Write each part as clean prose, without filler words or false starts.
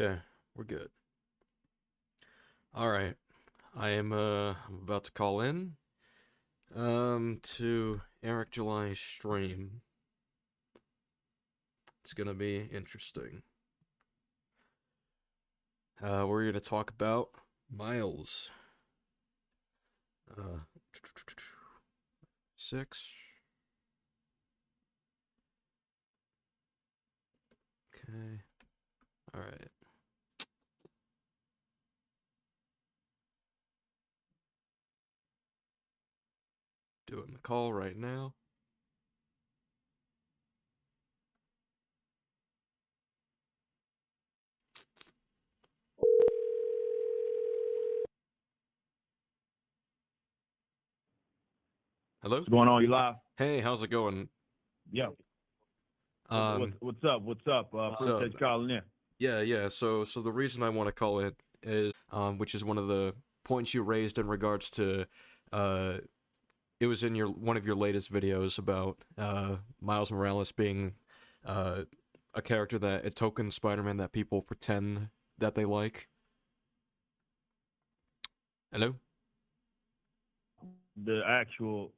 Okay, we're good. All right. I'm about to call in to Eric July's stream. It's gonna be interesting. We're gonna talk about Miles. Uh 6. Okay. All right. Doing the call right now. Hello? What's going on? You live? Hey, how's it going? Yeah. Um What's up? What's up? so Appreciate you calling in. yeah. So the reason I want to call it is which is one of the points you raised in regards to uh it was in your one of your latest videos about Miles Morales being uh, a character that a token Spider-Man that people pretend that they like. Hello? The actual,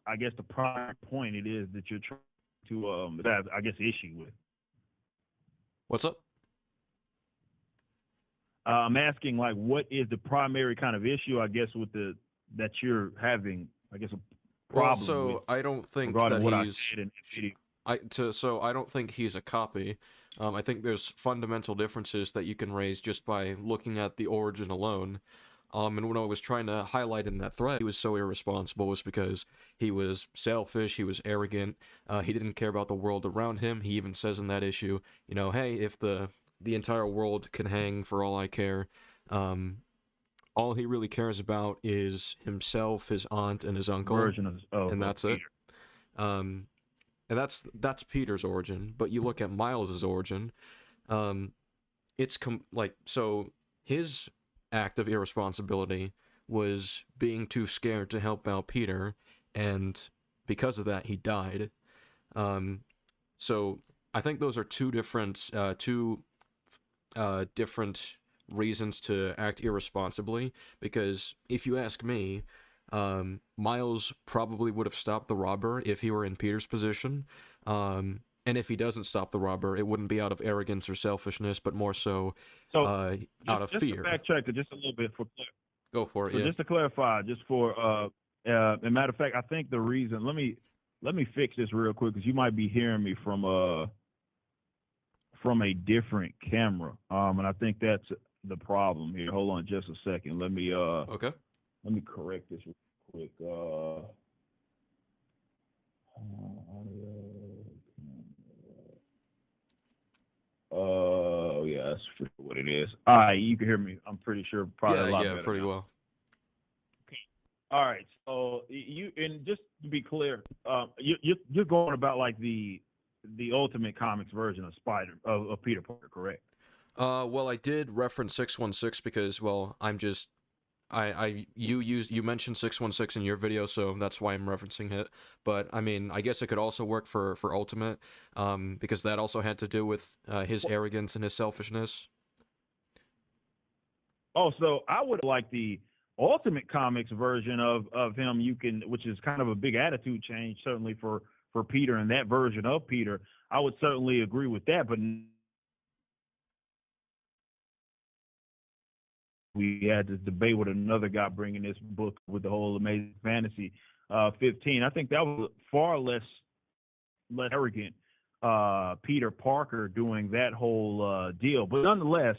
I guess, the primary point it is that you're trying to have, I guess, issue with. What's up? I'm asking, like, what is the primary kind of issue, I guess, with the that you're having, I guess, a Well, problem with so I don't think regarding that what I he's said in the video. so I don't think he's a copy. I think there's fundamental differences that you can raise just by looking at the origin alone. And what I was trying to highlight in that thread, he was so irresponsible was because he was selfish, he was arrogant, he didn't care about the world around him. He even says in that issue, hey, if the entire world can hang for all I care, um, all he really cares about is himself, his aunt, and his uncle, Version and of that's it. Peter. Um, and that's Peter's origin. But you look at Miles's origin, um, so his act of irresponsibility was being too scared to help out Peter, and because of that, he died. Um, so I think those are two different reasons to act irresponsibly. Because if you ask me, Miles probably would have stopped the robber if he were in Peter's position. And if he doesn't stop the robber, it wouldn't be out of arrogance or selfishness, but more so So uh, out of just to fear. backtrack just a little bit Go for it, so yeah. just to clarify, just for as a matter of fact, I think the reason. Let me fix this real quick because you might be hearing me from a different camera. And I think that's the problem here. Hold on just a second. Okay. Let me correct this real quick. Yeah, that's for sure what it is. All right, you can hear me. I'm pretty sure probably a Yeah, lot yeah, better pretty now. well. All right, so you and just to be clear, you're going about like the Ultimate Comics version of of Peter Parker, correct? Well, I did reference 616 because, well, you mentioned 616 in your video, so that's why I'm referencing it. But I mean, I guess it could also work for Ultimate, because that also had to do with his arrogance and his selfishness. Oh, so I would like the Ultimate Comics version of him. Which is kind of a big attitude change, certainly for Peter and that version of Peter. I would certainly agree with that, but we had this debate with another guy bringing this book with the whole Amazing Fantasy 15. I think that was far less arrogant Peter Parker doing that whole deal. But nonetheless,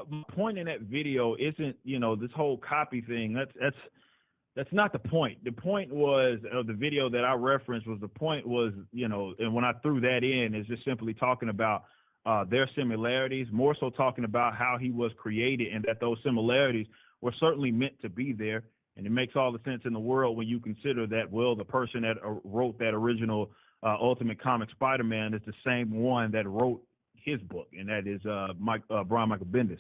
my point in that video isn't this whole copy thing. That's not the point. The point was of the video that I referenced was the point was, and when I threw that in, is just simply talking about their similarities, more so talking about how he was created and that those similarities were certainly meant to be there. And it makes all the sense in the world when you consider that, well, the person that wrote that original Ultimate Comic Spider-Man is the same one that wrote his book, and that is Brian Michael Bendis.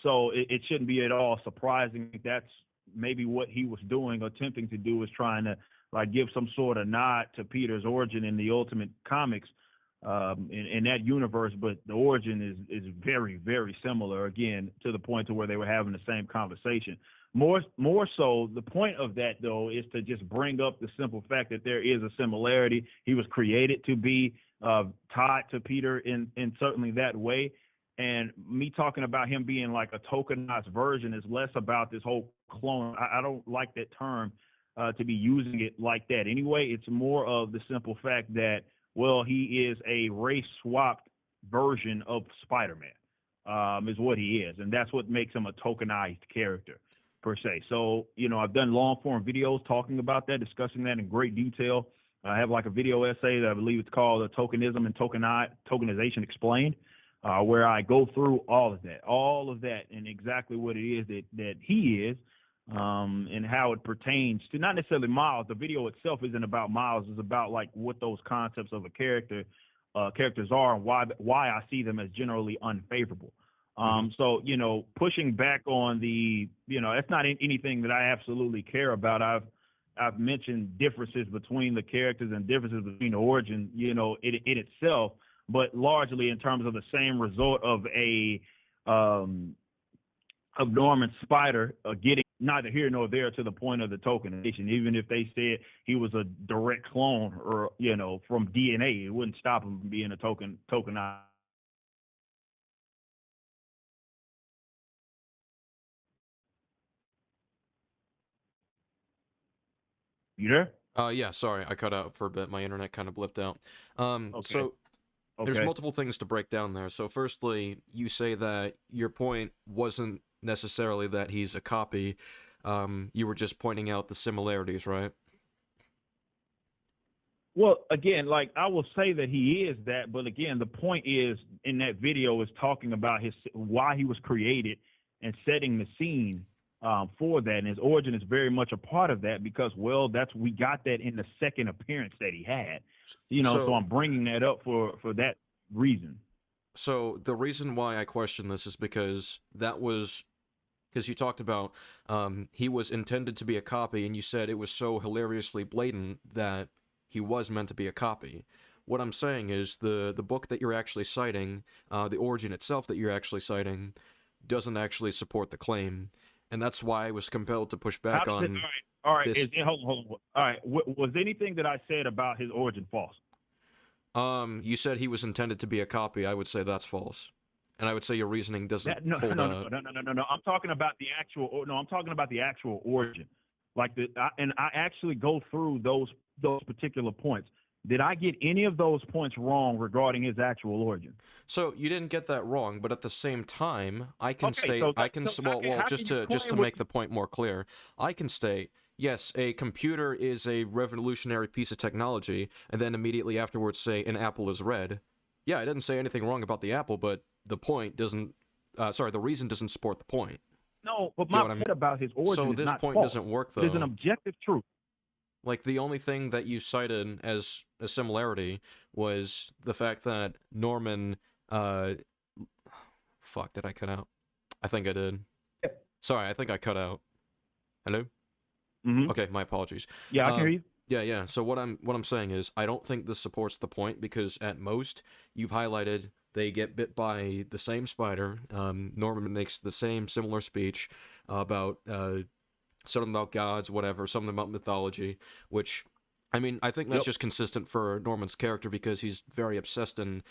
So it shouldn't be at all surprising. That's maybe what he was doing, attempting to do, is trying to like give some sort of nod to Peter's origin in the Ultimate Comics in that universe, but the origin is very, very similar. Again, to the point to where they were having the same conversation. More so, the point of that though is to just bring up the simple fact that there is a similarity. He was created to be tied to Peter in certainly that way. And me talking about him being like a tokenized version is less about this whole clone. I don't like that term to be using it like that anyway. It's more of the simple fact that, well, he is a race swapped version of Spider-Man, is what he is. And that's what makes him a tokenized character per se. So, I've done long form videos talking about that, discussing that in great detail. I have like a video essay that I believe it's called Tokenism and Tokenization Explained, where I go through all of that and exactly what it is that he is, and how it pertains to not necessarily Miles. The video itself isn't about Miles. It's about like what those concepts of a characters are and why I see them as generally unfavorable. So, pushing back on that's not anything that I absolutely care about. I've mentioned differences between the characters and differences between the origin, it itself, but largely in terms of the same result of Norman Spider getting neither here nor there to the point of the tokenization. Even if they said he was a direct clone or, from DNA, it wouldn't stop him from being a tokenized. You there? Yeah, sorry, I cut out for a bit. My internet kind of blipped out. Okay. So there's Okay. multiple things to break down there. So firstly, you say that your point wasn't necessarily that he's a copy. You were just pointing out the similarities, right? Well, again, like I will say that he is that, but again, the point is in that video is talking about why he was created and setting the scene for that, and his origin is very much a part of that because, well, we got that in the second appearance that he had, so I'm bringing that up for that reason. So the reason why I question this is because you talked about he was intended to be a copy, and you said it was so hilariously blatant that he was meant to be a copy. What I'm saying is the book that you're actually citing, the origin itself that you're actually citing, doesn't actually support the claim, and that's why I was compelled to push back on. All right. This. Hold on. All right. Was anything that I said about his origin false? You said he was intended to be a copy. I would say that's false, and I would say your reasoning doesn't hold No. I'm talking about the actual. No, I'm talking about the actual origin. Like I actually go through those particular points. Did I get any of those points wrong regarding his actual origin? So you didn't get that wrong, but at the same time, I can state, just to make the point more clear, I can state, yes, a computer is a revolutionary piece of technology, and then immediately afterwards say an apple is red. Yeah, I didn't say anything wrong about the apple, but the point doesn't, the reason doesn't support the point. No, but my point about his origin is not false. So this point doesn't work, though. There's an objective truth. Like, the only thing that you cited as a similarity was the fact that Norman, fuck, did I cut out? I think I did. Yeah. Sorry, I think I cut out. Hello? Mm-hmm. Okay, my apologies. Yeah, I can hear you. Yeah. So what I'm saying is, I don't think this supports the point, because at most, you've highlighted they get bit by the same spider. Norman makes the similar speech about, something about gods, whatever, something about mythology, which, I mean, I think that's just consistent for Norman's character because he's very obsessed and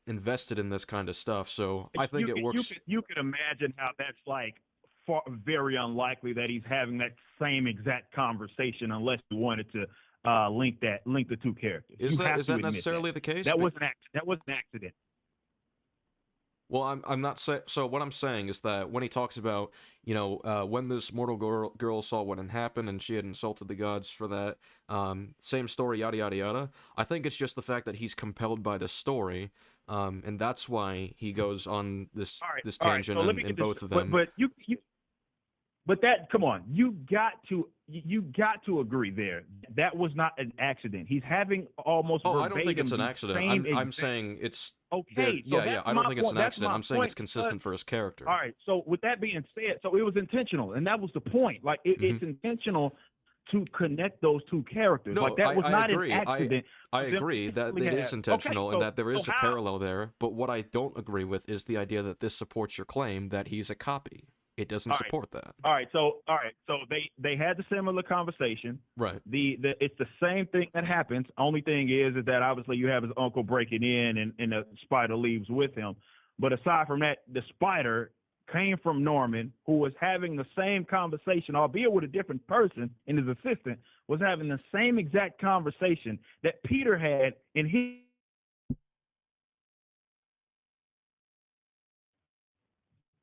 invested in this kind of stuff, so I think it works. You can imagine how that's like very unlikely that he's having that same exact conversation unless you wanted to link the two characters. Is that necessarily the case? That was an accident. Well, I'm not saying. So what I'm saying is that when he talks about, when this mortal girl saw what had happened and she had insulted the gods for that, same story, yada yada yada. I think it's just the fact that he's compelled by the story, and that's why he goes on this tangent in both of them. But that, come on, you got to agree there. That was not an accident. He's having almost. Oh, I don't think it's an accident. I'm saying it's. Okay. I don't think it's an accident. I'm saying it's consistent for his character. All right. So with that being said, so it was intentional, and that was the point. Like it's intentional to connect those two characters. No, Like that was I not an agree. accident. I for them to agree that actually it is have. Okay, intentional and so that there is a how? parallel there, but what I don't agree with is the idea that this supports your claim that he's a copy. It doesn't All right, support that. all right. So they had the similar conversation. Right. The it's the same thing that happens. Only thing is that obviously you have his uncle breaking in and the spider leaves with him. But aside from that, the spider came from Norman, who was having the same conversation, albeit with a different person, and his assistant was having the same exact conversation that Peter had in his.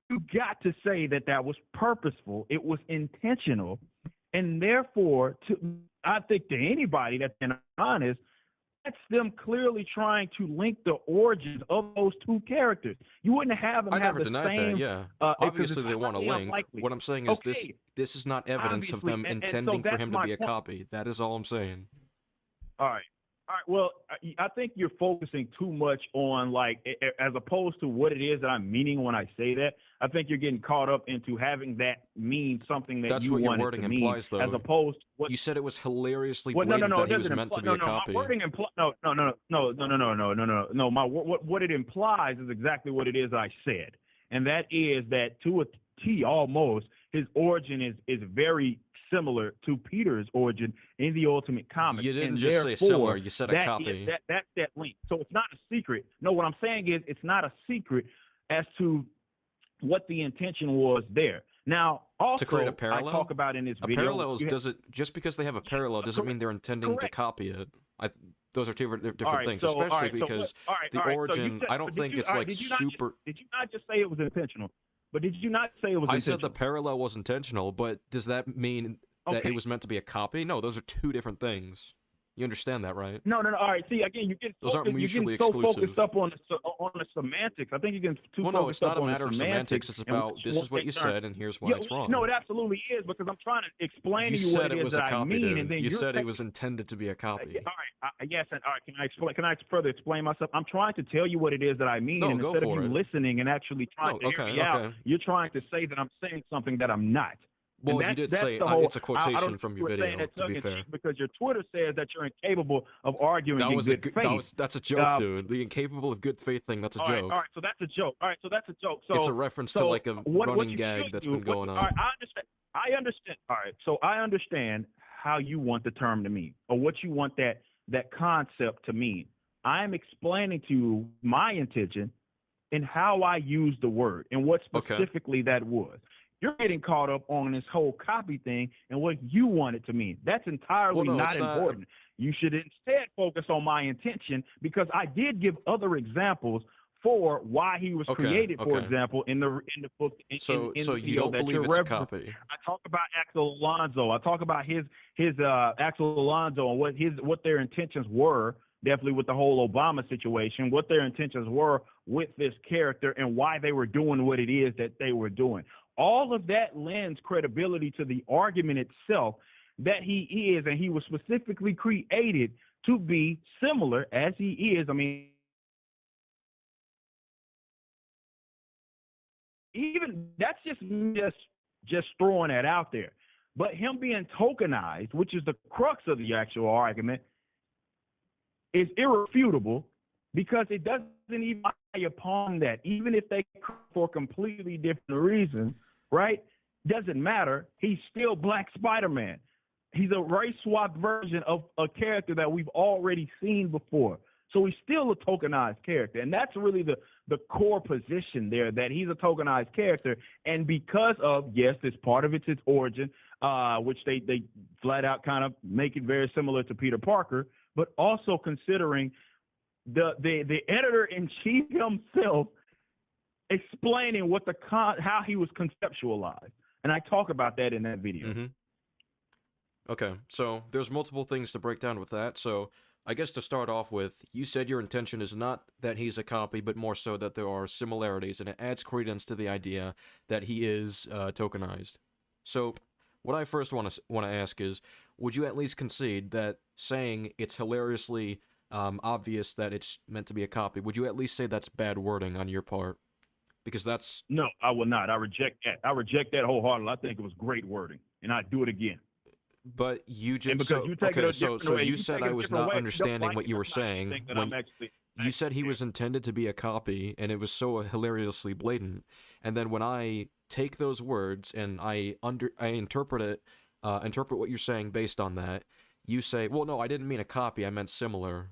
You got to say that that was purposeful. It was intentional, and therefore, I think to anybody that's been honest, that's them clearly trying to link the origins of those two characters. You wouldn't have them I have never the denied same. that, yeah. 'Cause Obviously, it's they want a highly link. unlikely. What I'm saying is Okay, this is not evidence of obviously, them and so intending for that's him to my be a point. copy. That is all I'm saying. All right. All right. Well, I think you're focusing too much on as opposed to what it is that I'm meaning when I say that. I think you're getting caught up into having that mean something that That's you what your want it wording to mean, implies, though. as opposed to what. You said it was hilariously Well, blatant no, it that he was doesn't meant imply. to be No, a no, copy. my wording implies. No. My what it implies is exactly what it is I said, and that is that to a T almost his origin is very similar to Peter's origin in the Ultimate Comics. You didn't and just say therefore, similar, you said a that copy. that's that link. So it's not a secret. No, what I'm saying is it's not a secret as to what the intention was there. Now, also, To create a I parallel? talk about in this A video. parallel doesn't just because they have a parallel doesn't mean they're intending to correct. copy it. Those are two different All right, things, so, especially all right, because so all right, the all right, origin. So you said, I don't think it's all right, like did you not super. did you not just say it was intentional? But did you not say it was I intentional? said the parallel was intentional, but does that mean that Okay. it was meant to be a copy? No, those are two different things. You understand that, right? No. All right. See, again, Those aren't mutually so exclusive. focused up on the semantics. I think you're getting too Well, no, focused it's not up a on matter the of semantics. It's and about this is what you said, and here's why it's wrong. No, it absolutely is because I'm trying to explain You to you what said it it is was a that I copy, mean, dude. and then You you're said it taking- was intended to be a copy. All right. Yes, and all right. Can I explain? Can I further explain myself? I'm trying to tell you what it is that I mean, No, and go instead of for you it. listening and actually trying to hear me out, you're trying to say that I'm saying something that I'm not. Well, And you did that's say the whole, it's a I don't quotation know from if your you were saying video. that To be tongue in fair, cheek because your Twitter says that you're incapable of arguing in good faith. that's a joke, dude. The incapable of good faith thing. That's a joke. All right, so that's a joke. So it's a reference to like a running you gag should that's do- been going on. All right, I understand. All right, so I understand how you want the term to mean, or what you want that concept to mean. I'm explaining to you my intention and how I use the word and what specifically that was. You're getting caught up on this whole copy thing and what you want it to mean. That's entirely not important. You should instead focus on my intention because I did give other examples for why he was created. For example, in the book. So you don't that believe it's a copy? I talk about Axel Alonso. I talk about his Axel Alonso and what their intentions were. Definitely with the whole Obama situation, what their intentions were with this character and why they were doing what it is that they were doing. All of that lends credibility to the argument itself that he is, and he was specifically created to be similar as he is. I mean, even that's just throwing that out there. But him being tokenized, which is the crux of the actual argument, is irrefutable because it doesn't even rely upon that. Even if they for completely different reasons, right? Doesn't matter. He's still Black Spider-Man. He's a race-swapped version of a character that we've already seen before. So he's still a tokenized character. And that's really the core position there, that he's a tokenized character. And because of, yes, this part of it's its origin, which they flat out kind of make it very similar to Peter Parker, but also considering the editor-in-chief himself explaining how he was conceptualized. And I talk about that in that video. Mm-hmm. Okay, so there's multiple things to break down with that. So I guess to start off with, you said your intention is not that he's a copy, but more so that there are similarities, and it adds credence to the idea that he is tokenized. So what I first want to ask is, would you at least concede that saying it's hilariously obvious that it's meant to be a copy, would you at least say that's bad wording on your part? Because that's... No, I will not. I reject that. I reject that wholeheartedly. I think it was great wording, and I'd do it again. But you And just because you take it a different way, you you said take I it a was different not way, if you don't understanding like what it, you were that's not saying anything that when I'm actually you said he was intended to be a copy, and it was so hilariously blatant. And then when I take those words and I interpret it, interpret what you're saying based on that, you say, well, no, I didn't mean a copy, I meant similar.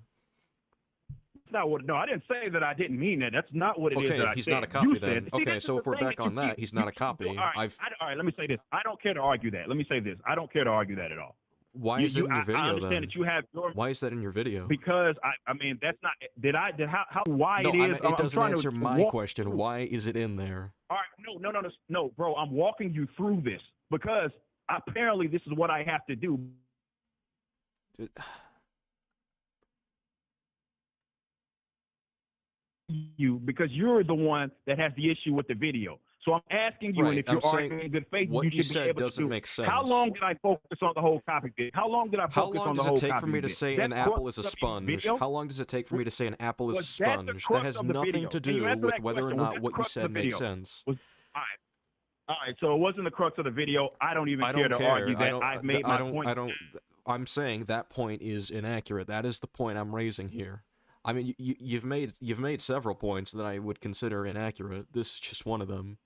That's not what. No, I didn't say that. I didn't mean that. That's not what it is that Okay, I he's said. not a You copy said. then. See, Okay, this is so the if we're thing back that you on that, keep. he's You not a keep doing. copy. All right. All right. Let me say this. I don't care to argue that. Let me say this. I don't care to argue that at all. Why is it in your I video understand then? that you have your. Why is that in your video? Because I mean that's not. Did how why No, it is? it doesn't trying answer to my walk question. through. Why is it in there? All right. No, bro. I'm walking you through this because apparently this is what I have to do. Because you're the one that has the issue with the video. So I'm asking you, Right, and if I'm you're saying arguing in good faith, what you you should be said able to doesn't do. make How sense. long did I focus on the whole copy bit? How long did I How focus long on the does whole it take copy for me to bit? say That an apple is a crux of the sponge? video? How long does it take for me to say an apple is a Was that the sponge? That crux has of the nothing video? to Can you do answer with that whether or question? Was not that what the you crux of said the makes video? sense. All right. So it wasn't the crux of the video. I don't even I care don't to care. argue that. I've made my point. I'm saying that point is inaccurate. That is the point I'm raising here. I mean, you've made several points that I would consider inaccurate. This is just one of them.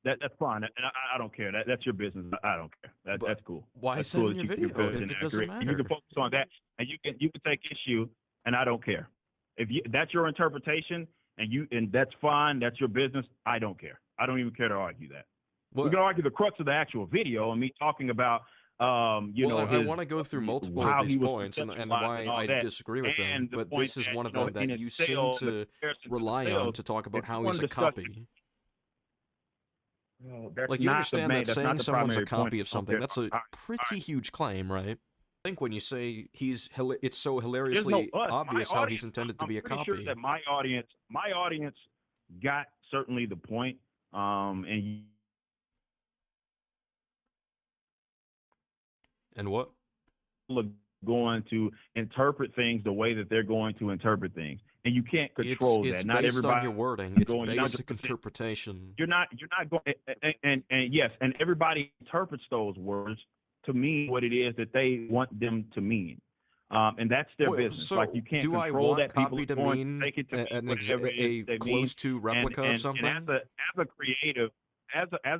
That's fine, and I don't care. That's your business. I don't care. That's cool. Why That's is cool that in your that video you if it doesn't matter? You can focus on that, and you can take issue, and I don't care. If that's your interpretation, and that's fine. That's your business. I don't care. I don't even care to argue that. What? We can argue the crux of the actual video and me talking about, I want to go through multiple of these points and why I disagree with them, but this is one of them that you seem to rely on to talk about how he's a copy. Like, you understand that saying someone's a copy of something, that's a pretty huge claim, right? I think when you say it's so hilariously obvious how he's intended to be a copy. I'm pretty sure that my audience got certainly the point, and what? People are going to interpret things the way that they're going to interpret things, and you can't control that. Not based everybody on your wording. It's basic interpretation. You're not going, and yes, and everybody interprets those words to mean what it is that they want them to mean, and that's their business. So like you can't do control I want that. People copy to mean a close to replica of something? And as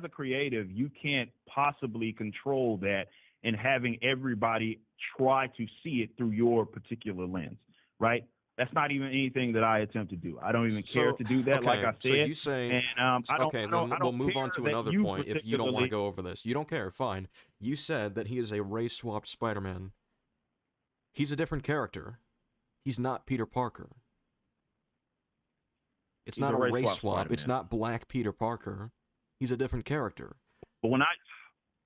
a creative, you can't possibly control that. And having everybody try to see it through your particular lens, right? That's not even anything that I attempt to do. I don't even care to do that, okay, like I said. So you say, and, we'll move on to another point if you don't want to go over this. You don't care, fine. You said that he is a race-swapped Spider-Man. He's a different character. He's not Peter Parker. It's not a race swap. It's not Black Peter Parker. He's a different character. But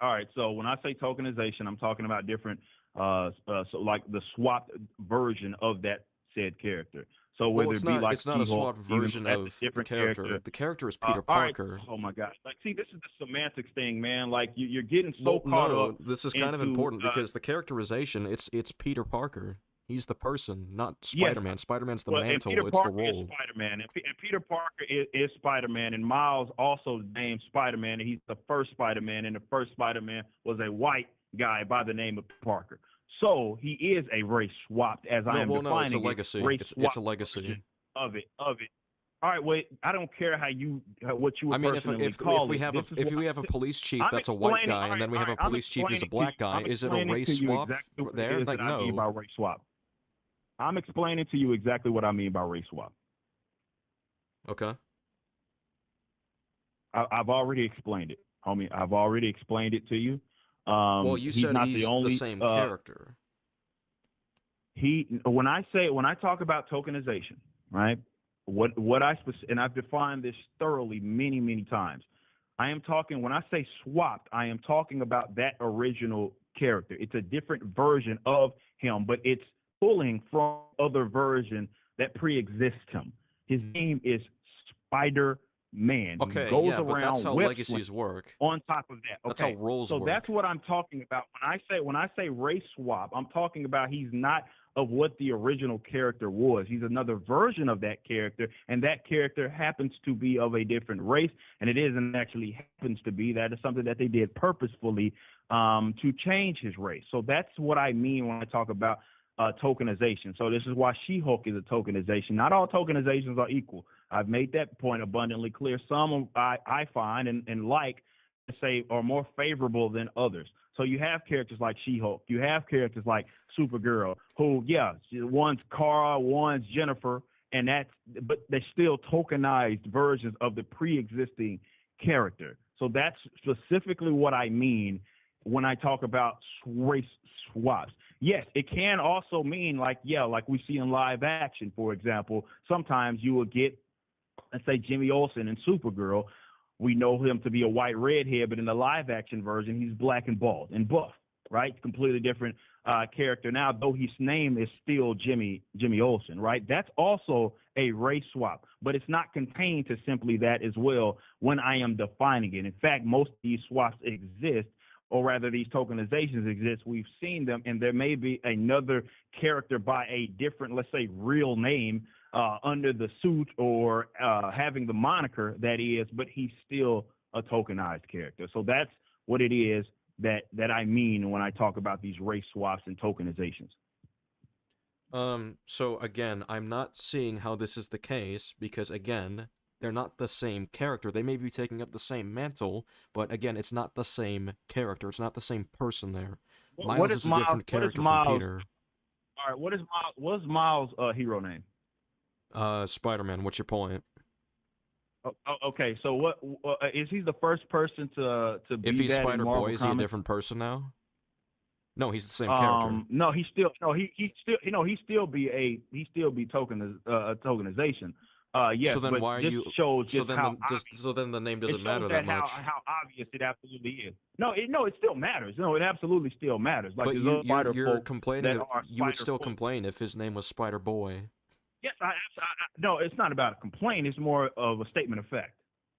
all right, so when I say tokenization, I'm talking about different, so like the swapped version of that said character. So whether it's not a swapped version of the character. The character is Peter Parker. Right. Oh my gosh! Like, see, this is the semantics thing, man. Like you're getting so caught up. This is kind of important because the characterization, it's Peter Parker. He's the person, not Spider-Man. Yes. Spider-Man's the mantle. It's the role. Is Spider-Man, and Peter Parker is Spider-Man, and Miles also named Spider-Man, and he's the first Spider-Man, and the first Spider-Man was a white guy by the name of Parker. So he is a race swapped, as I am defining it's a legacy. It's a legacy of it. All right, wait. I don't care what you. I mean, if we have a police chief that's a white guy, and then we have a police chief who's a black guy, is it a race swap there? Like, no. I mean by race swap. I'm explaining to you exactly what I mean by race swap. Okay. I've already explained it, homie. I've already explained it to you. Well, you said he's the same character. When I talk about tokenization, right? And I've defined this thoroughly many times. When I say swapped, I am talking about that original character. It's a different version of him, but it's pulling from other version that pre-exists him. His name is Spider-Man. Okay, he goes but that's how legacies work. On top of that, okay. That's how roles work. So that's what I'm talking about. When I say race swap, I'm talking about he's not of what the original character was. He's another version of that character, and that character happens to be of a different race, and it isn't actually happens to be. That is something that they did purposefully to change his race. So that's what I mean when I talk about tokenization. So this is why She-Hulk is a tokenization. Not all tokenizations are equal. I've made that point abundantly clear. Some I find and like to say are more favorable than others. So you have characters like She-Hulk. You have characters like Supergirl, who, yeah, one's Kara, one's Jennifer, but they're still tokenized versions of the pre-existing character. So that's specifically what I mean when I talk about race swaps. Yes, it can also mean like we see in live action, for example. Sometimes you will get, let's say, Jimmy Olsen in Supergirl. We know him to be a white redhead, but in the live action version, he's black and bald and buff, right? Completely different character now, though his name is still Jimmy Olsen, right? That's also a race swap, but it's not contained to simply that as well when I am defining it. In fact, most of these swaps exist, or rather these tokenizations exist. We've seen them, and there may be another character by a different, let's say, real name under the suit or having the moniker that is, but he's still a tokenized character. So that's what it is that I mean when I talk about these race swaps and tokenizations. So again, I'm not seeing how this is the case because again, they're not the same character. They may be taking up the same mantle, but again, it's not the same character. It's not the same person there. Miles is a different character from Peter. All right, what's Miles' hero name? Spider-Man. What's your point? Okay, so what is he the first person to be if he's that Spider in Marvel Boy, is Comics? he a different person now? No, he's the same character. No, he still be tokenization. Yes, so then but why are this you? shows So just then, how so then the name it doesn't shows matter that much. how obvious it absolutely is. No, it still matters. No, it absolutely still matters. Like But you're complaining. You would still folk. complain if his name was Spider Boy. Yes, no, it's not about a complaint. It's more of a statement of fact.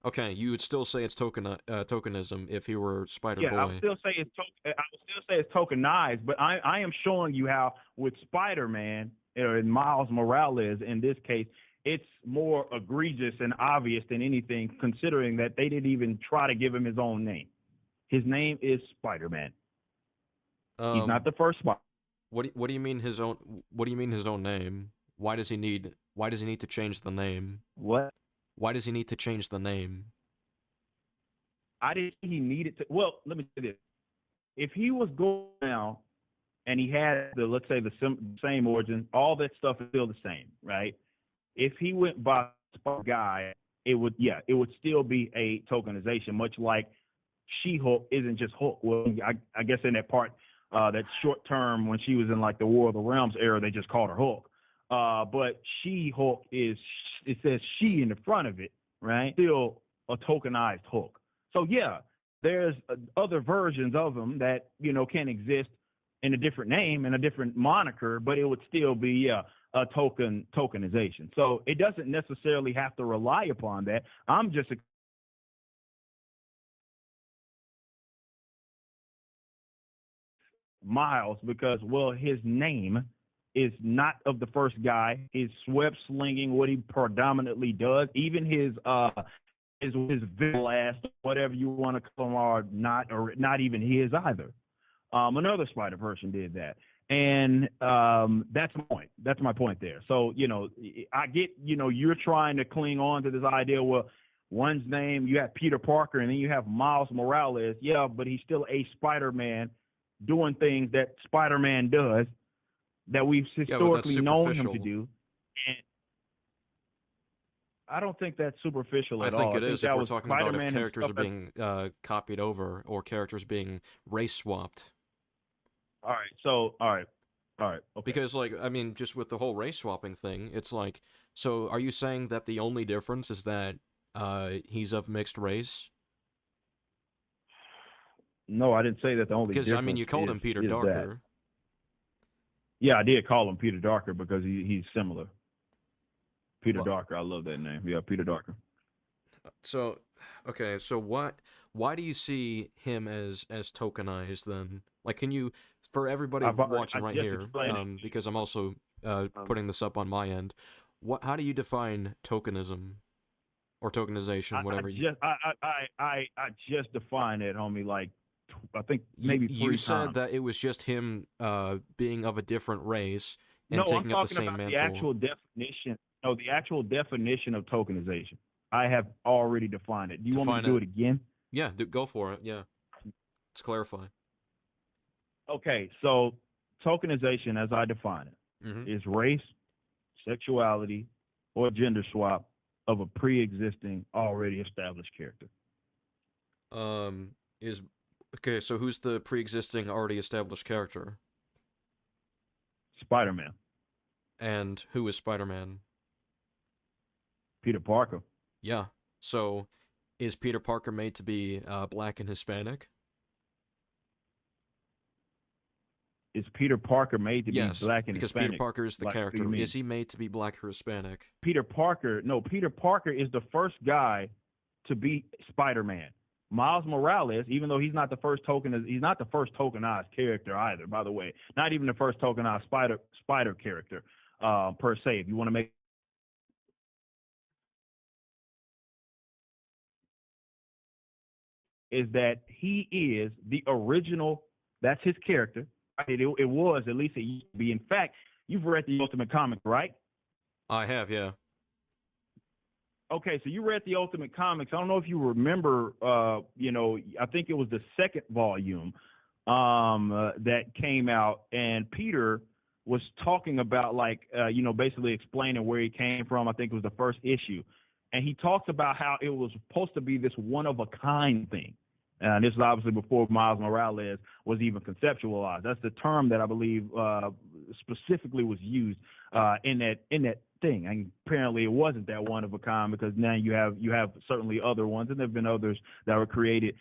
Okay, you would still say it's tokenism if he were Spider Boy. I would still say it's tokenized, but I am showing you how with Spider-Man and Miles Morales in this case, it's more egregious and obvious than anything, considering that they didn't even try to give him his own name. His name is Spider-Man. He's not the first Spider. What do you mean his own? What do you mean his own name? Why does he need to change the name? What? Why does he need to change the name? I didn't think he needed to. Well, let me say this. If he was going now and he had let's say the same origin, all that stuff is still the same, right? If he went by Guy, it would still be a tokenization, much like She-Hulk isn't just Hulk. Well, I guess in that part, that short term when she was in like the War of the Realms era, they just called her Hulk. But She-Hulk it says she in the front of it, right? Still a tokenized Hulk. So yeah, there's other versions of them that, can exist in a different name and a different moniker, but it would still be a tokenization. So it doesn't necessarily have to rely upon that. I'm just Miles because, well, his name is not of the first guy. His web slinging, what he predominantly does, even his blast, whatever you want to call them, are not even his either. Another Spider person did that, and that's my point. That's my point there. So I get you're trying to cling on to this idea. Well, one's name, you have Peter Parker, and then you have Miles Morales. Yeah, but he's still a Spider-Man doing things that Spider-Man does, that we've historically known him to do. And I don't think that's superficial at all. I think it is if we're talking about if characters are being copied over or characters being race swapped. All right. Okay. Because just with the whole race swapping thing, it's like, so are you saying that the only difference is that he's of mixed race? No, I didn't say that the only difference. Because you called him Peter Darker. That. Yeah, I did call him Peter Darker because he's similar. Peter Darker, I love that name. Yeah, Peter Darker. So, okay, so why do you see him as tokenized then? Like, can you, for everybody watching right just here, explained it. because I'm also putting this up on my end, how do you define tokenism or tokenization, whatever? I just defined it, homie. Like I think maybe You three said times. that it was just him being of a different race No, and I'm taking up the talking same about the mantle. actual definition. No, the actual definition of tokenization. I have already defined it. Do you want me to Define do it. it again? Yeah, go for it. Yeah, let's clarify. Okay, so tokenization, as I define Mm-hmm. it, is race, sexuality, or gender swap of a pre-existing, already established character. Is okay. So who's the pre-existing, already established character, Spider-Man, and who is Spider-Man? Peter Parker. Yeah. So, is Peter Parker made to be black and Hispanic? Is Peter Parker made to be Yes, black and because Peter Hispanic? Parker is the Like, what do you character. mean? Is he made to be black or Hispanic? Peter Parker, no, Peter Parker is the first guy to be Spider-Man. Miles Morales, even though he's not the first tokenized character either, by the way. Not even the first tokenized spider character, per se. If you want to make is that he is the original, that's his character. It was, at least it used to be. In fact, you've read the Ultimate Comic, right? I have, yeah. Okay, so you read the Ultimate Comics. I don't know if you remember, I think it was the second volume that came out, and Peter was talking about, like, basically explaining where he came from. I think it was the first issue. And he talks about how it was supposed to be this one-of-a-kind thing. And this is obviously before Miles Morales was even conceptualized. That's the term that I believe specifically was used in that thing. And apparently, it wasn't that one of a kind, because now you have certainly other ones, and there've been others that were created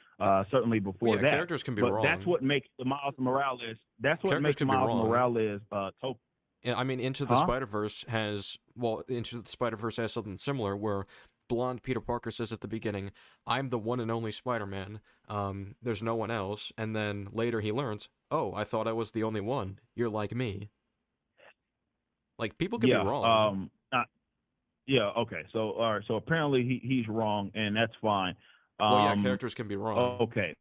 certainly before Well, yeah, that. characters can be but wrong. That's what makes the Miles Morales. That's what Characters makes can be Miles wrong. Morales Yeah, I mean, Into the Spider-Verse has something similar where blonde Peter Parker says at the beginning, "I'm the one and only Spider-Man. There's no one else." And then later he learns, "Oh, I thought I was the only one. You're like me." Like, people can be wrong. Yeah. Okay. So all right. So apparently he's wrong, and that's fine. Well, yeah, characters can be wrong. Okay.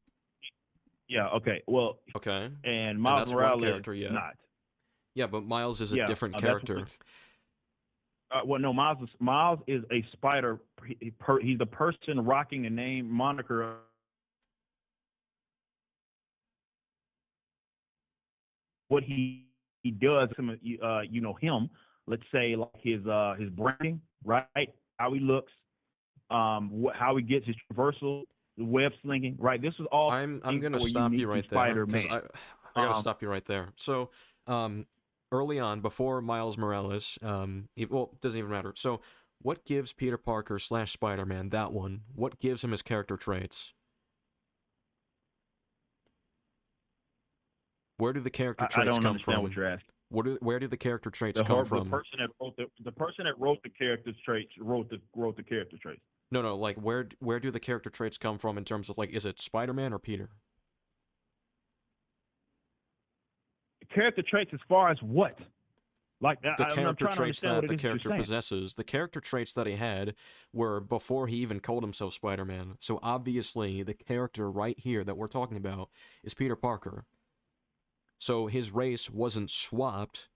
Yeah. Okay. Well. Okay. And Miles Morales one character, yeah. not. Yeah, but Miles is a different character. Well, no, Miles is a spider. He's the person rocking the name moniker. What he does, him. Let's say, like his branding, right? How he looks, how he gets his traversal, the web slinging, right? This is all. I'm gonna stop you right there, because I gotta stop you right there. So, early on, before Miles Morales, it doesn't even matter. So, what gives Peter Parker / Spider-Man, that one? What gives him his character traits? Where do the character traits come from? I don't understand what you're asking. Where do the character traits come from? The person that wrote the character traits wrote the character traits. No, like, where do the character traits come from in terms of, like, is it Spider-Man or Peter? Character traits as far as what? Like the character traits that the character possesses. The character traits that he had were before he even called himself Spider-Man. So obviously, the character right here that we're talking about is Peter Parker. So his race wasn't swapped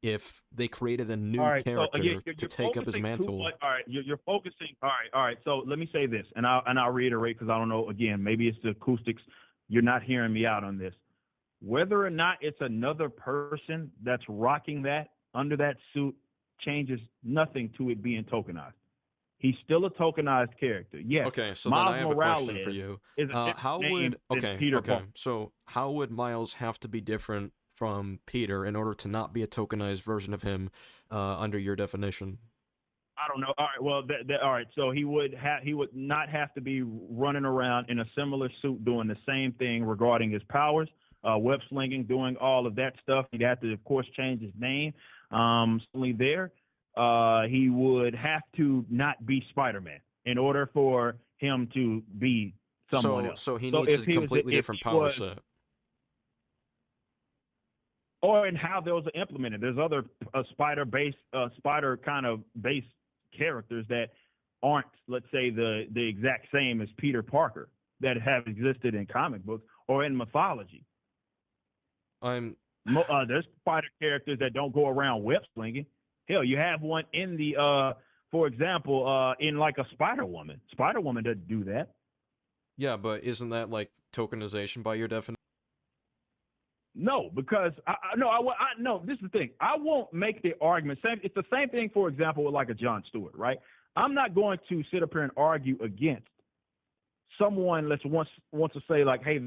if they created a new character to take up his mantle. All right, you're focusing. All right. So let me say this, and I'll reiterate, because I don't know. Again, maybe it's the acoustics. You're not hearing me out on this. Whether or not it's another person that's rocking that under that suit changes nothing to it being tokenized. He's still a tokenized character. Yes. Okay, so Miles then I have Morales a question for you. Peter So how would Miles have to be different from Peter in order to not be a tokenized version of him under your definition? I don't know. All right. Well, all right. So he would not have to be running around in a similar suit doing the same thing regarding his powers, web slinging, doing all of that stuff. He'd have to, of course, change his name. Certainly there. He would have to not be Spider-Man in order for him to be someone else. So he needs a completely different power set. or in how those are implemented. There's other spider kind of based characters that aren't, let's say, the exact same as Peter Parker that have existed in comic books or in mythology. There's spider characters that don't go around web slinging. Hell, you have one in the, for example, in like a Spider Woman. Spider Woman doesn't do that. Yeah, but isn't that like tokenization by your definition? No, because no. This is the thing. I won't make the argument. It's the same thing, for example, with like a John Stewart, right? I'm not going to sit up here and argue against someone that wants to say like, hey,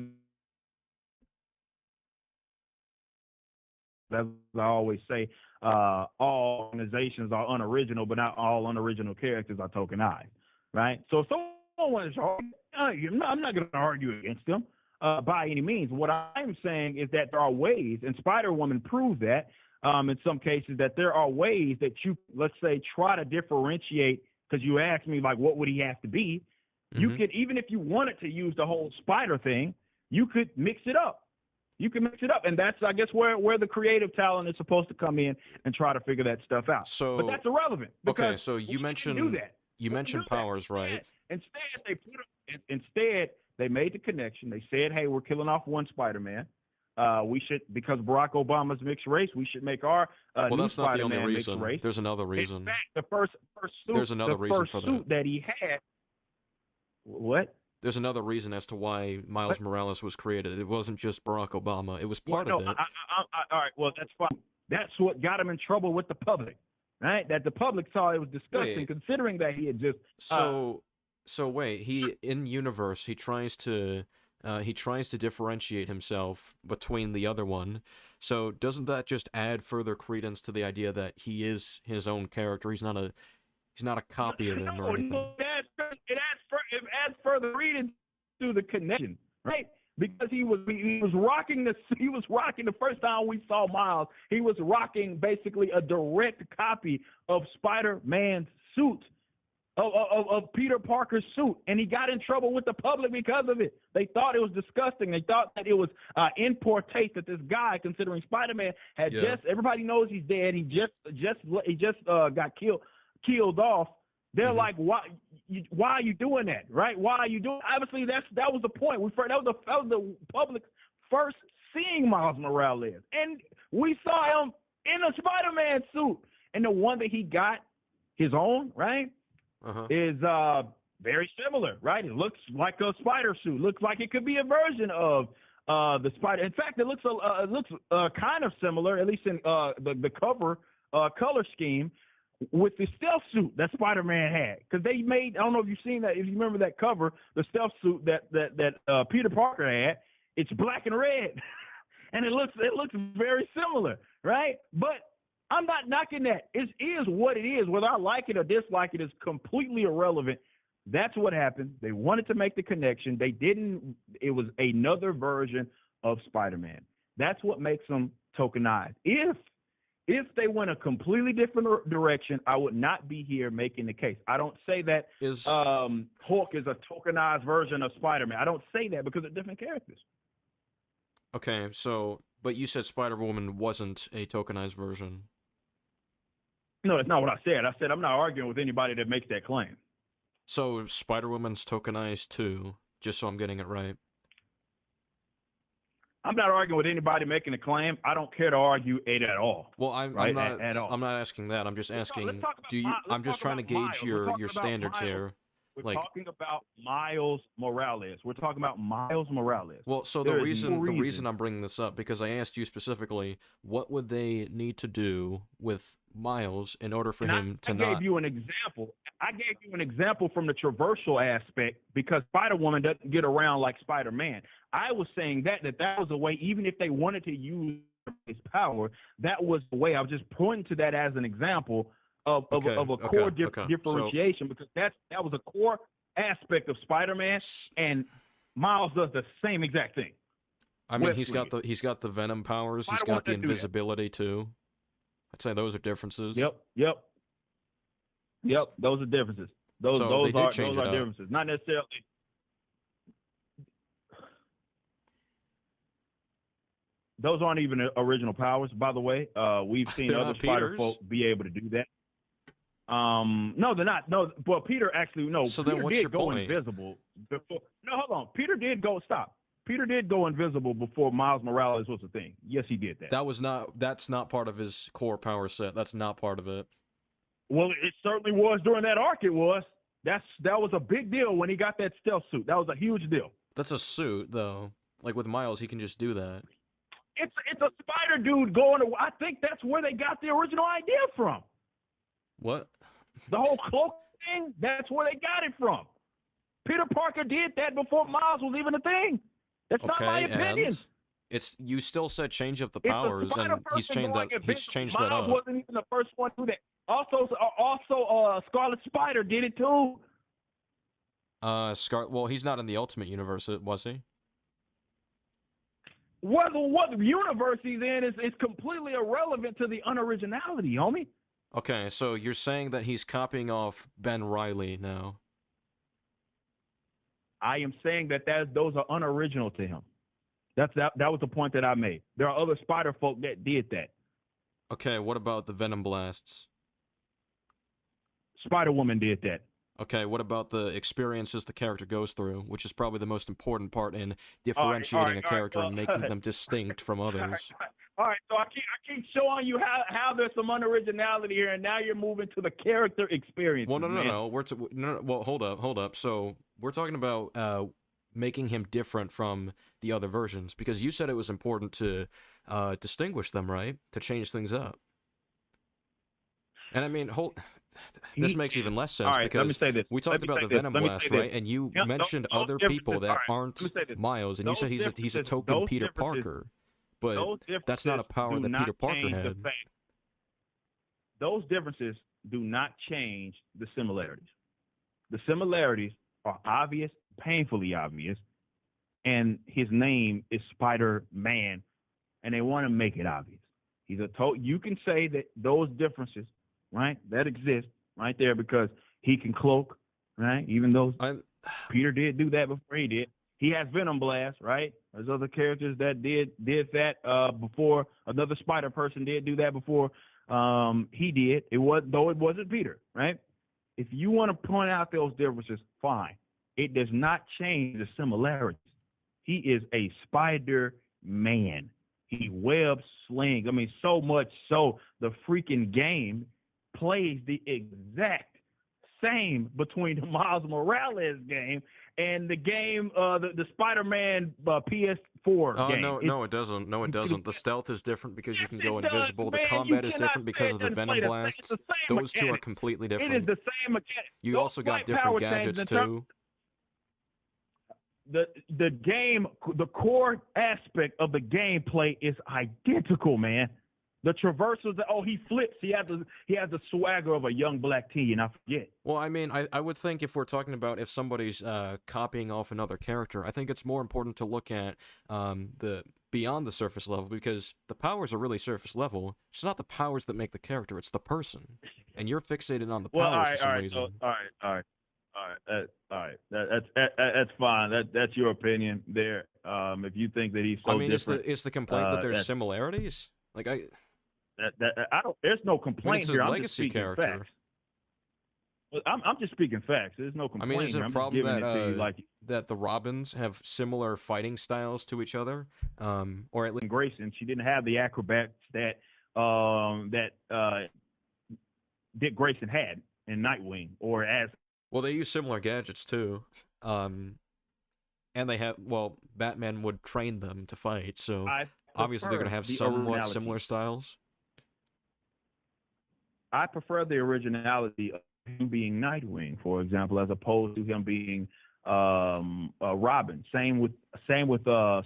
as I always say, all organizations are unoriginal, but not all unoriginal characters are tokenized, right? So if someone wants to argue, I'm not going to argue against them by any means. What I'm saying is that there are ways, and Spider-Woman proved that in some cases, that there are ways that you, let's say, try to differentiate, because you asked me, like, what would he have to be? You could, even if you wanted to use the whole spider thing, you could mix it up. You can mix it up, and that's, I guess, where the creative talent is supposed to come in and try to figure that stuff out. So, but that's irrelevant. Okay, so you mentioned powers, right? Instead, they made the connection. They said, "Hey, we're killing off one Spider-Man. We should, because Barack Obama's mixed race, we should make our new that's not the only Spider-Man mixed reason. race." There's another reason. In fact, the first suit, There's another reason for suit that he had. What? There's another reason as to why Miles Morales was created. It wasn't just Barack Obama. It was part of it. All right, well, that's fine. That's what got him in trouble with the public, right? That the public saw it was disgusting, considering that he had just. So wait. He in universe he tries to differentiate himself between the other one. So doesn't that just add further credence to the idea that he is his own character? He's not a copy of him or anything. No, it adds further credence to the connection, right? Because he was rocking the first time we saw Miles, he was rocking basically a direct copy of Spider-Man's suit, of Peter Parker's suit, and he got in trouble with the public because of it. They thought it was disgusting. They thought that it was in poor taste that this guy, considering Spider-Man, had everybody knows he's dead. He just got killed off. They're like, why are you doing that, right? Why are you doing? Obviously, that was the point. That was the public first seeing Miles Morales, and we saw him in a Spider-Man suit. And the one that he got, his own, right, is very similar, right? It looks like a spider suit. Looks like it could be a version of the spider. In fact, it looks kind of similar, at least in the cover color scheme, with the stealth suit that Spider-Man had, because they made, I don't know if you've seen that, if you remember that cover, the stealth suit that Peter Parker had, it's black and red, and it looks very similar, right? But I'm not knocking that. It is what it is. Whether I like it or dislike it is completely irrelevant. That's what happened. They wanted to make the connection. They didn't. It was another version of Spider-Man. That's what makes them tokenized. If they went a completely different direction, I would not be here making the case. I don't say that Hulk is a tokenized version of Spider-Man. I don't say that because they're different characters. Okay, but you said Spider-Woman wasn't a tokenized version. No, that's not what I said. I said I'm not arguing with anybody that makes that claim. So Spider-Woman's tokenized too, just so I'm getting it right. I'm not arguing with anybody making a claim. I don't care to argue it at all. Well, I'm not asking that. I'm just asking. I'm just trying to gauge your standards here. We're talking about Miles Morales. We're talking about Miles Morales. Well, so the reason I'm bringing this up, because I asked you specifically, what would they need to do with Miles in order for him to not? I gave you an example. I gave you an example from the traversal aspect, because Spider-Woman doesn't get around like Spider-Man. I was saying that was a way, even if they wanted to use his power, that was the way. I was just pointing to that as an example of a core differentiation, because that was a core aspect of Spider-Man, and Miles does the same exact thing. I mean, he's got the Venom powers. He's got the invisibility too. I'd say those are differences. Yep. Those are differences. Those are differences. Not necessarily. Those aren't even original powers, by the way. We've seen They're other not spider Peter's. folk be able to do that. No, they're not. No, well, Peter actually no. So Peter then what's did your go point? invisible before. No, hold on. Peter did go. Stop. Peter did go invisible before Miles Morales was a thing. Yes, he did that. That's not part of his core power set. That's not part of it. Well, it certainly was during that arc. It was. That was a big deal when he got that stealth suit. That was a huge deal. That's a suit, though. Like with Miles, he can just do that. It's a spider dude going. I think that's where they got the original idea from. What? The whole cloak thing. That's where they got it from. Peter Parker did that before Miles was even a thing. That's not my opinion. And it's you still said change up the It's a powers, spider and he's person changed going that. He's invisible. changed that Miles up. wasn't even the first one to do that. Also, Scarlet Spider did it too. Well, he's not in the Ultimate Universe, was he? What universe he's in is completely irrelevant to the unoriginality, homie. Okay, so you're saying that he's copying off Ben Reilly now. I am saying that those are unoriginal to him. That was the point that I made. There are other spider folk that did that. Okay, what about the Venom Blasts? Spider-Woman did that. Okay, what about the experiences the character goes through, which is probably the most important part in differentiating a character and making them distinct from others? All right, so I keep showing you how there's some unoriginality here, and now you're moving to the character experience. Well, no. Well, hold up. So we're talking about making him different from the other versions, because you said it was important to distinguish them, right? To change things up. And I mean, this makes even less sense because let me say this. we talked about the Venom Blast, right? And you mentioned those other people that differences- aren't Miles, and you said he's a differences- token those Peter differences- Parker, but Those that's not a differences power do that not Peter Parker change the had. fact- Those differences do not change the similarities. The similarities are obvious, painfully obvious, and his name is Spider-Man, and they want to make it obvious. You can say that those differences, right, that exist right there because he can cloak, right? Even though Peter did do that before he did. He has Venom Blast, right? There's other characters that did that before. Another Spider person did do that before he did. It wasn't Peter, right? If you want to point out those differences, fine. It does not change the similarities. He is a Spider-Man. He web slings. I mean, so much so the freaking game plays the exact same between the Miles Morales game and the game, the Spider-Man PS4 game. No, it doesn't. No, it doesn't. The stealth is different because you can go it does, invisible. The man. combat You is cannot different because say of it the doesn't Venom play the same- Blasts. it's the same Those two are mechanic. completely It is different. the same mechanic. You Those also got white different power gadgets things in terms- too. The game, the core aspect of the gameplay is identical, man. The traversals, he flips. He has the swagger of a young black teen. I forget. Well, I mean, I would think if we're talking about if somebody's copying off another character, I think it's more important to look at the beyond the surface level, because the powers are really surface level. It's not the powers that make the character; it's the person, and you're fixated on the powers for some reason. All right. That's fine. That's your opinion there. If you think that he's so different, is the complaint that there's that's- similarities? Like I don't. There's no I mean, complaint it's a here. I'm just legacy speaking character. facts. Well, I'm just speaking facts. There's no I complaint. mean, is it here. a I'm just problem giving that it to you like that the Robins have similar fighting styles to each other, or at least Grayson? She didn't have the acrobats that Dick Grayson had in Nightwing, or as well, they use similar gadgets too, and they have Batman would train them to fight, so obviously they're gonna have somewhat originality. similar styles. I prefer the originality of him being Nightwing, for example, as opposed to him being Robin. Same with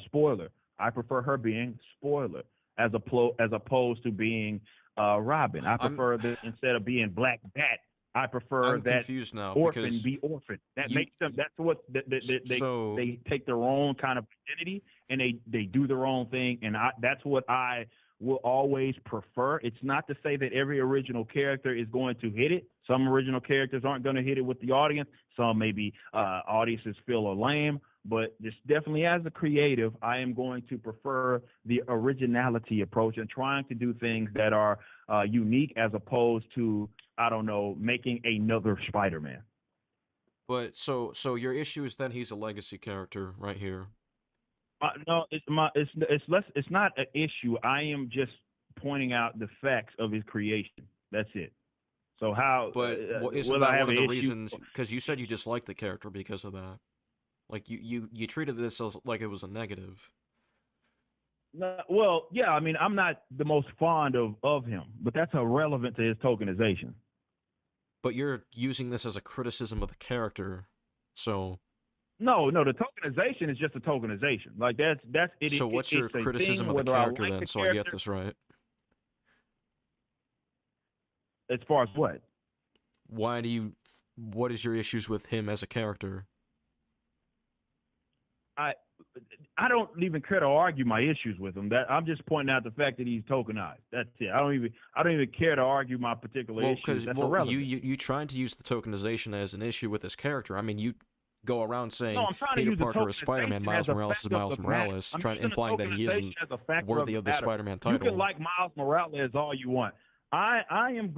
Spoiler. I prefer her being Spoiler as opposed to being Robin. I prefer that instead of being Black Bat, I prefer I'm that confused now Orphan because be Orphan. That makes them. That's what they take their own kind of identity and they do their own thing, and that's what I will always prefer. It's not to say that every original character is going to hit it. Some original characters aren't going to hit it with the audience. Some maybe audiences feel are lame. But just definitely as a creative, I am going to prefer the originality approach and trying to do things that are unique as opposed to, I don't know, making another Spider-Man. But so your issue is that he's a legacy character right here. No, it's less. It's not an issue. I am just pointing out the facts of his creation. That's it. So how But isn't whether I that have one of an the issue? reasons? Because you said you disliked the character because of that. Like you treated this as like it was a negative. No, well, yeah. I mean, I'm not the most fond of him, but that's irrelevant to his tokenization. But you're using this as a criticism of the character. So No, no. The tokenization is just a tokenization. Like that's it. so what's your It's a criticism thing of the whether I character like then? the So I get character this right. as far as what. Why do you? What is your issues with him as a character? I I don't even care to argue my issues with him. That I'm just pointing out the fact that he's tokenized. That's it. I don't even care to argue my particular Well, issues. because That's well, irrelevant. you trying to use the tokenization as an issue with his character. I mean, you go around No, saying I'm trying to Peter use the Parker is Spider-Man, tokenization as Miles a Morales is factor of Miles the matter. Morales, I'm trying using the implying that he tokenization isn't as a factor worthy of of the the matter. Spider-Man You title. can like Miles Morales all you want. I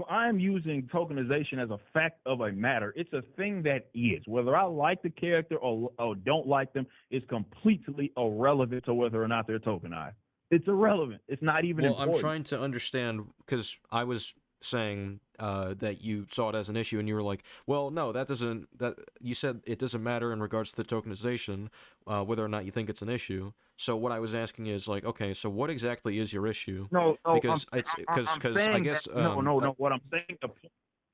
am using tokenization as a fact of a matter. It's a thing that is. Whether I like the character or don't like them is completely irrelevant to whether or not they're tokenized. It's irrelevant. It's not even Well, I'm important. trying to understand because I was saying that you saw it as an issue, and you were like, "Well, no, that doesn't." That you said it doesn't matter in regards to the tokenization, whether or not you think it's an issue. So what I was asking is like, okay, so what exactly is your issue? No, no, Because it's because I'm I saying guess that no. What I'm saying,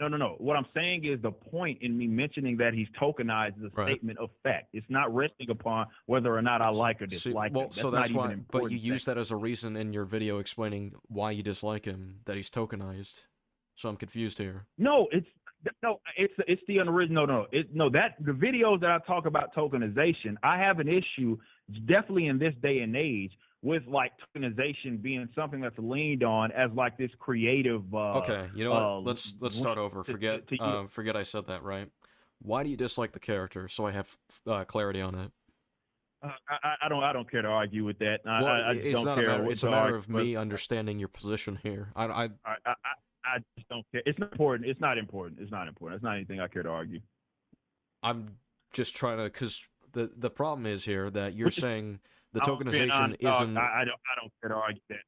no. What I'm saying is the point in me mentioning that he's tokenized is a right. statement of fact. It's not resting upon whether or not I like or See, dislike well, him. That's so not that's even why. an But you important use thing. that as a reason in your video explaining why you dislike him, that he's tokenized. So I'm confused here. No, it's the unoriginal. No, that the videos that I talk about tokenization, I have an issue definitely in this day and age with like tokenization being something that's leaned on as like this creative Okay, you know what? Let's link start over. Forget I said that, right? Why do you dislike the character? So I have clarity on it. I don't care to argue with that. Well, I just it's don't not a care matter. It's to a matter argue. of me understanding your position here. I just don't care. It's not important. It's not important. It's not important. It's not anything I care to argue. I'm just trying to, because the problem is here that you're saying the I'm being tokenization honest, dog. isn't. I don't care to argue that.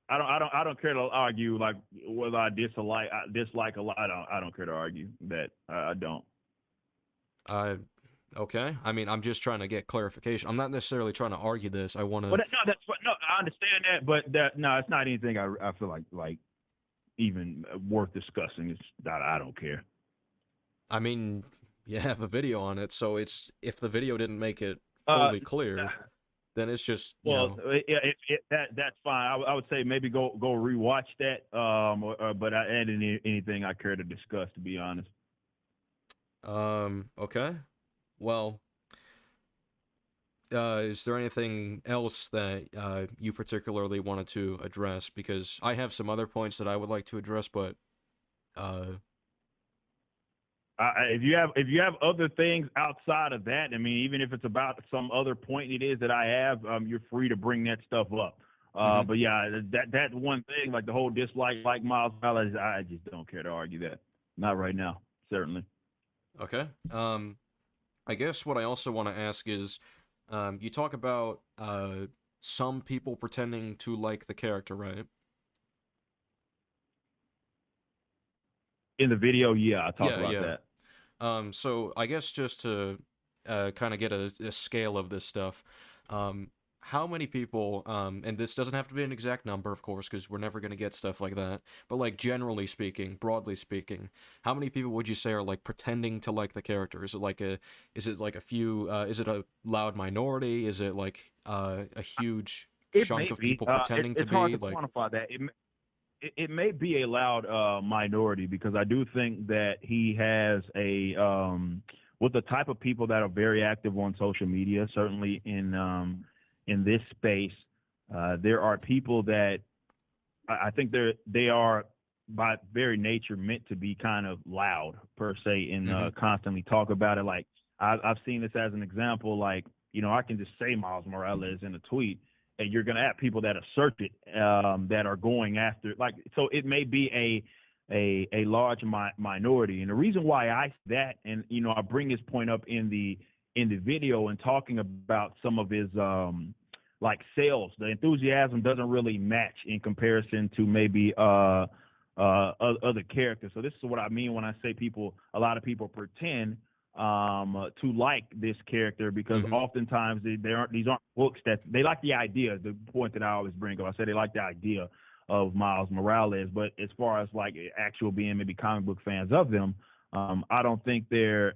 I don't care to argue like whether I dislike a lot. I don't care to argue that. I don't. Okay. I mean, I'm just trying to get clarification. I'm not necessarily trying to argue this. I want to. But no, no. I understand that, but no, it's not anything I feel like even worth discussing. It's that I don't care. I mean, you have a video on it, so it's if the video didn't make it Uh, fully clear, then it's just you Well, know. that's fine. I would say maybe go rewatch that. But I added anything I care to discuss, to be honest. Okay. Well, is there anything else that you particularly wanted to address? Because I have some other points that I would like to address, but If you have other things outside of that, I mean, even if it's about some other point it is that I have, you're free to bring that stuff up. Mhm. But yeah, that one thing, like the whole dislike, like Miles Morales, I just don't care to argue that. Not right now, certainly. Okay. I guess what I also want to ask is, you talk about some people pretending to like the character, right? In the video, yeah, I talked Yeah, about yeah. that. So I guess just to kind of get a scale of this stuff, how many people, and this doesn't have to be an exact number, of course, because we're never going to get stuff like that, but like generally speaking, broadly speaking, how many people would you say are like pretending to like the character? Is it like a few, is it a loud minority? Is it like a huge It chunk may of be. people pretending It's to hard be to like, quantify that. It may be a loud minority because I do think that he has a with the type of people that are very active on social media, certainly in this space, there are people that I think they are by very nature meant to be kind of loud per se and Mhm. constantly talk about it. Like I've seen this as an example, like I can just say Miles Morales in a tweet, and you're going to have people that assert it, that are going after, like, so it may be a large minority. And the reason why I say that, and I bring his point up in the video and talking about some of his like sales, the enthusiasm doesn't really match in comparison to maybe other characters. So this is what I mean when I say a lot of people pretend to like this character, because oftentimes these aren't books that they like. The idea, the point that I always bring up, I say they like the idea of Miles Morales, but as far as like actual being maybe comic book fans of them, I don't think they're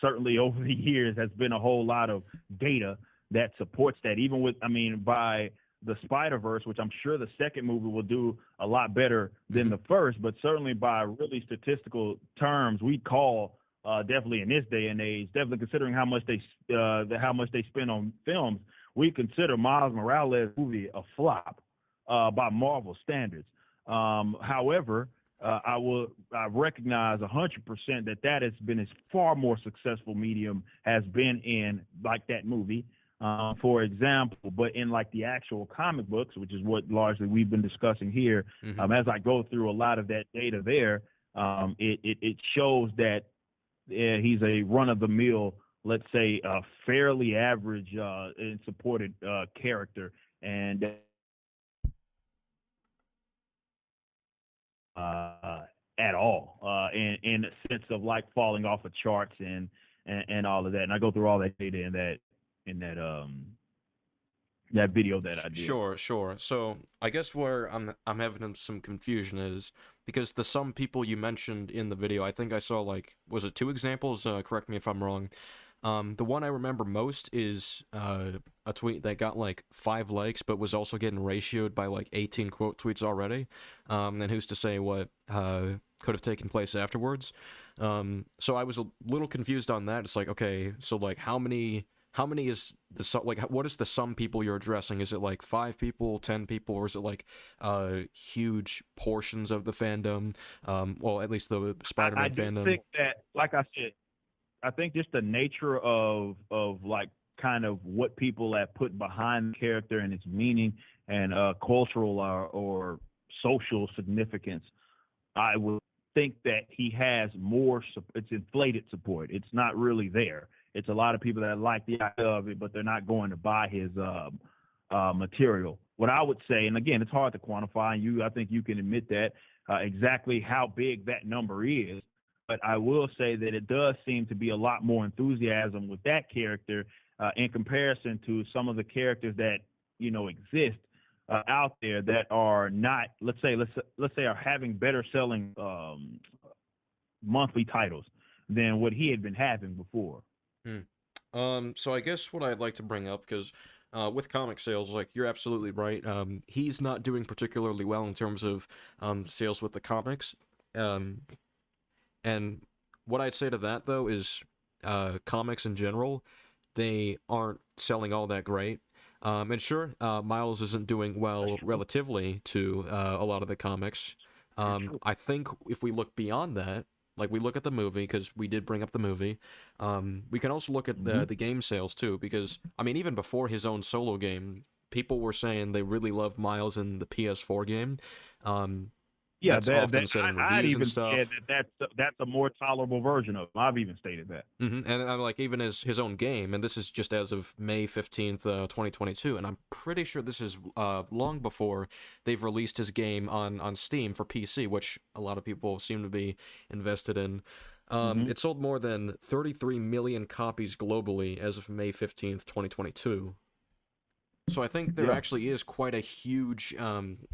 certainly over the years has been a whole lot of data that supports that. Even with, by the Spider-Verse, which I'm sure the second movie will do a lot better than the first, but certainly by really statistical terms, we call definitely in this day and age, definitely considering how much they spend on films, we consider Miles Morales movie a flop by Marvel standards. However, I recognize 100% that has been a far more successful medium has been in like that movie, for example. But in like the actual comic books, which is what largely we've been discussing here, as I go through a lot of that data there, it shows that he's a run-of-the-mill, let's say, fairly average and supported character, and at all, in a sense of like falling off of charts and all of that. And I go through all that data in that video that I did. Sure. So I guess where I'm having some confusion is because the some people you mentioned in the video, I think I saw like, was it 2 examples? Correct me if I'm wrong. The one I remember most is a tweet that got like 5 likes, but was also getting ratioed by like 18 quote tweets already. And who's to say what could have taken place afterwards? So I was a little confused on that. It's like, okay, so like how many is the like what is the some people you're addressing? Is it like 5 people, 10 people, or is it like huge portions of the fandom? Well, at least the Spider-Man fandom. I think that, like I said, I think just the nature of like kind of what people have put behind the character and its meaning and cultural or social significance, I would think that he has more. It's inflated support. It's not really there. It's a lot of people that like the idea of it, but they're not going to buy his material. What I would say, and again, it's hard to quantify, and I think you can admit that exactly how big that number is. But I will say that it does seem to be a lot more enthusiasm with that character in comparison to some of the characters that exist out there that are not, let's say, are having better selling monthly titles than what he had been having before. So I guess what I'd like to bring up, because with comic sales, like, you're absolutely right. He's not doing particularly well in terms of sales with the comics. And what I'd say to that, though, is comics in general, they aren't selling all that great. And sure, Miles isn't doing well relatively to a lot of the comics. I think if we look beyond that, like we look at the movie, because we did bring up the movie, we can also look at the game sales too, because, I mean, even before his own solo game, people were saying they really loved Miles in the PS4 game. Yeah, that's often said in reviews I'd even and stuff. said that's a more tolerable version of him. I've even stated that. And I'm like, even his own game, and this is just as of May 15th, 2022, and I'm pretty sure this is long before they've released his game on Steam for PC, which a lot of people seem to be invested in. It sold more than 33 million copies globally as of May 15th, 2022. So I think there actually is quite a huge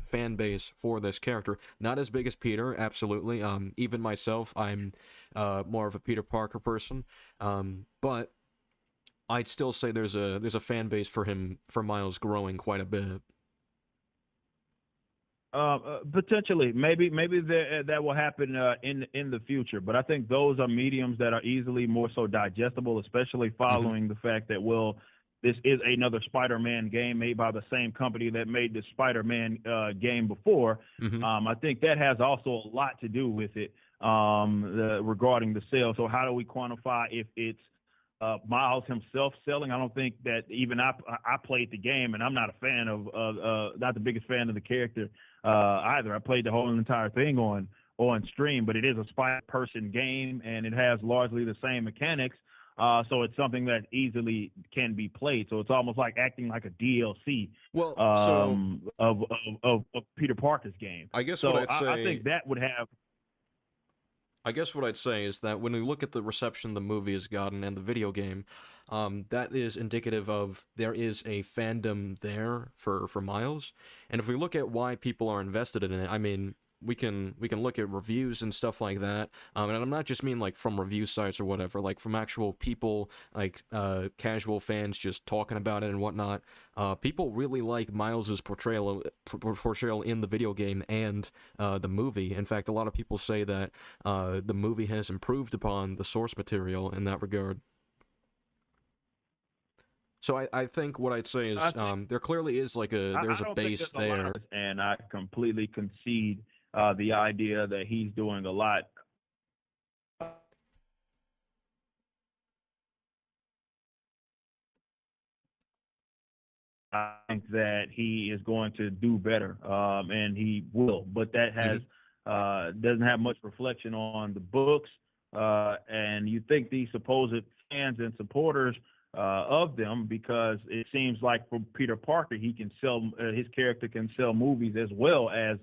fan base for this character. Not as big as Peter, absolutely. Even myself, I'm more of a Peter Parker person. But I'd still say there's a fan base for Miles growing quite a bit. Potentially, maybe that will happen in the future. But I think those are mediums that are easily more so digestible, especially following the fact that, well, this is another Spider-Man game made by the same company that made the Spider-Man game before. I think that has also a lot to do with it regarding the sales. So how do we quantify if it's Miles himself selling. I don't think that even I played the game, and I'm not a fan of not the biggest fan of the character either. I played the whole entire thing on stream, but it is a spy person game, and it has largely the same mechanics. So it's something that easily can be played. So it's almost like acting like a DLC Well, so of Peter Parker's game. I guess So what I'd say. I think that would have. I guess what I'd say is that when we look at the reception the movie has gotten and the video game, that is indicative of there is a fandom there for Miles. And if we look at why people are invested in it, I mean, we can look at reviews and stuff like that. And I'm not just mean like from review sites or whatever, like from actual people, like casual fans just talking about it and whatnot. People really like Miles's portrayal in the video game and the movie. In fact, a lot of people say that the movie has improved upon the source material in that regard. So I think what I'd say is there clearly is like there's a base there. And I completely concede the idea that he's doing a lot. I think that he is going to do better, and he will. But that has doesn't have much reflection on the books. And you think these supposed fans and supporters of them, because it seems like for Peter Parker, he can sell his character can sell movies as well as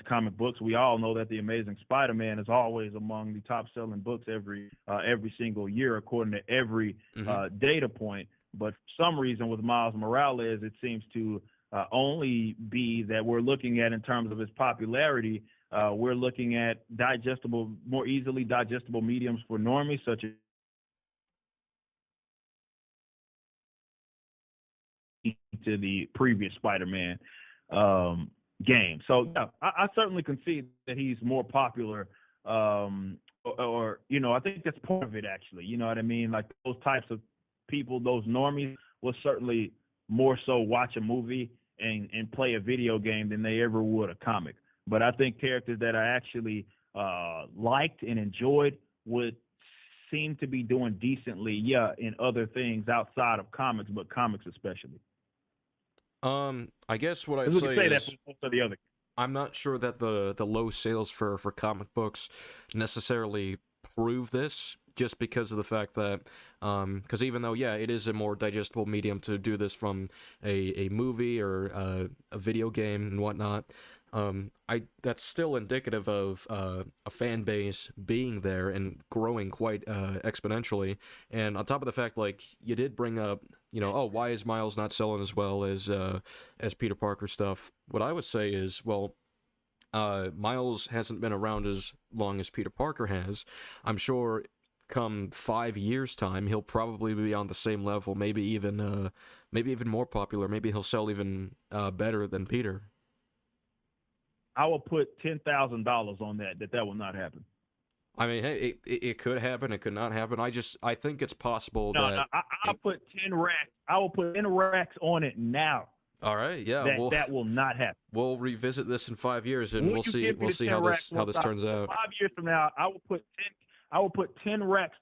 comic books. We all know that The Amazing Spider-Man is always among the top-selling books every single year, according to every data point. But for some reason, with Miles Morales, it seems to only be that we're looking at, in terms of his popularity, we're looking at more easily digestible mediums for normies, such as to the previous Spider-Man game. So yeah, I certainly concede that he's more popular, or I think that's part of it, actually. You know what I mean? Like those types of people, those normies, will certainly more so watch a movie and play a video game than they ever would a comic. But I think characters that I actually liked and enjoyed would seem to be doing decently, in other things outside of comics, but comics especially. I guess what I'd say that is for most of the other. I'm not sure that the low sales for comic books necessarily prove this, just because of the fact that because even though it is a more digestible medium to do this from a movie or a video game and whatnot, that's still indicative of a fan base being there and growing quite exponentially. And on top of the fact, like, you did bring up, why is Miles not selling as well as Peter Parker stuff? What I would say is, well, Miles hasn't been around as long as Peter Parker has. I'm sure come 5 years' time, he'll probably be on the same level, maybe even more popular. Maybe he'll sell even better than Peter. I will put $10,000 on that will not happen. I mean, hey, it could happen. It could not happen. I think it's possible that. No, I'll put 10 racks. I will put 10 racks on it now. All right, yeah. That will not happen. We'll revisit this in 5 years, and we'll see how this turns out. 5 years from now, I will put 10 racks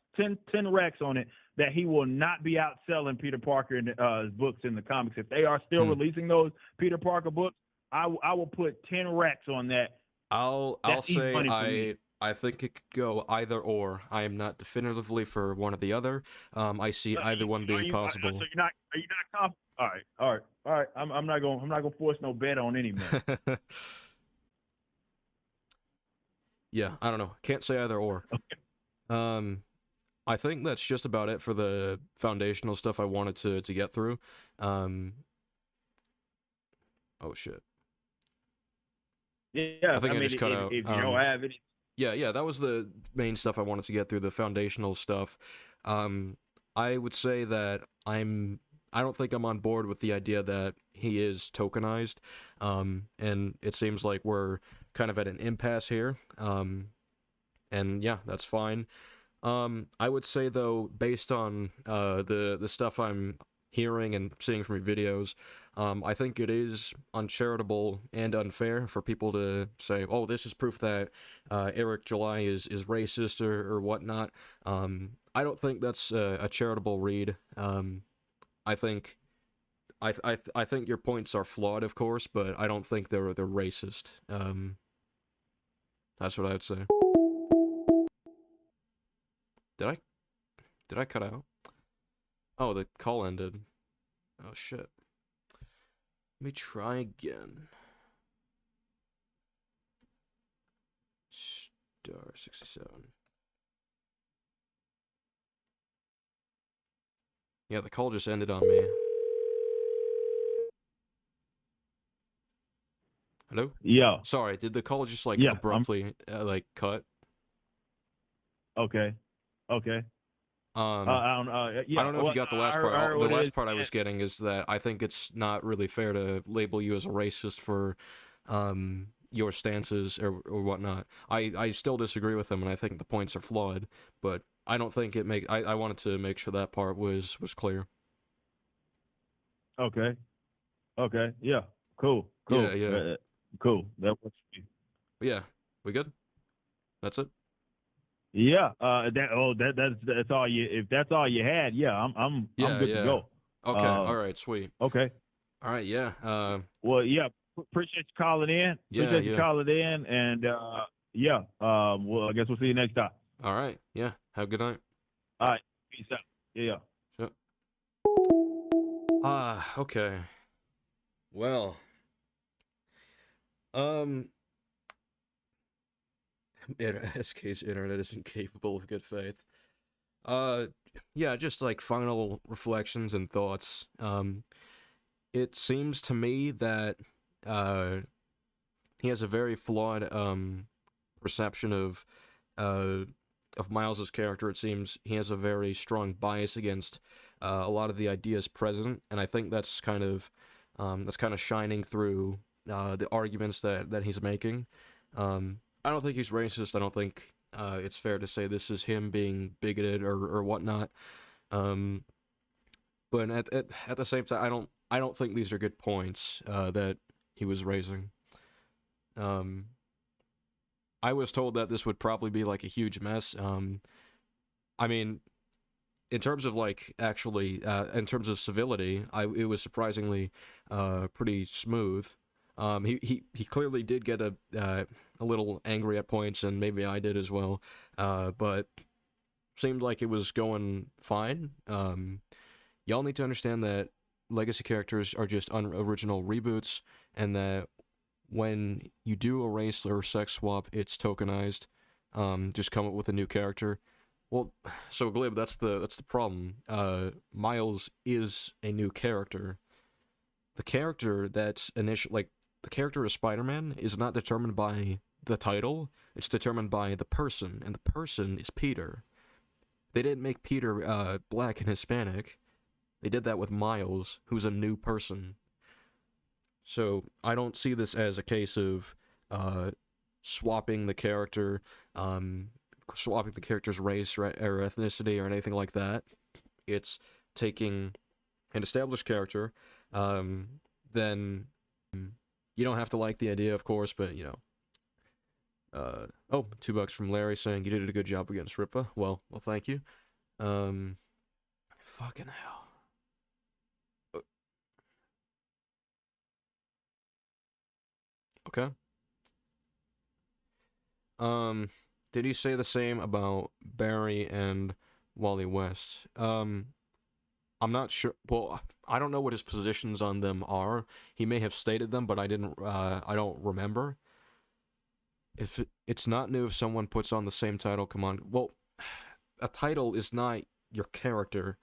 on it that he will not be outselling Peter Parker in his books in the comics. If they are still releasing those Peter Parker books, I will put 10 racks on that. I'll say I think it could go either or. I am not definitively for one or the other. I see either one being possible. So are you not confident? All right. I'm not gonna force no bet on any man. Yeah, I don't know. Can't say either or. Okay. I think that's just about it for the foundational stuff I wanted to get through. Oh shit. Yeah, I think I just cut out. If you don't have it. Yeah, that was the main stuff I wanted to get through, the foundational stuff. I would say that I don't think I'm on board with the idea that he is tokenized, and it seems like we're kind of at an impasse here, and yeah, that's fine. I would say, though, based on the stuff I'm hearing and seeing from your videos, I think it is uncharitable and unfair for people to say, "Oh, this is proof that Eric July is racist or whatnot." I don't think that's a charitable read. I think I think your points are flawed, of course, but I don't think they're racist. That's what I would say. Did I did I cut out? Oh, the call ended. Oh shit. Let me try again. Star 67. Yeah, the call just ended on me. Hello? Yeah. Sorry, did the call just like Yeah. abruptly like cut? Okay. Okay. Um, I don't. I Yeah. don't know if Well, you got the I last heard, part. I heard The what it last is. part I was getting is that I think it's not really fair to label you as a racist for your stances or whatnot. I still disagree with them, and I think the points are flawed, but I don't think it make I wanted to make sure that part was clear. Okay. Okay. Yeah. Cool. Yeah, Cool. yeah. Cool. That works for me. Yeah. We good? That's it? Yeah. That's all you. If that's all you had, yeah, I'm Yeah, good to yeah. go. Okay, Uh. alright, sweet. Okay. Alright, yeah. Well, yeah. Appreciate you calling in. Yeah, Appreciate you yeah. calling in, and yeah. Well, I guess we'll see you next time. Alright, yeah. Have a good night. All right. Peace out. Yeah. Yep. Okay. Well, um, SK's internet isn't capable of good faith. Uh, yeah, just like final reflections and thoughts. It seems to me that, uh, he has a very flawed, perception uh, of Miles's character. It seems he has a very strong bias against, a lot of the ideas present, and I think that's kind of shining through, the arguments that he's making. I don't think he's racist. I don't think it's fair to say this is him being bigoted or whatnot. Um, but at the same time, I don't think these are good points that he was raising. Um, I was told that this would probably be like a huge mess. I mean, in terms of like actually, in terms of civility, it was surprisingly pretty smooth. He clearly did get a little angry at points, and maybe I did as well. But seemed like it was going fine. Y'all need to understand that legacy characters are just unoriginal reboots, and that when you do erase or sex swap, it's tokenized. Just come up with a new character. Well, so Glib, that's the problem. Miles is a new character. The character that's initial, like the character of Spider-Man, is not determined by the title. It's determined by the person, and the person is Peter. They didn't make Peter black and Hispanic. They did that with Miles, who's a new person. So I don't see this as a case of swapping the character, swapping the character's race or ethnicity or anything like that. It's taking an established character, then you don't have to like the idea, of course, but you know. Oh, $2 from Larry saying you did a good job against Ripa. Well, thank you. Fucking hell. Okay. Did he say the same about Barry and Wally West? I'm not sure. Well, I don't know what his positions on them are. He may have stated them, but I didn't. I don't remember. If it's not new if someone puts on the same title, come on. Well, a title is not your character.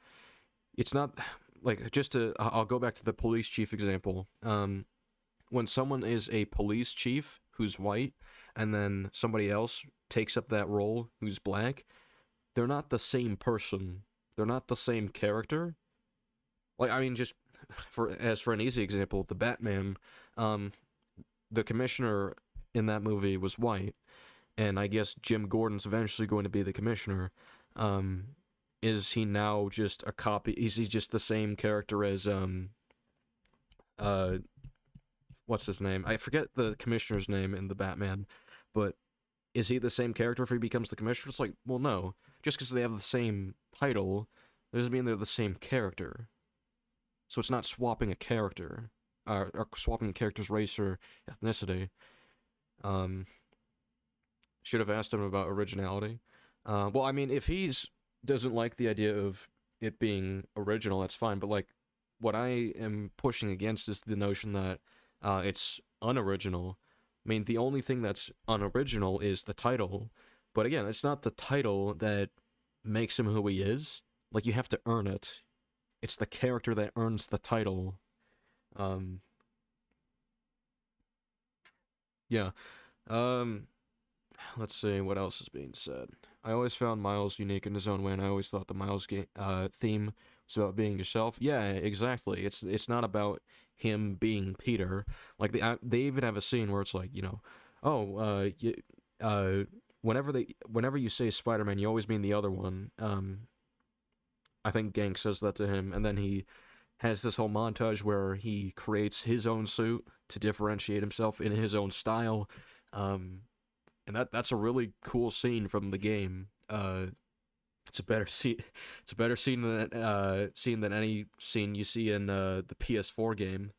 It's not like just to. I'll go back to the police chief example. When someone is a police chief who's white, and then somebody else takes up that role who's black, they're not the same person. They're not the same character. Like, I mean, just for an easy example, the Batman, the commissioner in that movie was white, and I guess Jim Gordon's eventually going to be the commissioner. is he now just a copy? Is he just the same character as uh what's his name? I forget the commissioner's name in the Batman, but is he the same character if he becomes the commissioner? It's like, well, no. Just because they have the same title doesn't mean they're the same character. So it's not swapping a character, or swapping a character's race or ethnicity. Um, should have asked him about originality. Well, I mean, if he's doesn't like the idea of it being original, that's fine. But like, what I am pushing against is the notion that it's unoriginal. I mean, the only thing that's unoriginal is the title. But again, it's not the title that makes him who he is. Like, you have to earn it. It's the character that earns the title. Um, yeah. Um, let's see what else is being said. I always found Miles unique in his own way, and I always thought the Miles theme was about being yourself. Yeah, exactly. It's not about him being Peter. Like they even have a scene where it's like, oh, whenever you say Spider-Man, you always mean the other one. I think Gank says that to him, and then he has this whole montage where he creates his own suit to differentiate himself in his own style. And that's a really cool scene from the game. It's a better scene. It's a better scene than any scene you see in the PS4 game.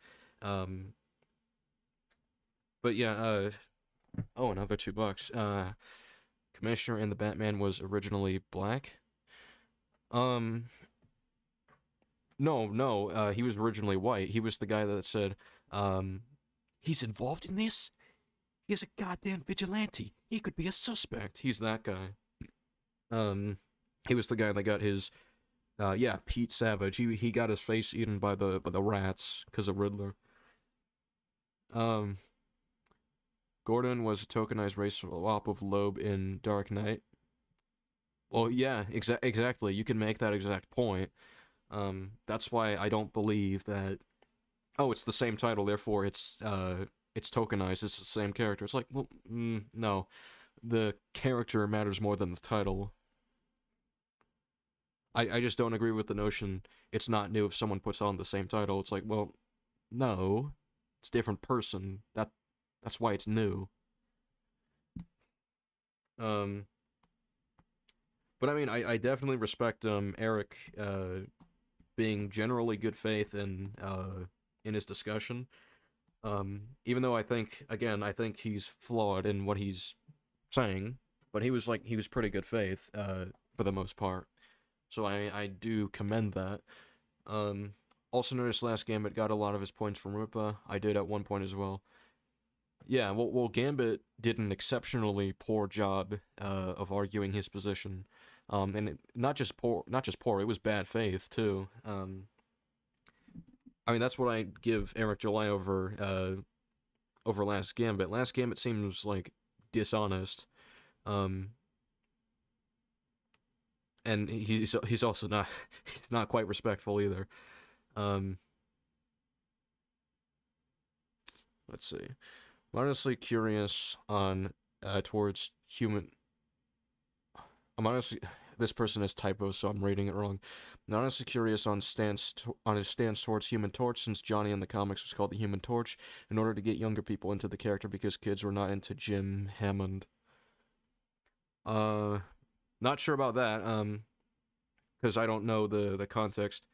But yeah. Oh, another $2. Commissioner in the Batman was originally black. No. He was originally white. He was the guy that said, he's involved in this. He's a goddamn vigilante. He could be a suspect. He's that guy. He was the guy that got his, Pete Savage. He got his face eaten by the rats because of Riddler. Gordon was a tokenized race swap of Loeb in Dark Knight. Well, yeah, exactly. You can make that exact point. That's why I don't believe that. Oh, it's the same title, therefore it's tokenized. It's the same character. It's like, well, no, the character matters more than the title. I just don't agree with the notion it's not new if someone puts on the same title. It's like, well, no, it's a different person. That's why it's new. But I mean, I definitely respect Eric being generally good faith in his discussion. Even though I think he's flawed in what he's saying, but he was pretty good faith for the most part. So I do commend that. Also noticed last Gambit got a lot of his points from Ripa. I did at one point as well. Yeah, well, Gambit did an exceptionally poor job of arguing his position, and not just poor, it was bad faith too. I mean, that's what I give Eric July over Last Gambit. Last Gambit seems like dishonest, and he's also not he's not quite respectful either. Let's see. I'm honestly curious on towards human. I'm honestly this person has typos, so I'm reading it wrong. I'm honestly curious on his stance towards Human Torch, since Johnny in the comics was called the Human Torch, in order to get younger people into the character because kids were not into Jim Hammond. Not sure about that. Because I don't know the context.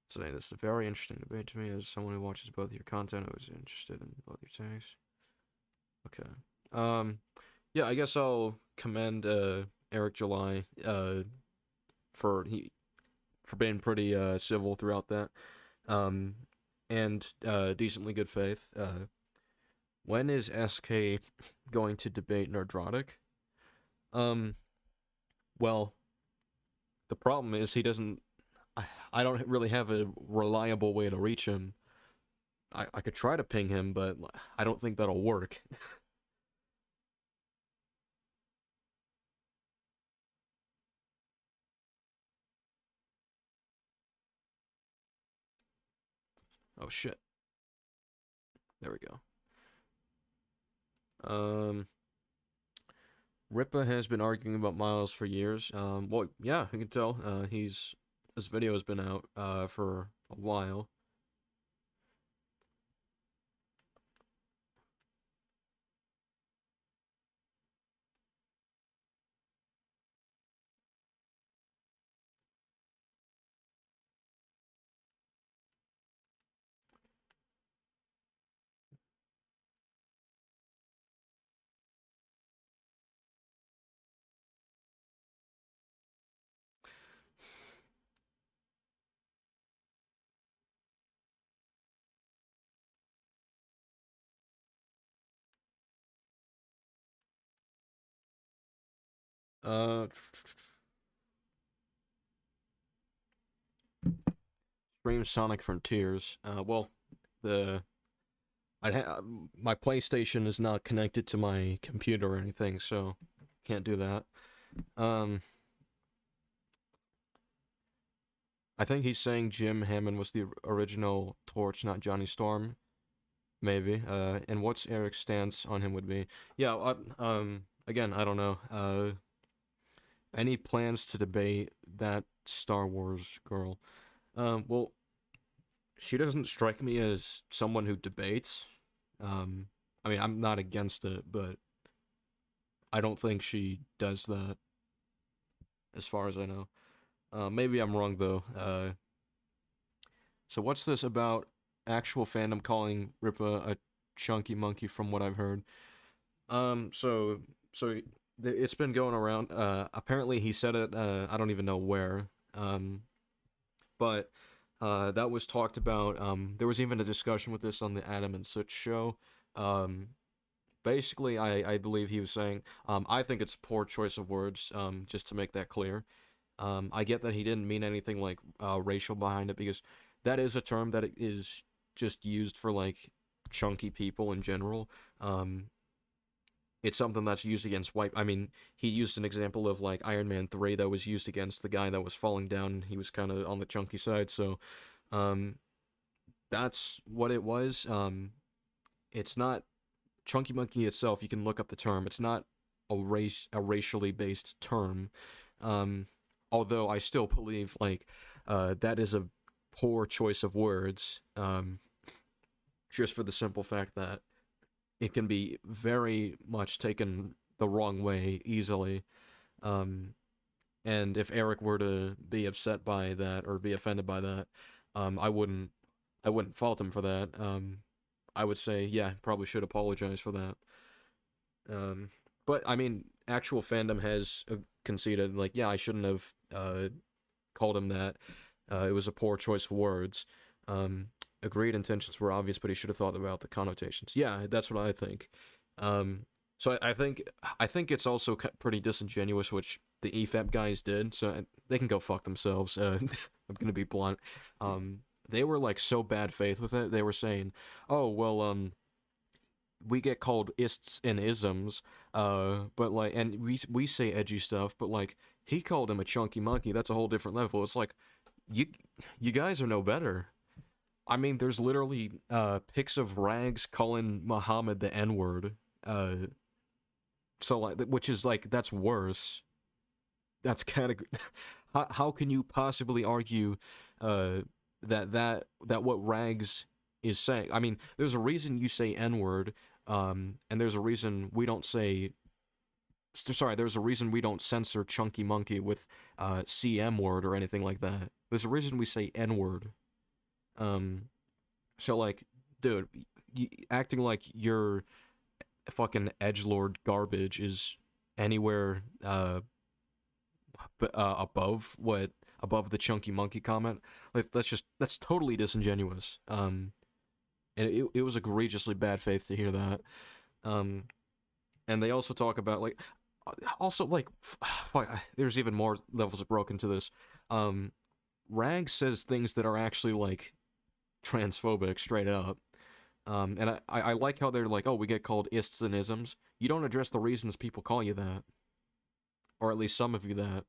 Saying this is a very interesting debate to me as someone who watches both your content. I was interested in both your takes. Okay. Yeah, I guess I'll commend Eric July for being pretty civil throughout that. And decently good faith. When is SK going to debate Nerdrotic? Well, the problem is he doesn't. I don't really have a reliable way to reach him. I could try to ping him, but I don't think that'll work. Oh shit. There we go. Ripa has been arguing about Miles for years. Well, yeah, I can tell. His video has been out for a while. Uh, Stream Sonic Frontiers. Well, the my PlayStation is not connected to my computer or anything, so can't do that. Um, I think he's saying Jim Hammond was the original Torch, not Johnny Storm. Maybe. And what's Eric's stance on him would be? Yeah. Again, I don't know. Any plans to debate that Star Wars girl? Well, she doesn't strike me as someone who debates. I mean, I'm not against it, but I don't think she does that, as far as I know. Maybe I'm wrong though. So what's this about actual fandom calling Ripa a chunky monkey? From what I've heard, it's been going around. Apparently he said it. I don't even know where. But that was talked about. There was even a discussion with this on the Adam and Such show. Basically, I believe he was saying, I think it's poor choice of words, just to make that clear. I get that he didn't mean anything like racial behind it, because that is a term that is just used for like chunky people in general. It's something that's used against white. I mean, he used an example of like Iron Man 3 that was used against the guy that was falling down, and he was kind of on the chunky side. So, that's what it was. It's not chunky monkey itself. You can look up the term. It's not a racially based term. Although I still believe like that is a poor choice of words. Just for the simple fact that it can be very much taken the wrong way easily. And if Eric were to be upset by that or be offended by that, I wouldn't fault him for that. I would say, yeah, probably should apologize for that. But I mean, actual fandom has conceded, like, yeah, I shouldn't have called him that. It was a poor choice of words. Agreed, intentions were obvious, but he should have thought about the connotations. Yeah, that's what I think. So I think it's also pretty disingenuous, which the EFAP guys did. So they can go fuck themselves. I'm gonna be blunt. They were like so bad faith with it. They were saying, "Oh well, we get called ists and isms, but like, and we say edgy stuff, but like he called him a chunky monkey. That's a whole different level. It's like you guys are no better." I mean, there's literally pics of Rags calling Muhammad the N-word. So like, which is like, that's worse. That's kind of how can you possibly argue that what Rags is saying? I mean, there's a reason you say N-word, and there's a reason we don't say. Sorry, there's a reason we don't censor Chunky Monkey with CM word or anything like that. There's a reason we say N-word. So like, dude, acting like your fucking edgelord garbage is anywhere above the chunky monkey comment, like that's totally disingenuous. And it was egregiously bad faith to hear that. And they also talk about like, also like, there's even more levels of broken to this. Rag says things that are actually like transphobic straight up. And I like how they're like, oh, we get called ists and isms. You don't address the reasons people call you that. Or at least some of you that.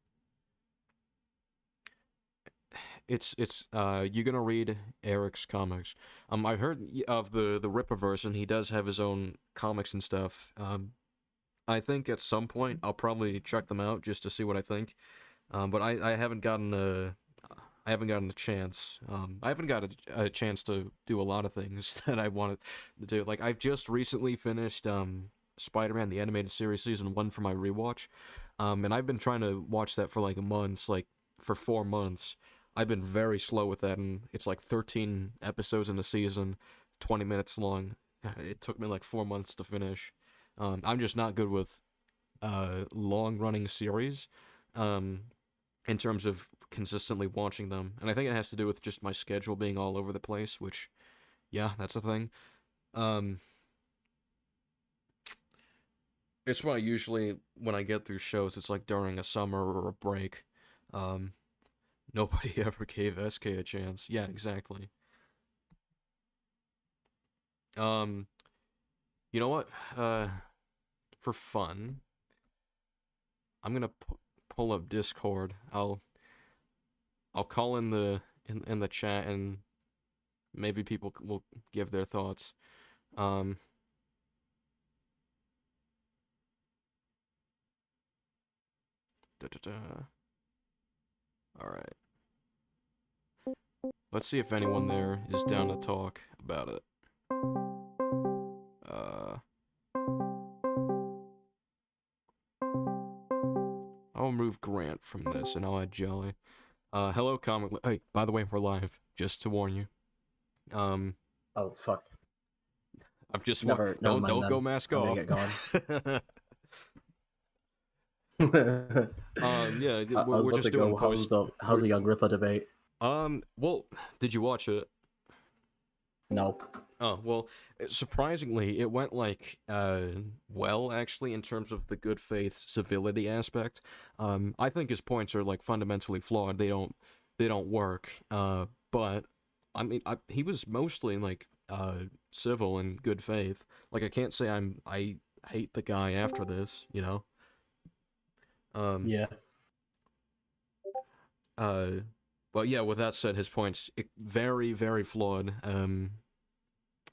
It's you're gonna read Eric's comics. I've heard of the Rippaverse, and he does have his own comics and stuff. I think at some point I'll probably check them out just to see what I think. But I haven't gotten a chance. I haven't got a chance to do a lot of things that I wanted to do. Like I've just recently finished Spider-Man the Animated Series Season 1 for my rewatch. And I've been trying to watch that for like months, like for 4 months. I've been very slow with that, and it's like 13 episodes in a season, 20 minutes long. It took me like 4 months to finish. I'm just not good with long-running series in terms of consistently watching them. And I think it has to do with just my schedule being all over the place, which, yeah, that's a thing. It's why usually when I get through shows, it's like during a summer or a break. Nobody ever gave SK a chance. Yeah, exactly. You know what? For fun, I'm gonna pull up Discord. I'll call in the chat, and maybe people will give their thoughts. Da, da, da. All right. Let's see if anyone there is down to talk about it. I'll remove Grant from this, and I'll add Jelly. Hello, Comic. Hey, by the way, we're live. Just to warn you. Oh fuck. I've just Never don't mind go then. mask I'm off. gonna get Yeah, I was we're about just to doing go, post. how's the Young Ripper debate? Well, did you watch it? No. Oh, well, surprisingly, it went like, well, actually, in terms of the good faith civility aspect. I think his points are like fundamentally flawed. They don't work. But I mean, he was mostly like, civil and good faith. Like, I can't say I hate the guy after this, you know? Yeah. But yeah, with that said, his points very, very flawed.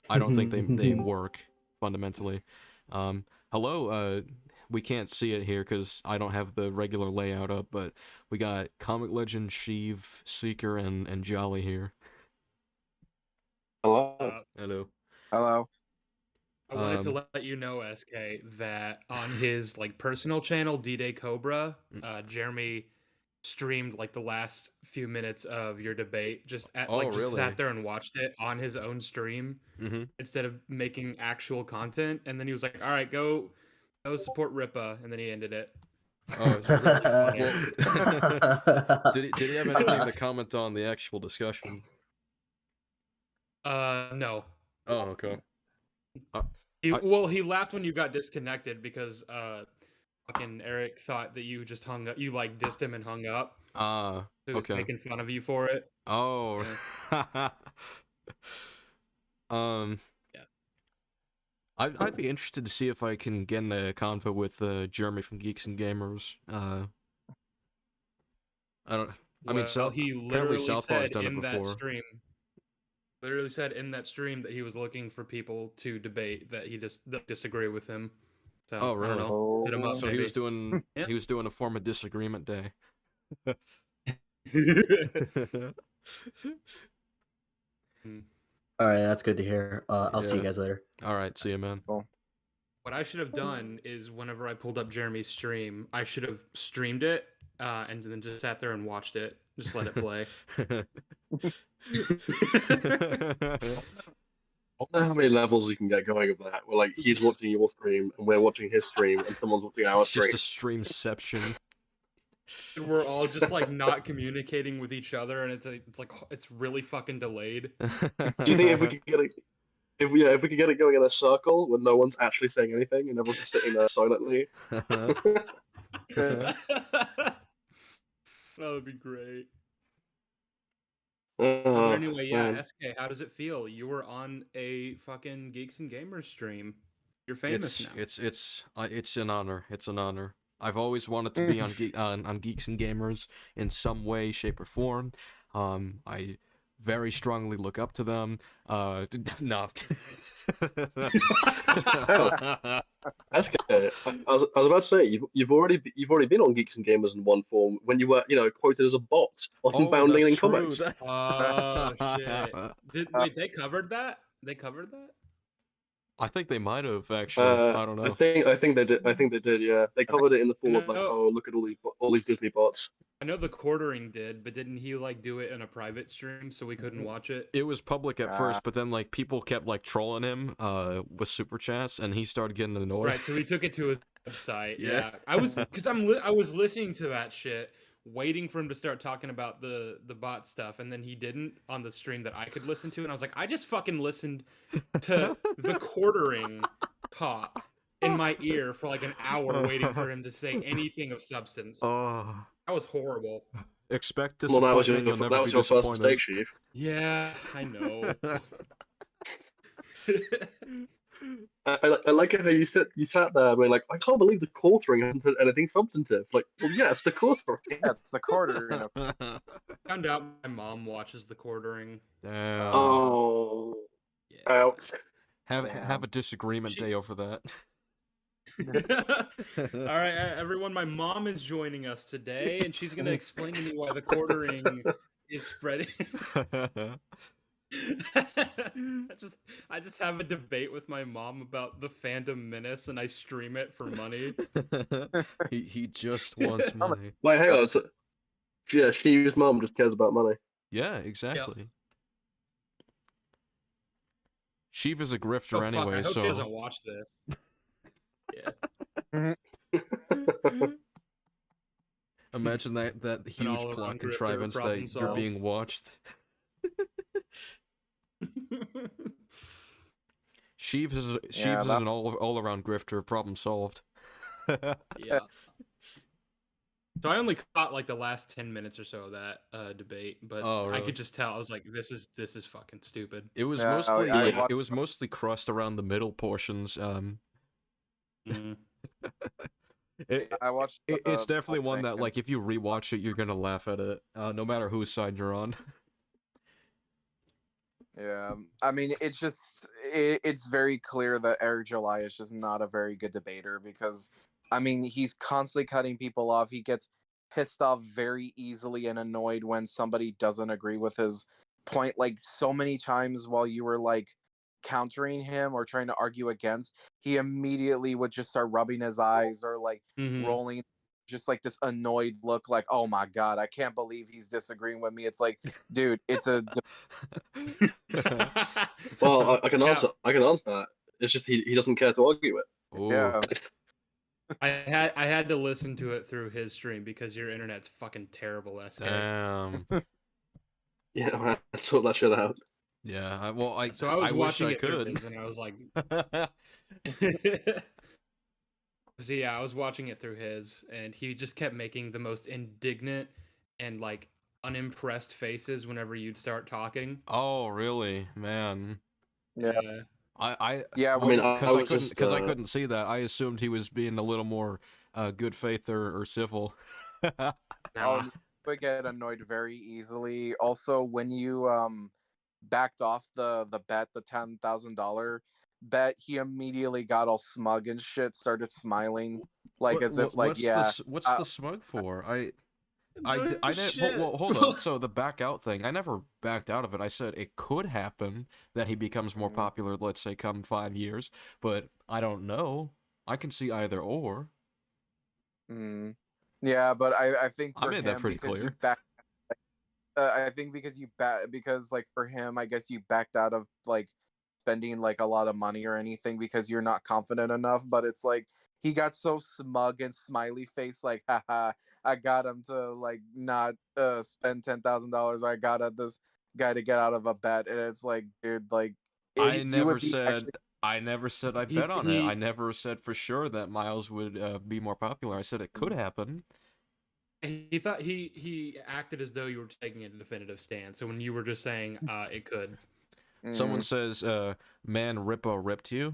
I don't think they work fundamentally. Hello, we can't see it here because I don't have the regular layout up, but we got Comic Legend, Sheev, Seeker, and Jolly here. Hello. Hello. Hello. I wanted to let you know, SK, that on his like personal channel, D-Day Cobra, Jeremy streamed like the last few minutes of your debate. Just really? sat there and watched it on his own stream instead of making actual content. And then he was like, "All right, go support Rippa," and then he ended it. Oh, It was really funny. did he have anything to comment on the actual discussion? No. Oh, okay. He laughed when you got disconnected because fucking Eric thought that you just hung up. You like dissed him and hung up. So he was okay. making fun of you for it. Oh. Yeah. Yeah. I'd be interested to see if I can get in a convo with Jeremy from Geeks and Gamers. He apparently literally Southpaw's said done it in that before. stream. Literally said in that stream that he was looking for people to debate that he just disagree with him. So Oh, really? I don't know. Hit him up. So maybe. he was doing Yeah. he was doing a form of disagreement day. All right, that's good to hear. I'll see you Yeah. guys later. All right, see you, man. What I should have done is whenever I pulled up Jeremy's stream, I should have streamed it and then just sat there and watched it. Just let it play. I don't know how many levels we can get going of that. Where like he's watching your stream and we're watching his stream and someone's watching our It's stream. just a streamception. And we're all just like not communicating with each other, and it's really fucking delayed. Do you think if we could get it, if we could get it going in a circle where no one's actually saying anything and everyone's just sitting there silently? That would be great. But anyway, yeah, man. SK, how does it feel? You were on a fucking Geeks and Gamers stream. You're famous now. It's an honor. It's an honor. I've always wanted to be on Geeks and Gamers in some way, shape, or form. I very strongly look up to them. No. That's okay. I was about to say you've already been on Geeks and Gamers in one form when you were quoted as a bot on Oh, Bounding that's in true. comments. Oh shit! Wait, they covered that? They covered that? I think they might have actually. I don't know. I think they did. I think they did. Yeah, they covered it in the form of like, No. oh, look at all these Disney bots. I know the Quartering did, but didn't he like do it in a private stream so we couldn't watch it? It was public at first, but then like people kept like trolling him with super chats, and he started getting annoyed. Right, so he took it to his website. Yeah. Yeah, I was I was listening to that shit, waiting for him to start talking about the bot stuff, and then he didn't on the stream that I could listen to, and I was like, I just fucking listened to the Quartering talk in my ear for like an hour, waiting for him to say anything of substance. Oh, That was horrible. expect Well, that was disappointment. your, You'll that never was be your first disappointed. mistake, Chief. Yeah, I know. I like it how you sat there being like, I can't believe the Quartering hasn't said anything substantive. Like, well, yes, the Quartering. That's the quarter. Found out my mom watches the Quartering. Damn. Oh, Yeah. ouch. Have a disagreement She- day over that. All right, everyone. My mom is joining us today, and she's gonna explain to me why the Quartering is spreading. I just have a debate with my mom about the Phantom Menace, and I stream it for money. he just wants money. Wait, hang on. So, yeah, Steve's mum just cares about money. Yeah, exactly. Sheev is a grifter Oh, fuck, anyway, I hope so she doesn't watch this. Yeah. imagine that huge all plot around grifter, contrivance that problem you're solved. being watched. Sheev is that- an all around grifter. Problem solved. Yeah. So I only caught like the last 10 minutes or so of that debate, but Oh, I really? could just tell. I was like, this is fucking stupid. It was Yeah, mostly I like, watched- it was mostly crust around the middle portions. Mhm. I watched. It's the definitely whole one thing, that and- like if you rewatch it, you're gonna laugh at it, no matter whose side you're on. Yeah, I mean, it's very clear that Eric July is just not a very good debater because, I mean, he's constantly cutting people off. He gets pissed off very easily and annoyed when somebody doesn't agree with his point. Like so many times while you were like countering him or trying to argue against, he immediately would just start rubbing his eyes or like Mhm. rolling just like this annoyed look like, oh my god, I can't believe he's disagreeing with me. It's like, dude, it's a Well, I can Yeah. answer. I can answer that. It's just he doesn't care to argue it. Ooh. yeah. I had to listen to it through his stream because your internet's fucking terrible, SK. Damn. Yeah, man, sort that shit out. Yeah. So I was wish watching I it through could. his, and I was like, so yeah, I was watching it through his, and he just kept making the most indignant and like unimpressed faces whenever you'd start talking. Oh, really, man. Yeah. Yeah, I mean, Because I was couldn't just, because I couldn't see that. I assumed he was being a little more good faith or civil. Nah. you would get annoyed very easily. Also, when you backed off the bet, the $10,000 bet, he immediately got all smug and shit, started smiling like as if like, yeah, what's uh, the smug for? No shit. Well, hold on. So the back out thing, I never backed out of it. I said it could happen that he becomes more popular, let's say, come 5 years, but I don't know. I can see either or. mm, yeah, but I think I for made that him, pretty because you clear. I think because like for him, I guess you backed out of like spending like a lot of money or anything because you're not confident enough. But it's like he got so smug and smiley face, like, haha, I got him to like not spend $10,000. I got this guy to get out of a bet, and it's like, dude, like I you never would be said actually- I never said I He- bet on it. he- I never said for sure that Miles would be more popular. I said it could happen. He thought he acted as though you were taking a definitive stand. So when you were just saying it could, Someone says, "Man, Rippo ripped you."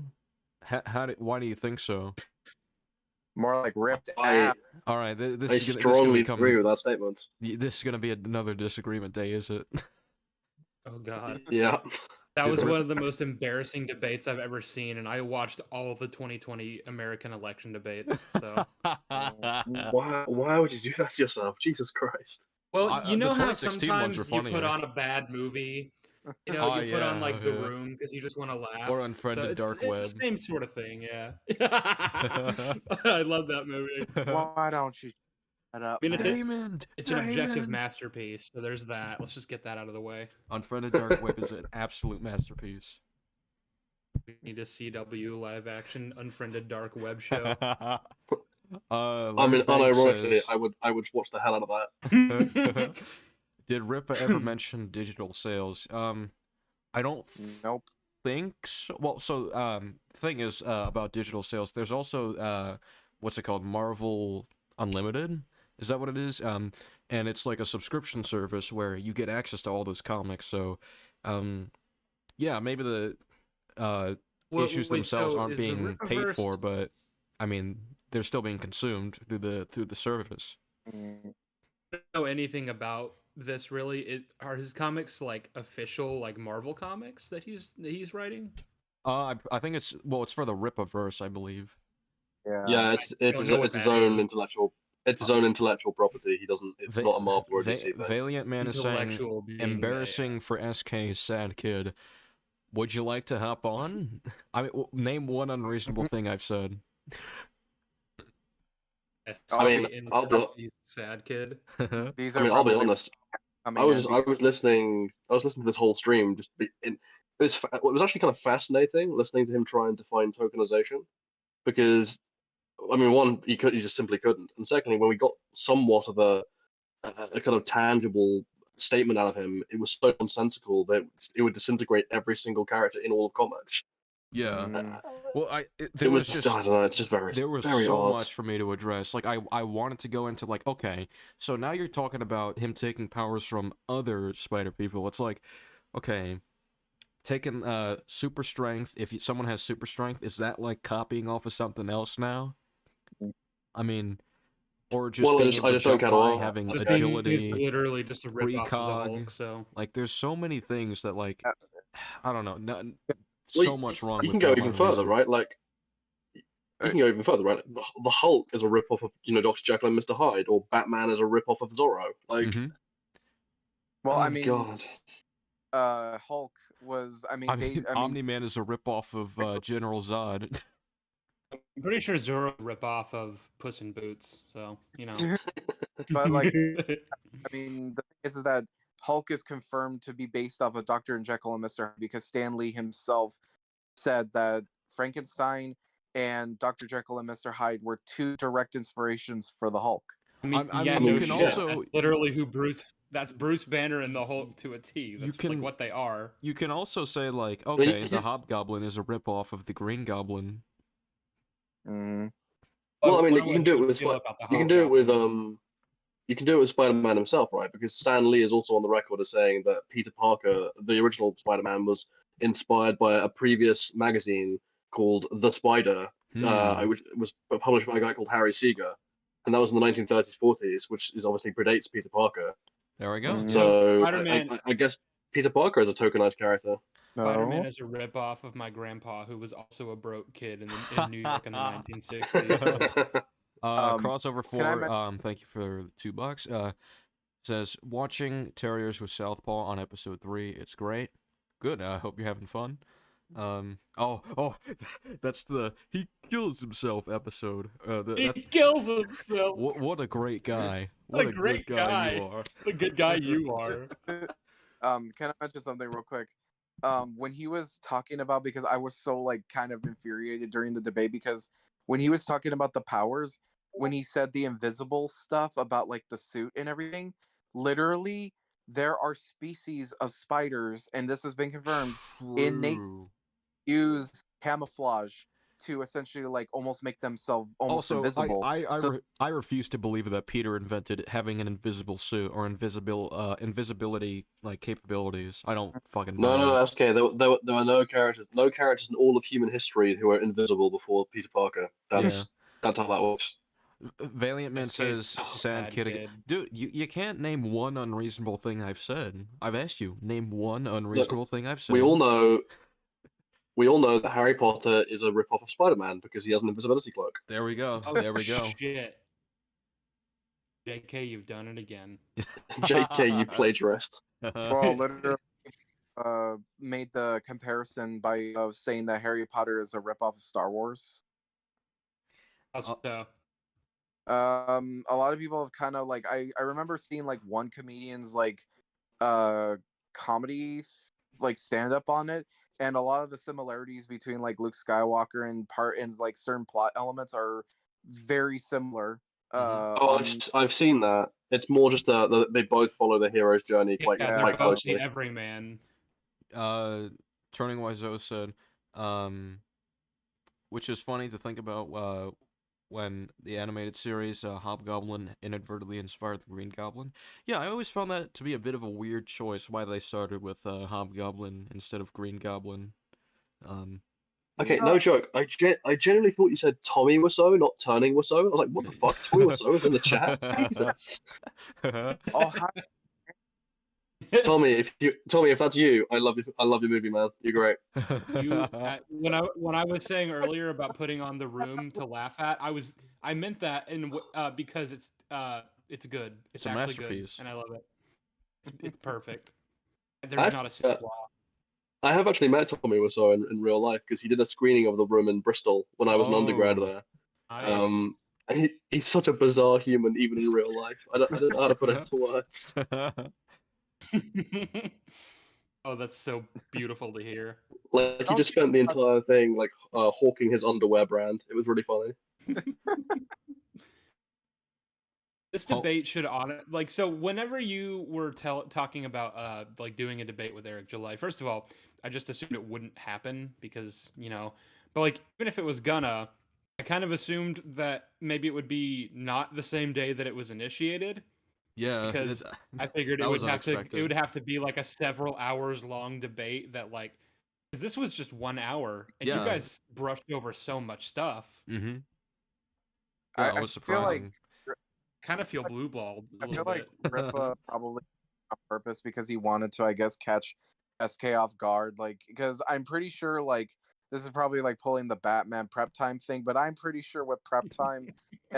Why do you think so? more like ripped I ass. All right, this I is gonna strongly become agree with that statement. this is gonna be another disagreement day, is it? Oh God. Yeah. That Did was Rip- one of the most embarrassing debates I've ever seen, and I watched all of the 2020 American election debates. So, Why would you do that to yourself? Jesus Christ. well, you the know how 2016 ones sometimes were you put funnier. on a bad movie, you Oh, put on yeah, like The yeah. Room because you just want to laugh. Or Unfriended so Dark it's Web. the same sort of thing, yeah. I love that movie. Why don't you shut up? I mean, man? it's an objective masterpiece. So there's that. Let's just get that out of the way. Unfriended Dark Web is an absolute masterpiece. We need a CW live action Unfriended Dark Web show. I Larry mean, Banks unironically, says, I would watch the hell out of that. did Rippa ever mention digital sales? I don't Nope. think so. Well, so thing is about digital sales, there's also what's it called, Marvel Unlimited, is that what it is? And it's like a subscription service where you get access to all those comics. So yeah, maybe the issues themselves aren't being paid for, but I mean they're still being consumed through the service. Mm. Know anything about this really? Are his comics like official like Marvel comics that he's writing? I think it's for the Rippaverse, I believe. Yeah. Yeah, it's his own intellectual. It's his own intellectual property. He doesn't. It's not a Marvel or a DC thing. Valiant Man is saying, Intellectual being, embarrassing for SK, sad kid. Would you like to hop on? I mean, name one unreasonable thing I've said. I mean, I'll be- sad kid. These I are mean, I'll be probably honest. coming I in was because- listening. I was listening to this whole stream. It was actually kind of fascinating listening to him try and define tokenization, because I mean, one, he just simply couldn't, and secondly, when we got somewhat of a kind of tangible statement out of him, it was so nonsensical that it would disintegrate every single character in all of comics. Yeah. Mm. Well, It was just, I don't know. It's just very. there was very so odd. much for me to address. Like, I wanted to go into, like, okay, so now you're talking about him taking powers from other spider people. It's like, okay, taking super strength, if someone has super strength, is that like copying off of something else now? I mean, or just Well, I being just- able I to just don't jump get high, along. having The thing is agility. literally just a rip off of the precog. Hulk. So Like, there's so many things that, like, I don't know, Well, so much wrong You with can go that even line of further, reasoning. right? Like, you can go even further, right? The Hulk is a rip-off of, Dr. Jekyll and Mr. Hyde, or Batman is a rip-off of Zorro. Like, Mhm. Well, oh I mean, God. Hulk was. I mean, I mean, I mean, Omni-Man is a ripoff of General Zod. I'm pretty sure Zorro rip off of Puss in Boots. So but like, I mean, the thing is that Hulk is confirmed to be based off of Dr. Jekyll and Mr. Hyde because Stan Lee himself said that Frankenstein and Dr. Jekyll and Mr. Hyde were two direct inspirations for the Hulk. I mean, I yeah, mean, no you can shit. also- That's literally who that's Bruce Banner and the Hulk to a T. That's can- like what they are. You can also say, like, mean, okay, you the can- Hobgoblin is a ripoff of the Green Goblin. Mm. Well, I mean, What you can do it do with feel about the you can do it with Hobgoblin? you can do it with Spider-Man himself, right? Because Stan Lee is also on the record as saying that Peter Parker, the original Spider-Man, was inspired by a previous magazine called The Spider, which was published by a guy called Harry Seeger, and that was in the 1930s, 40s, which is obviously predates Peter Parker. There we go. Mhm. So Spider-Man- I guess Peter Parker is a tokenized character. Spider-Man No. is a rip off of my grandpa, who was also a broke kid in New York in the 1960s. Crossover can I 4, thank you for the $2. Says, watching Terriers with Southpaw on episode 3, it's great. Good, I hope you're having fun. That's the he kills himself episode. He That's kills himself. what a great guy. What a great good guy guy. you are. What a good guy you are. Can I mention something real quick? When he was talking about, because I was so like kind of infuriated during the debate, because when he was talking about the powers, when he said the invisible stuff about like the suit and everything, literally there are species of spiders, and this has been confirmed, innate True. use camouflage to essentially like almost make themselves almost Also, invisible. I refuse to believe that Peter invented having an invisible suit or invisibility like capabilities. I don't fucking No, buy no, that. that's okay. There were no characters in all of human history who were invisible before Peter Parker. That's how that works. Valiant Man SK says, so sad bad kid again. Dude, you can't name one unreasonable thing I've said. I've asked you, name one unreasonable thing I've said. We all know that Harry Potter is a rip-off of Spider-Man because he has an invisibility cloak. There we go. Oh, There we go. Shit. JK, you've done it again. JK, you plagiarist. Well, literally made the comparison by saying that Harry Potter is a ripoff of Star Wars. Also, A lot of people have kind of like I remember seeing like one comedian's like comedy like stand up on it, and a lot of the similarities between like Luke Skywalker and like certain plot elements are very similar. I've seen that. It's more just they both follow the hero's journey quite they're quite both the closely. everyman. Turning Wiseau said, which is funny to think about when the animated series Hobgoblin inadvertently inspired the Green Goblin. Yeah, I always found that to be a bit of a weird choice, why they started with Hobgoblin instead of Green Goblin. Okay, no joke. I genuinely thought you said Tommy Wiseau, not Turning Wiseau. I was like, what the fuck? Tommy Wiseau is in the chat. Jesus. Oh, hi. Tommy, if that's you, I love your movie, man. You're great. When I was saying earlier about putting on The Room to laugh at, I meant that because it's good. It's a actually masterpiece. good, and I love it. It's perfect. There's not a single flaw. I have actually met Tommy Wiseau in real life because he did a screening of The Room in Bristol when I was an undergrad there. And he's such a bizarre human, even in real life. I don't know how to put it into words. Oh, that's so beautiful to hear. Like he just spent the entire thing like hawking his underwear brand. It was really funny. This debate should so whenever you were talking about like doing a debate with Eric July, first of all, I just assumed it wouldn't happen because, but like even if it was gonna, I kind of assumed that maybe it would be not the same day that it was initiated. Yeah, because I figured it would have to be like a several hours long debate that like, because this was just 1 hour and you guys brushed over so much stuff. Mm-hmm. Yeah, it was surprising. Kind of feel blue-balled. I feel like Ripa probably on purpose because he wanted to, I guess, catch SK off guard. Like, because I'm pretty sure, like, this is probably like pulling the Batman prep time thing, but I'm pretty sure with prep time,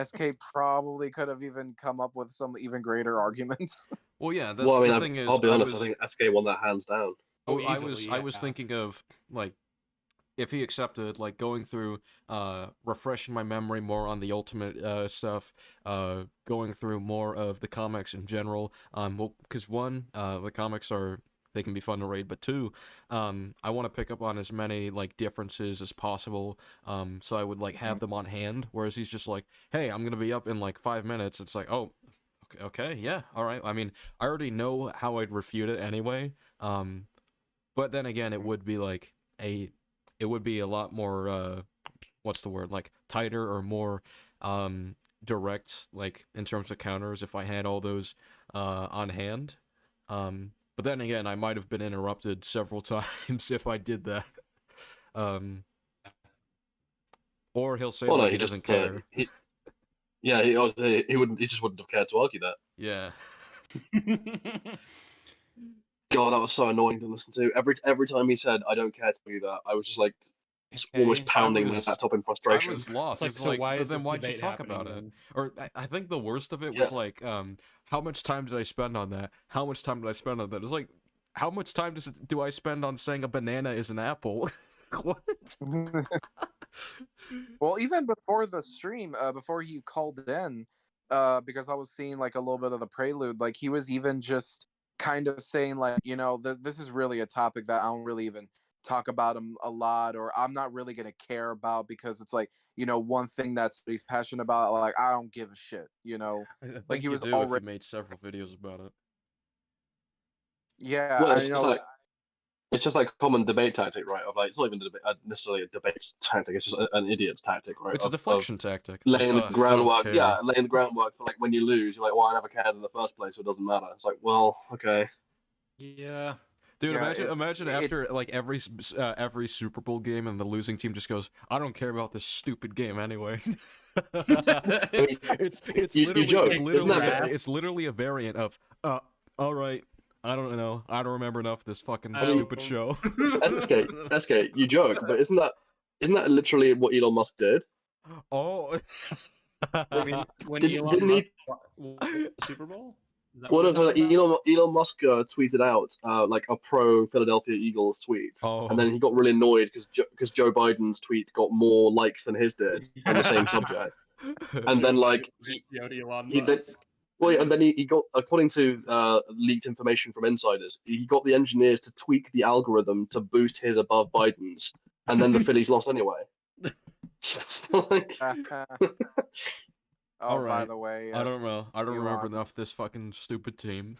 SK probably could have even come up with some even greater arguments. Well, yeah. The thing is, I'll be honest. I think SK won that hands down. I was thinking of like, if he accepted, like, going through, refreshing my memory more on the Ultimate stuff, going through more of the comics in general. Well, because one, the comics they can be fun to read, but two, I want to pick up on as many like differences as possible. So I would like have them on hand. Whereas he's just like, hey, I'm gonna be up in like 5 minutes. It's like, oh, okay, yeah, all right. I mean, I already know how I'd refute it anyway. But then again, it would be like it would be a lot more, what's the word, like tighter or more direct, like in terms of counters if I had all those on hand. But then again, I might have been interrupted several times if I did that. Or he'll say he doesn't care. He just wouldn't have cared to argue that. Yeah. God, that was so annoying to listen to. Every time he said, "I don't care to do that," I was just like almost pounding my laptop in frustration. I was lost. It's like, but then why'd you talk about it? Or I think the worst of it was like, how much time did I spend on that? How much time did I spend on that? It's like, how much time do I spend on saying a banana is an apple? What? Well, even before the stream, before he called in, because I was seeing like a little bit of the prelude, like he was even just kind of saying like, this is really a topic that I don't really even talk about him a lot, or I'm not really gonna care about because it's like, one thing that he's passionate about, like I don't give a shit, Like he was already if he made several videos about it. Yeah, well, it's just like common debate tactic, right? Of like, it's not even necessarily a debate tactic. It's just an idiot tactic, right? It's a deflection tactic. Laying the groundwork, laying the groundwork for like when you lose, you're like, well, I never cared in the first place, so it doesn't matter. It's like, well, okay. Yeah. Dude, Yeah, imagine it's- after like every Super Bowl game and the losing team just goes, I don't care about this stupid game anyway. it's You literally joke, it's isn't literally that- it's literally a variant of all right, I don't know, I don't remember enough of this fucking Oh. stupid show. SK, you joke, but isn't that literally what Elon Musk did? Oh. I mean, when Didn't Elon he- Musk won the Super Bowl? Is that One what of we're talking about? Elon Musk tweeted out like a pro Philadelphia Eagles tweet, Oh. and then he got really annoyed because Joe Biden's tweet got more likes than his did on the same subject. And then like Elon he did- Musk. well, yeah, and then he got, according to leaked information from insiders, he got the engineer to tweak the algorithm to boost his above Biden's, and then the Phillies lost anyway. So, like, Oh, by Alright. the way, I don't know. I don't Elon. remember enough of this fucking stupid team.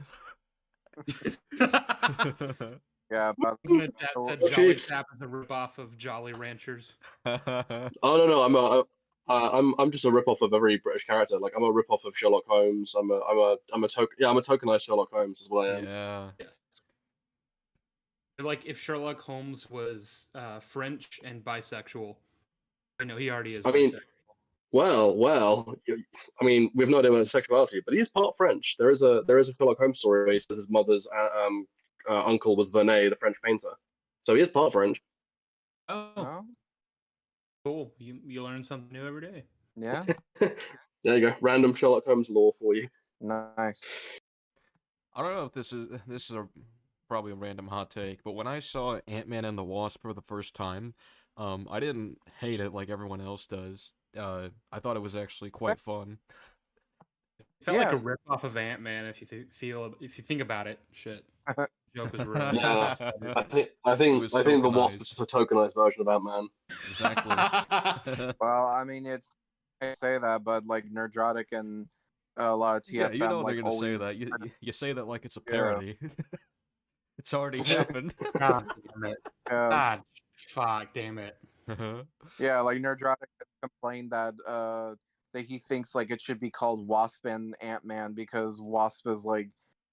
yeah, but I'm gonna tap that Oh, Jolly jeez. Tap is a ripoff of Jolly Ranchers. oh no, I'm just a ripoff of every British character. Like I'm a ripoff of Sherlock Holmes. I'm a tokenized Sherlock Holmes is what I am. Yeah. Yes. Like if Sherlock Holmes was French and bisexual. I know he already is I mean, bisexual. Well, I mean, we have no idea about his sexuality, but he's part French. There is a Sherlock Holmes story where he says his mother's uncle was Vernet, the French painter. So he is part French. Oh, no? cool. You learn something new every day. Yeah, There you go, random Sherlock Holmes lore for you. nice. I don't know if this is probably a random hot take, but when I saw Ant-Man and the Wasp for the first time, I didn't hate it like everyone else does. I thought it was actually quite fun. It felt like a Yes. ripoff of Ant-Man if you think about it. Shit. Joke was ruined. Yeah. I think was the Wasp tokenized. is just a tokenized version of Ant-Man. Exactly. Well, I mean, I say that, but like Nerdrotic and a lot of TFM, Yeah, you know like they're gonna always, say that. You say that like it's a Yeah. parody. It's already happened. God damn it. uh, God, fuck, damn it. yeah, like Nerdrotic complained that he thinks like it should be called Wasp and Ant-Man because Wasp is like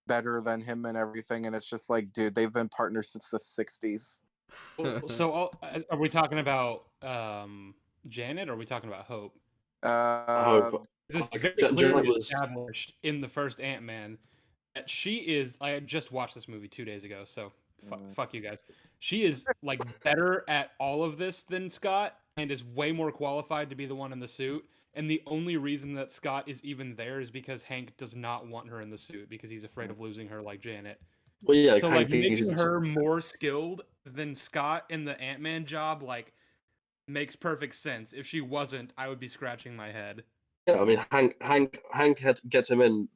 better than him and everything, and it's just like, dude, they've been partners since the '60s. Well, so are we talking about Janet or are we talking about Hope? Uh, This is very Janet clearly was- established in the first Ant-Man that she is. I had just watched this movie 2 days ago, so fuck you guys. She is like better at all of this than Scott, and is way more qualified to be the one in the suit. And the only reason that Scott is even there is because Hank does not want her in the suit because he's afraid of losing her, like Janet. Well, yeah, So Hank like thinks making he's- her more skilled than Scott in the Ant-Man job like makes perfect sense. If she wasn't, I would be scratching my head. Yeah, I mean, Hank gets him in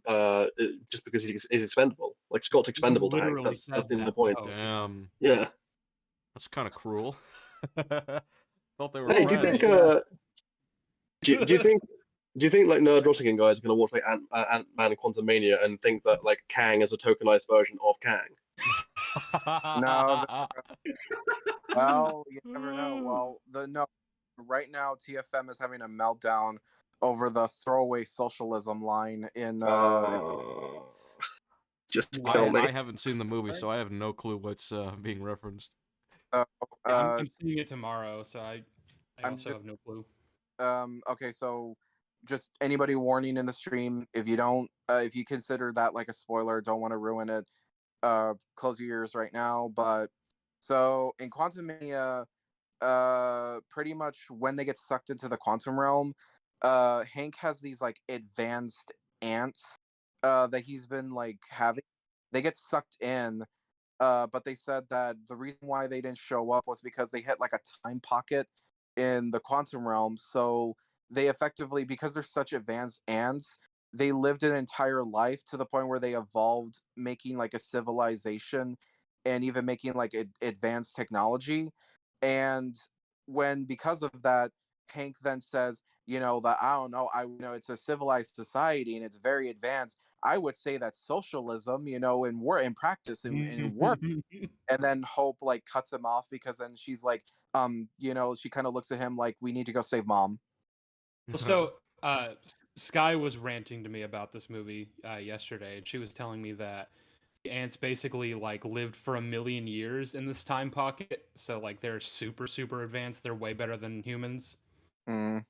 just because he's expendable. Like Scott's expendable to Hank. Literally That's said the that, point. though. Damn, Yeah. that's kind of cruel. Thought they were Hey, do you friends. think? Do you think like Nerdrotting guys are gonna watch like Ant-Man and Quantumania and think that like Kang is a tokenized version of Kang? No, well, you never know. Well, right now TFM is having a meltdown over the throwaway socialism line in. Just tell me. I haven't seen the movie, so I have no clue what's being referenced. I'm seeing it tomorrow, so I I'm also just- have no clue. Okay, so just anybody warning in the stream, if you don't, if you consider that like a spoiler, don't want to ruin it, close your ears right now. But so in Quantum Mania, pretty much when they get sucked into the quantum realm, Hank has these like advanced ants that he's been like having. They get sucked in, but they said that the reason why they didn't show up was because they hit like a time pocket in the quantum realm. So they effectively, because they're such advanced ants, they lived an entire life to the point where they evolved, making like a civilization and even making like advanced technology. And because of that, Hank then says, that I don't know, it's a civilized society and it's very advanced. I would say that's socialism, and we're in practice and work. And then Hope like cuts him off because then she's like, she kind of looks at him like, we need to go save mom. So Sky was ranting to me about this movie yesterday, and she was telling me that ants basically like lived for 1,000,000 years in this time pocket, so like they're super super advanced. They're way better than humans. Mm.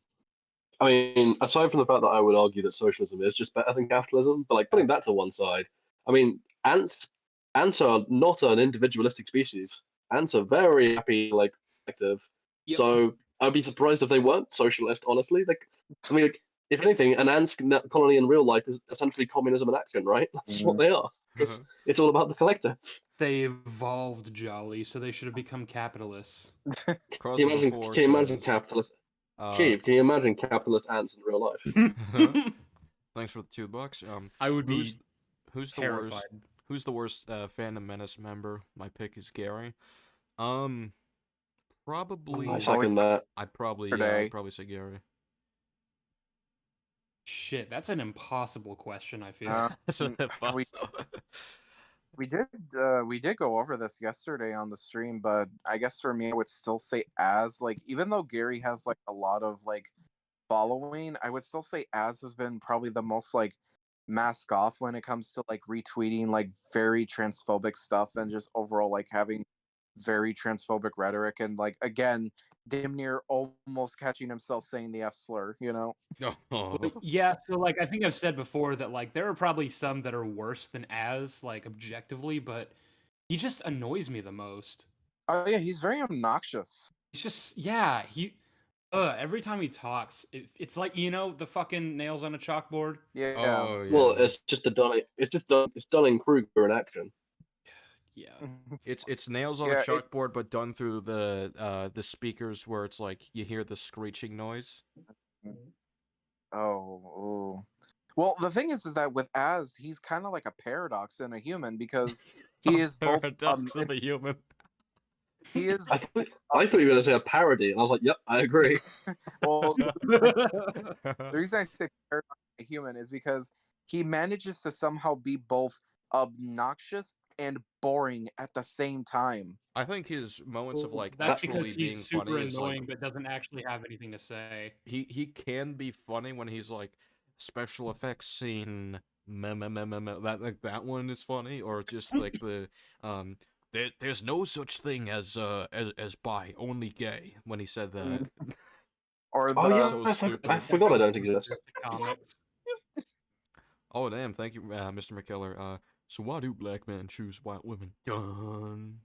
I mean, aside from the fact that I would argue that socialism is just better than capitalism, but like putting that to one side, I mean, ants are not an individualistic species. Ants are very happy, like collective. Yep. So I'd be surprised if they weren't socialist. Honestly, like, I mean, like, if anything, an ant colony in real life is essentially communism in action, right? That's what they are. It's all about the collective. They evolved jolly, so they should have become capitalists. Cross Can you the imagine, four can you imagine says, capitalist? Chief, can you imagine capitalist ants in real life? Thanks for the $2. I would be who's the terrified. worst? Who's the worst Phantom Menace member? My pick is Gary. Probably. I second that. I'd probably say Gary. Shit, that's an impossible question. I feel. That's what I thought so. We did go over this yesterday on the stream, but I guess for me, I would still say Az. Like, even though Gary has like a lot of like following, I would still say Az has been probably the most like mask off when it comes to like retweeting like very transphobic stuff and just overall like having very transphobic rhetoric and like again damn near almost catching himself saying the F slur, you know? Oh. Yeah, so like I think I've said before that like there are probably some that are worse than Az, like objectively, but he just annoys me the most. Oh yeah, he's very obnoxious. He's just every time he talks, it's like, you know, the fucking nails on a chalkboard. Yeah. Oh, yeah. Well, it's just it's Dunning Kruger in action. Yeah. It's nails on a chalkboard, but done through the speakers where it's like you hear the screeching noise. Oh. Well, the thing is that with Az, he's kind of like a paradox in a human because he is both paradox of a human. He is. I thought you were going to say a parody, and I was like, "Yep, I agree." Well, the reason I say paradox of a human is because he manages to somehow be both obnoxious and boring at the same time. I think his moments of like that's actually because he's being super funny is annoying, like but doesn't actually have anything to say. he can be funny when he's like special effects scene that one is funny, or just like the there's no such thing as bi, only gay, when he said that. Or Oh yeah, So I stupid. forgot I don't exist. Oh damn, thank you, Mr. McKellar. So why do black men choose white women? Done.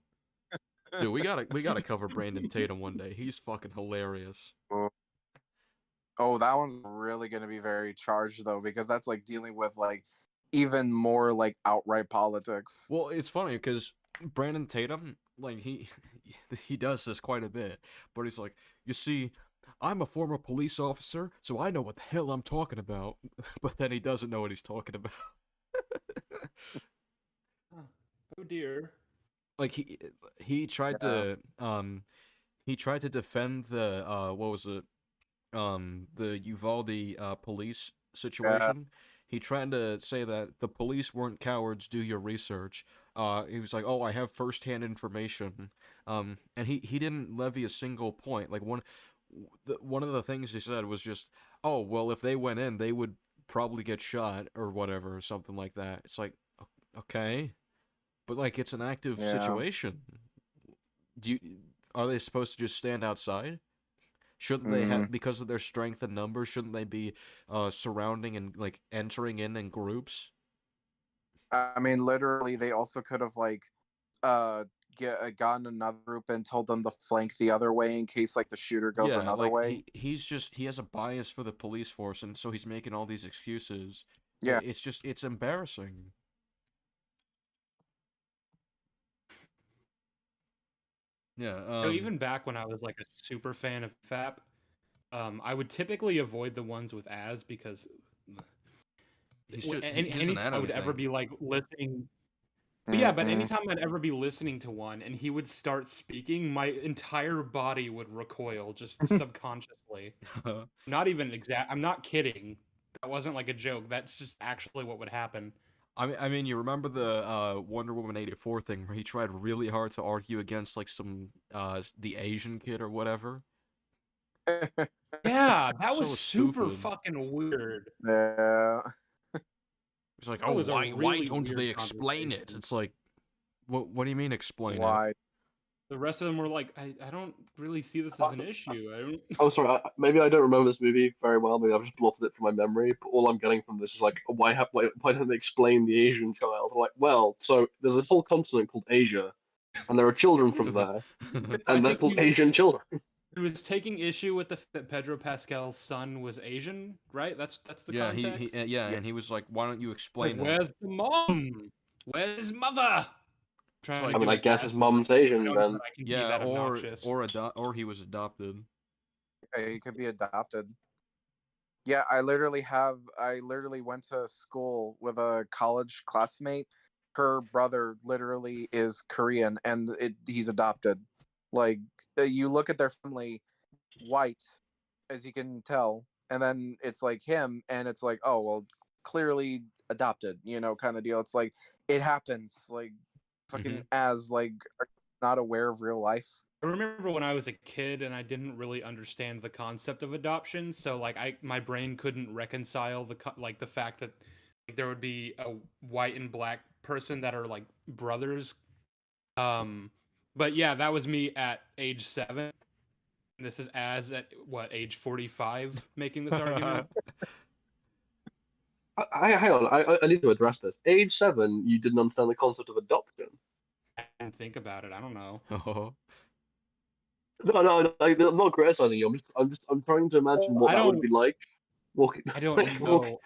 Dude, we gotta cover Brandon Tatum one day. He's fucking hilarious. Oh, that one's really gonna be very charged though, because that's like dealing with like even more like outright politics. Well, it's funny because Brandon Tatum, like he does this quite a bit, but he's like, you see, I'm a former police officer, so I know what the hell I'm talking about. But then he doesn't know what he's talking about. Oh dear. Like he tried to defend the what was it, the Uvalde police situation. He tried to say that the police weren't cowards, do your research. He was like, oh, I have first-hand information. And he didn't levy a single point. Like one of the things he said was just, oh, well, if they went in, they would probably get shot or whatever, or something like that. It's like, okay, but like it's an active situation. Are they supposed to just stand outside? Shouldn't they have, because of their strength in numbers, shouldn't they be surrounding and like entering in groups? I mean, literally, they also could have like gotten another group and told them to flank the other way in case like the shooter goes another way. He has a bias for the police force, and so he's making all these excuses. Yeah, it's embarrassing. Yeah. So even back when I was like a super fan of FAP, I would typically avoid the ones with Az because anytime I would ever be like listening. But yeah, but anytime I'd ever be listening to one and he would start speaking, my entire body would recoil just subconsciously. Not even I'm not kidding. That wasn't like a joke. That's just actually what would happen. I mean, you remember the Wonder Woman 84 thing where he tried really hard to argue against like some the Asian kid or whatever? Yeah, that was So super stupid. fucking weird. Yeah. It's like, That oh, was a why really don't weird they explain it? conversation. It's like, what do you mean explain it? Why? The rest of them were like, I don't really see this as an issue. I don't. Oh, sorry. Maybe I don't remember this movie very well. Maybe I've just blotted it from my memory. But all I'm getting from this is like, why don't they explain the Asian child? I'm like, well, so there's this whole continent called Asia, and there are children from there, I and they're think called Asian children. He was taking issue with the fact that Pedro Pascal's son was Asian, right? That's the yeah, context. and he was like, why don't you Like, explain it? where's the mom? Where's mother? Trying like- to I mean, give I a guess dad his mum's Asian joke, then. but I can be Yeah, that obnoxious. or he was adopted. He could be adopted. Yeah, I literally went to school with a college classmate. Her brother literally is Korean, and he's adopted. Like, you look at their family, white, as you can tell, and then it's like him, and it's like, oh well, clearly adopted, kind of deal. It's like it happens, like fucking as like are you not aware of real life. I remember when I was a kid and I didn't really understand the concept of adoption, so like my brain couldn't reconcile the fact that like, there would be a white and black person that are like brothers. But yeah, that was me at age 7. And this is at what, age 45 making this argument. Hang on, I need to address this. Age 7, you didn't understand the concept of adoption. I didn't think about it. I don't know. Oh. No, I'm not criticizing you. I'm trying to imagine what that would be like. I don't know.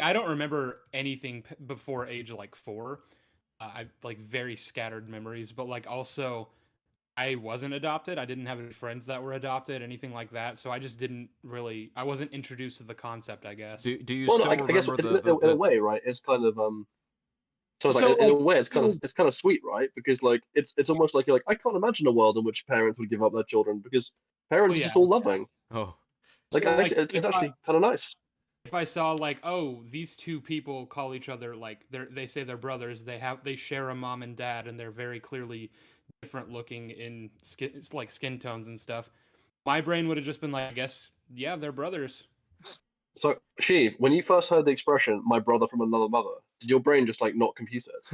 I don't remember anything before age like 4. I like very scattered memories, but like also I wasn't adopted. I didn't have any friends that were adopted, anything like that. So I just I wasn't introduced to the concept, I guess. Do you Well, still no, I guess remember in a way, right? It's kind of So it's like, in a way, it's kind of sweet, right? Because like it's almost like you're like, I can't imagine a world in which parents would give up their children because parents are just all loving. Oh. Like, So, it's actually kind of nice. If I saw like, oh, these two people call each other like they say they're brothers, they share a mom and dad, and they're very clearly different looking in skin tones and stuff. My brain would have just been like, I guess, yeah, they're brothers. So, when you first heard the expression "my brother from another mother," did your brain just like not compute it?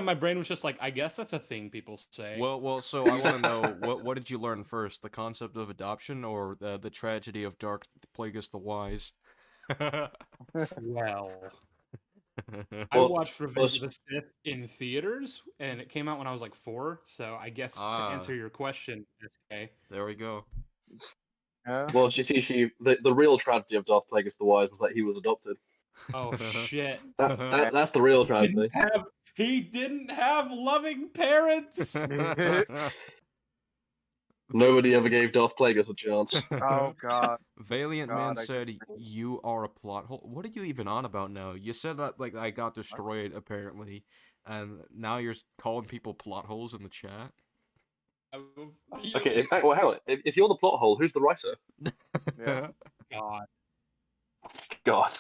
My brain was just like, I guess that's a thing people say. Well, so I want to know what did you learn first, the concept of adoption or the tragedy of Darth Plagueis the Wise? Well, I watched Revenge of the Sith in theaters, and it came out when I was like 4. So I guess to answer your question, SK. There we go. Well, the real tragedy of Darth Plagueis the Wise was that he was adopted. Oh shit! That's the real tragedy. He didn't have loving parents. Nobody ever gave Darth Plagueis a chance. Oh god. Valiant Man said, "You are a plot hole." What are you even on about now? You said that like I got destroyed apparently, and now you're calling people plot holes in the chat. Okay, hang on. If you're the plot hole, who's the writer? Yeah. God.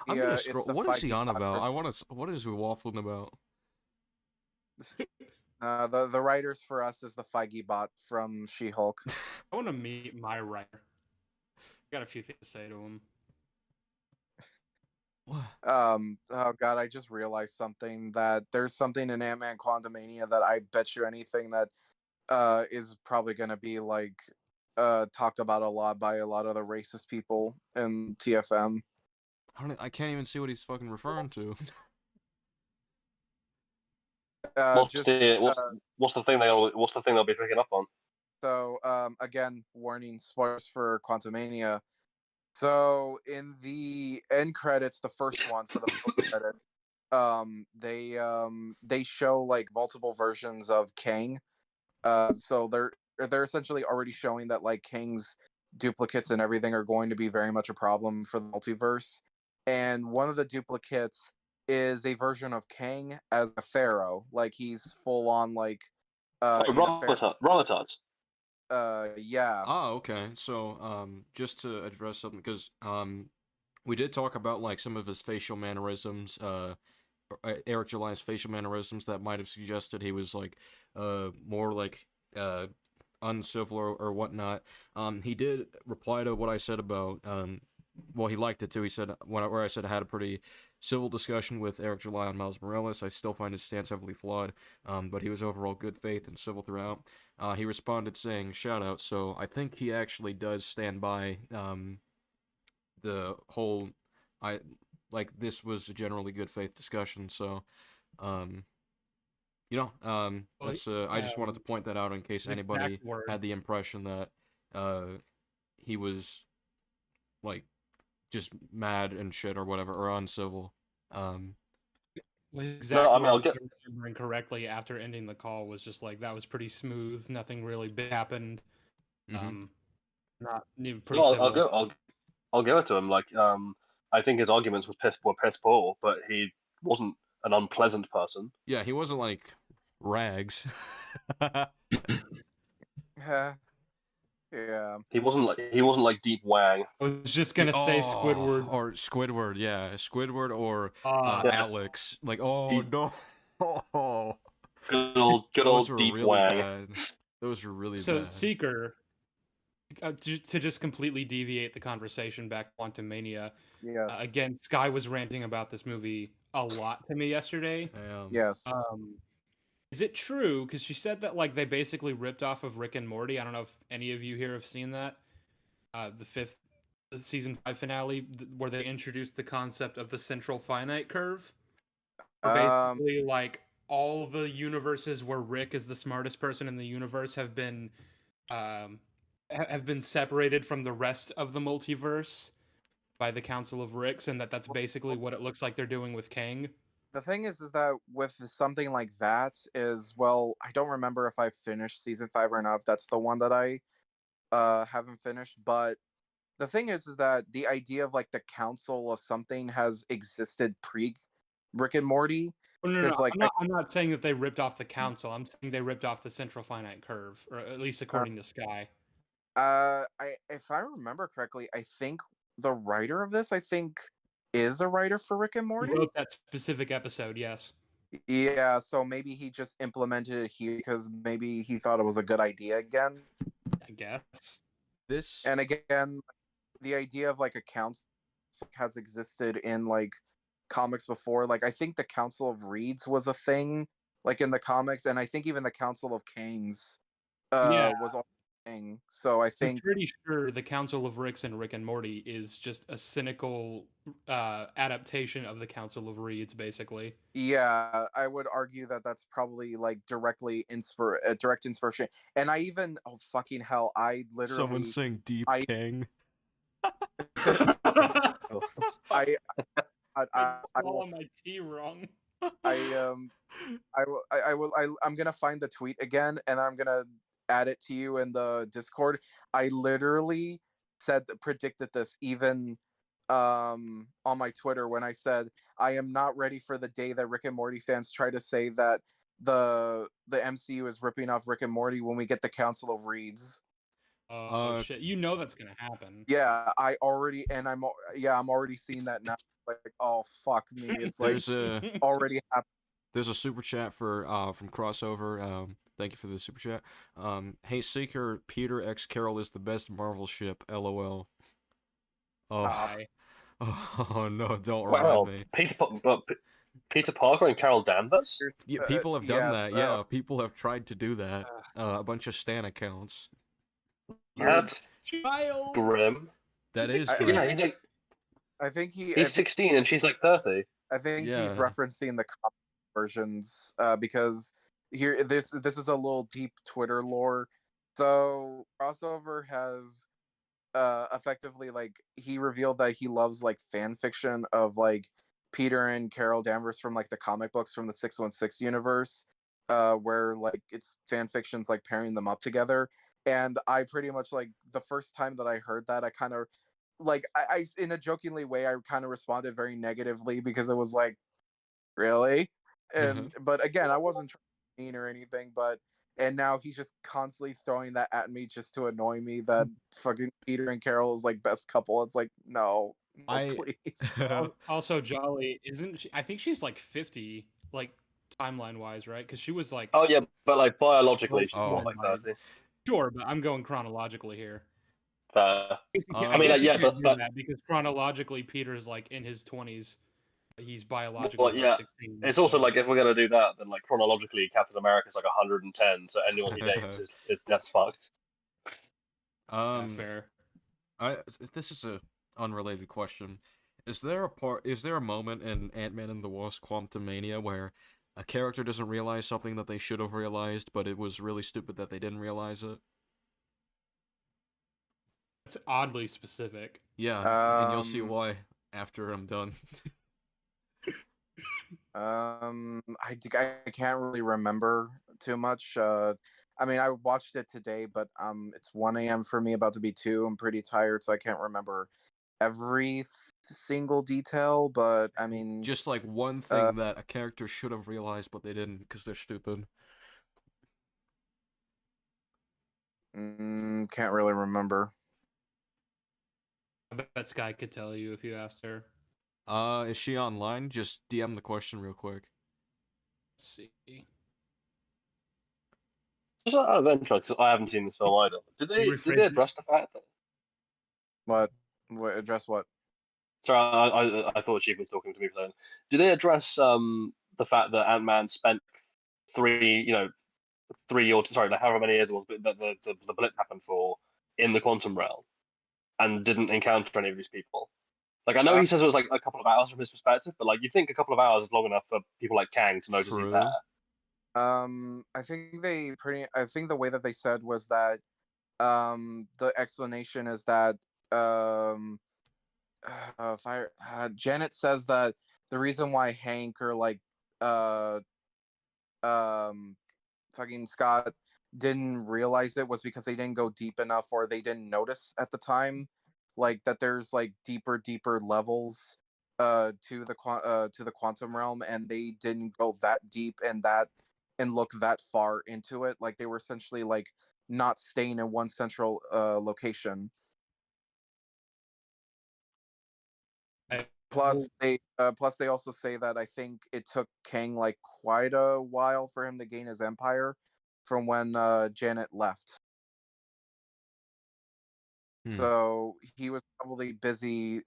I'm gonna scroll. What is he on about? What is he waffling about? The writers for us is the Feige bot from She-Hulk. I want to meet my writer. I got a few things to say to him. What? Oh god, I just realized something, that there's something in Ant-Man Quantumania that I bet you anything that is probably gonna be like talked about a lot by a lot of the racist people in TFM. I can't even see what he's fucking referring to. What's the thing they'll be picking up on? So again, warning, spoilers for Quantumania. So in the end credits, the first one for the post credit, they show like multiple versions of Kang. So they're essentially already showing that like Kang's duplicates and everything are going to be very much a problem for the multiverse. And one of the duplicates is a version of Kang as a pharaoh, like he's full on like Ramatut. Yeah. Oh, okay. So, just to address something, because we did talk about like some of his facial mannerisms, Eric July's facial mannerisms that might have suggested he was like more like uncivil or whatnot. He did reply to what I said about well, he liked it too. He said where I said I had a pretty civil discussion with Eric July on Miles Morales. I still find his stance heavily flawed, but he was overall good faith and civil throughout. He responded saying, "Shout out." So I think he actually does stand by the whole. This was a generally good faith discussion. So, that's I just wanted to point that out in case anybody had the impression that he was like just mad and shit or whatever or uncivil. Exactly. No, I mean, I'll get remembering correctly after ending the call was just like that was pretty smooth. Nothing really big happened. Not pretty no, civil. I'll give it to him. Like, I think his arguments were piss poor, but he wasn't an unpleasant person. Yeah, he wasn't like Rags. Yeah. He wasn't like Deep Wang. I was just gonna say Squidward. Or Squidward, yeah, Squidward or Yeah. Alex. Like, oh no, Good old those were Deep really Wang. bad. Those were really So bad. Seeker, to just completely deviate the conversation back to Quantumania. Yes. Again, Sky was ranting about this movie a lot to me yesterday. Yes. Is it true? Because she said that like they basically ripped off of Rick and Morty. I don't know if any of you here have seen that. The season 5 finale where they introduced the concept of the central finite curve. Basically, like all the universes where Rick is the smartest person in the universe have been separated from the rest of the multiverse by the Council of Ricks, and that's basically what it looks like they're doing with Kang. The thing is that with something like that is, well, I don't remember if I finished season 5 or not, if that's the one that I haven't finished, but the thing is that the idea of like the council of something has existed pre Rick and Morty. No. Like, I'm not saying that they ripped off the council. I'm saying they ripped off the central finite curve, or at least according to Sky. If I remember correctly, I think the writer of this, is a writer for Rick and Morty. He wrote that specific episode, yes. Yeah, so maybe he just implemented it here because maybe he thought it was a good idea again. I guess. And again, the idea of like a council has existed in like comics before. Like I think the Council of Reeds was a thing like in the comics, and I think even the Council of Kings was a thing. So I think I'm pretty sure the Council of Ricks and Rick and Morty is just a cynical adaptation of the Council of Reeds, basically. Yeah, I would argue that that's probably like direct inspiration. And I even fucking hell, I literally someone's saying Deep Kang. I calling my T wrong. I'm gonna find the tweet again and I'm gonna add it to you in the Discord. I literally predicted this even on my Twitter when I said I am not ready for the day that Rick and Morty fans try to say that the MCU is ripping off Rick and Morty when we get the Council of Reeds. Oh shit! You know that's gonna happen. Yeah, I'm already seeing that now. Like, oh fuck me! It's like already happened. There's a super chat for from Crossover. Thank you for the super chat. Hey Seeker, Peter X Carroll is the best Marvel ship. LOL. Oh, oh no! Don't remind me. Peter Parker and Carol Danvers. Yeah, people have done that. Yeah, people have tried to do that. A bunch of Stan accounts. That's grim. That is grim. Yeah, he's like, I think he's 16 and she's like 30. I think he's referencing the comic versions because here this is a little deep Twitter lore. So Crossover has effectively like he revealed that he loves like fan fiction of like Peter and Carol Danvers from like the comic books from the 616 universe, where like it's fan fictions like pairing them up together. And I pretty much like the first time that I heard that, I kind of like I in a jokingly way I kind of responded very negatively because it was like, really? And but again, I wasn't trying to be mean or anything, and now he's just constantly throwing that at me just to annoy me that fucking Peter and Carol is like best couple. It's like, no please. Also, Jolly isn't she, I think she's like 50, like timeline wise, right? Because she was like, oh yeah, but like biologically she's more like 30. Sure, but I'm going chronologically here. I mean, guess you yeah, can't do but that because chronologically Peter's like in his 20s. He's biologically well, yeah. like 16. It's also so- like if we're gonna do that, then like chronologically, Captain America's like 110, so anyone he dates is that's fucked. yeah, fair. This is a unrelated question. Is there a moment in Ant-Man and the Wasp: Quantumania where a character doesn't realize something that they should have realized, but it was really stupid that they didn't realize it? It's oddly specific. Yeah, and you'll see Um, why after I'm done. I can't really remember too much. I mean, I watched it today, but it's 1 a.m. for me, about to be 2. I'm pretty tired, so I can't remember every single detail. But I mean, Just like one thing that a character should have realized, but they didn't because they're stupid. can't really remember. I bet Sky could tell you if you asked her. Is she online? Just DM the question real quick. Let's see. Just out of interest, 'cause I haven't seen this film either. Did they Rephrase it. address the fact that? What address what? Sorry, I thought Chief was talking to me for a second. Did they address the fact that Ant-Man spent 3 years, sorry, like however many years it was that the blip happened for in the quantum realm, and didn't encounter any of these people? Like I know he says it was like a couple of hours from his perspective, but like you think a couple of hours is long enough for people like Kang to notice he's True. there. I think the way that they said was that the explanation is that Janet says that the reason why Hank or like fucking Scott didn't realize it was because they didn't go deep enough, or they didn't notice at the time, like that there's like deeper levels to the quantum realm, and they didn't go that deep and look that far into it. Like they were essentially like not staying in one central location. Plus they also say that I think it took Kang like quite a while for him to gain his empire from when Janet left. So he was probably busy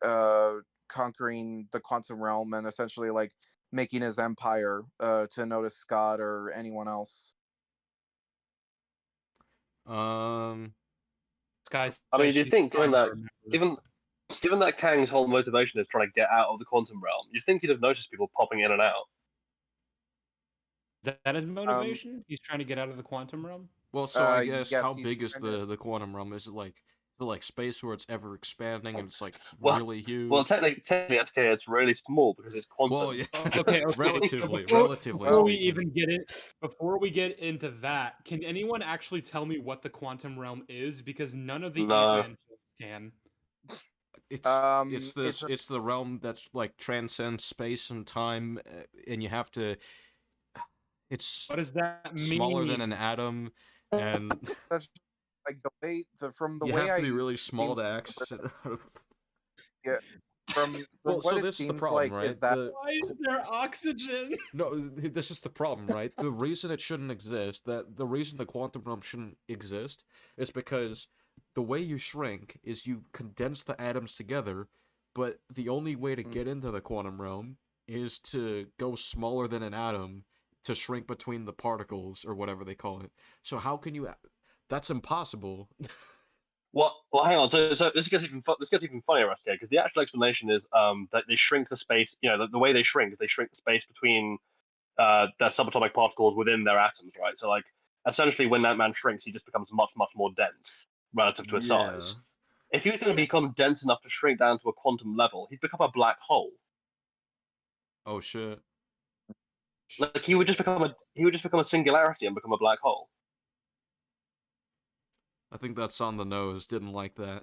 conquering the quantum realm and essentially like making his empire to notice Scott or anyone else. Sky. I mean, do you she's think trying to remember. given that Kang's whole motivation is trying to get out of the quantum realm, you'd think he'd have noticed people popping in and out. That his motivation? He's trying to get out of the quantum realm? Well, so I guess yes, how he's big is trying the quantum realm? Is it like space where it's ever expanding and it's like Well- really huge? Well, technically, okay, it's really small because it's quantum. Well, yeah. Okay. relatively Before we speaking. even get into that, can anyone actually tell me what the quantum realm is? Because none of the No. Ant-Man films can. It's the realm that's like transcends space and time, and you have to. It's What does that mean? smaller than an atom, and That's like the way from the you way have to I be really small seems to to access it. from Well, what so it this is the seems problem, like right? is that Why is there oxygen? No, this is the problem, right? The reason it shouldn't exist, the reason the quantum realm shouldn't exist, is because the way you shrink is you condense the atoms together, but the only way to get into the quantum realm is to go smaller than an atom to shrink between the particles, or whatever they call it. So how can you... That's impossible. Well, hang on. So this gets even funnier, SK, because the actual explanation is that they shrink the space. You know, the way they shrink is they shrink the space between their subatomic particles within their atoms, right? So like essentially, when that man shrinks, he just becomes much more dense relative to his size. If he was going to become dense enough to shrink down to a quantum level, he'd become a black hole. Oh shit. Like he would just become a singularity and become a black hole. I think that's on the nose. Didn't like that.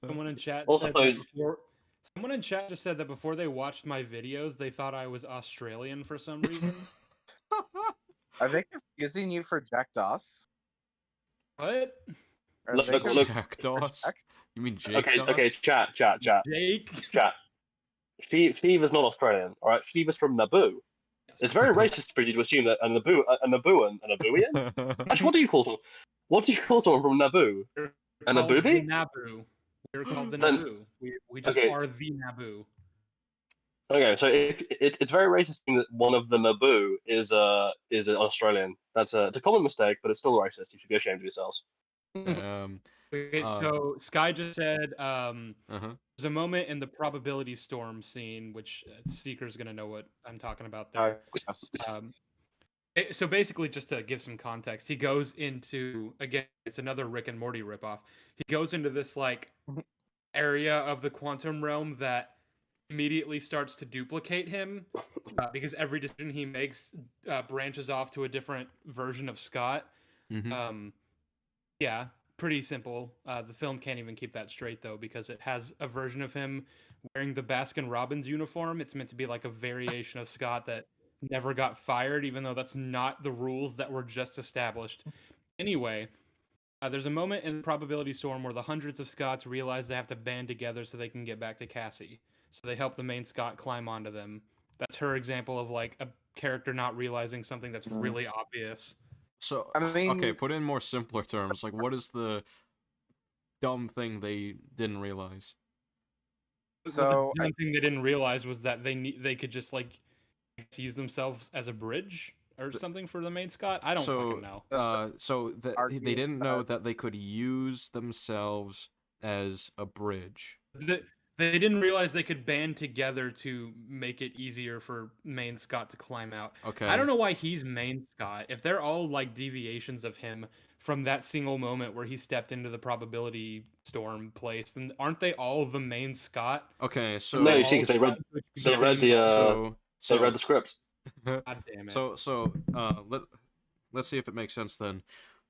Someone in chat Also, said that before. Someone in chat just said that before they watched my videos, they thought I was Australian for some reason. are they confusing you for Jack Doss? What? Are Look, they look, confusing Jack you for Doss? Jack? You mean Jake Doss? okay. Chat. Jake? Steve is not Australian. All right, Steve is from Naboo. Yes. It's very racist for you to assume that a Nabooian? Actually, what do you call them? What do you call someone from Naboo? We're A called the Naboobi? Naboo. We're called the Then- Naboo. We just okay. are the Naboo. Okay, so it's very racist to think that one of the Naboo is an Australian. It's a common mistake, but it's still racist. You should be ashamed of yourselves. Okay, so Sky just said uh-huh. there's a moment in the probability storm scene, which Seeker's gonna know what I'm talking about there. Yes. So basically, just to give some context, he goes into, again, it's another Rick and Morty ripoff. He goes into this like area of the quantum realm that immediately starts to duplicate him because every decision he makes branches off to a different version of Scott. Mhm. Yeah, pretty simple. The film can't even keep that straight though, because it has a version of him wearing the Baskin Robbins uniform. It's meant to be like a variation of Scott that never got fired, even though that's not the rules that were just established. Anyway, there's a moment in Probability Storm where the hundreds of Scotts realize they have to band together so they can get back to Cassie. So they help the main Scott climb onto them. That's her example of like a character not realizing something that's really obvious. So, I mean, okay, put in more simpler terms. Like, what is the dumb thing they didn't realize? so The thing they didn't realize was that they could just like use themselves as a bridge or something for the main Scott. I don't fucking know. So they Argue didn't know that- that they could use themselves as a bridge. They didn't realize they could band together to make it easier for main Scott to climb out. Okay. I don't know why he's main Scott. If they're all like deviations of him from that single moment where he stepped into the probability storm place, then aren't they all the main Scott? Okay, so No, you see, 'cause they read the script. God damn it. Let's see if it makes sense then.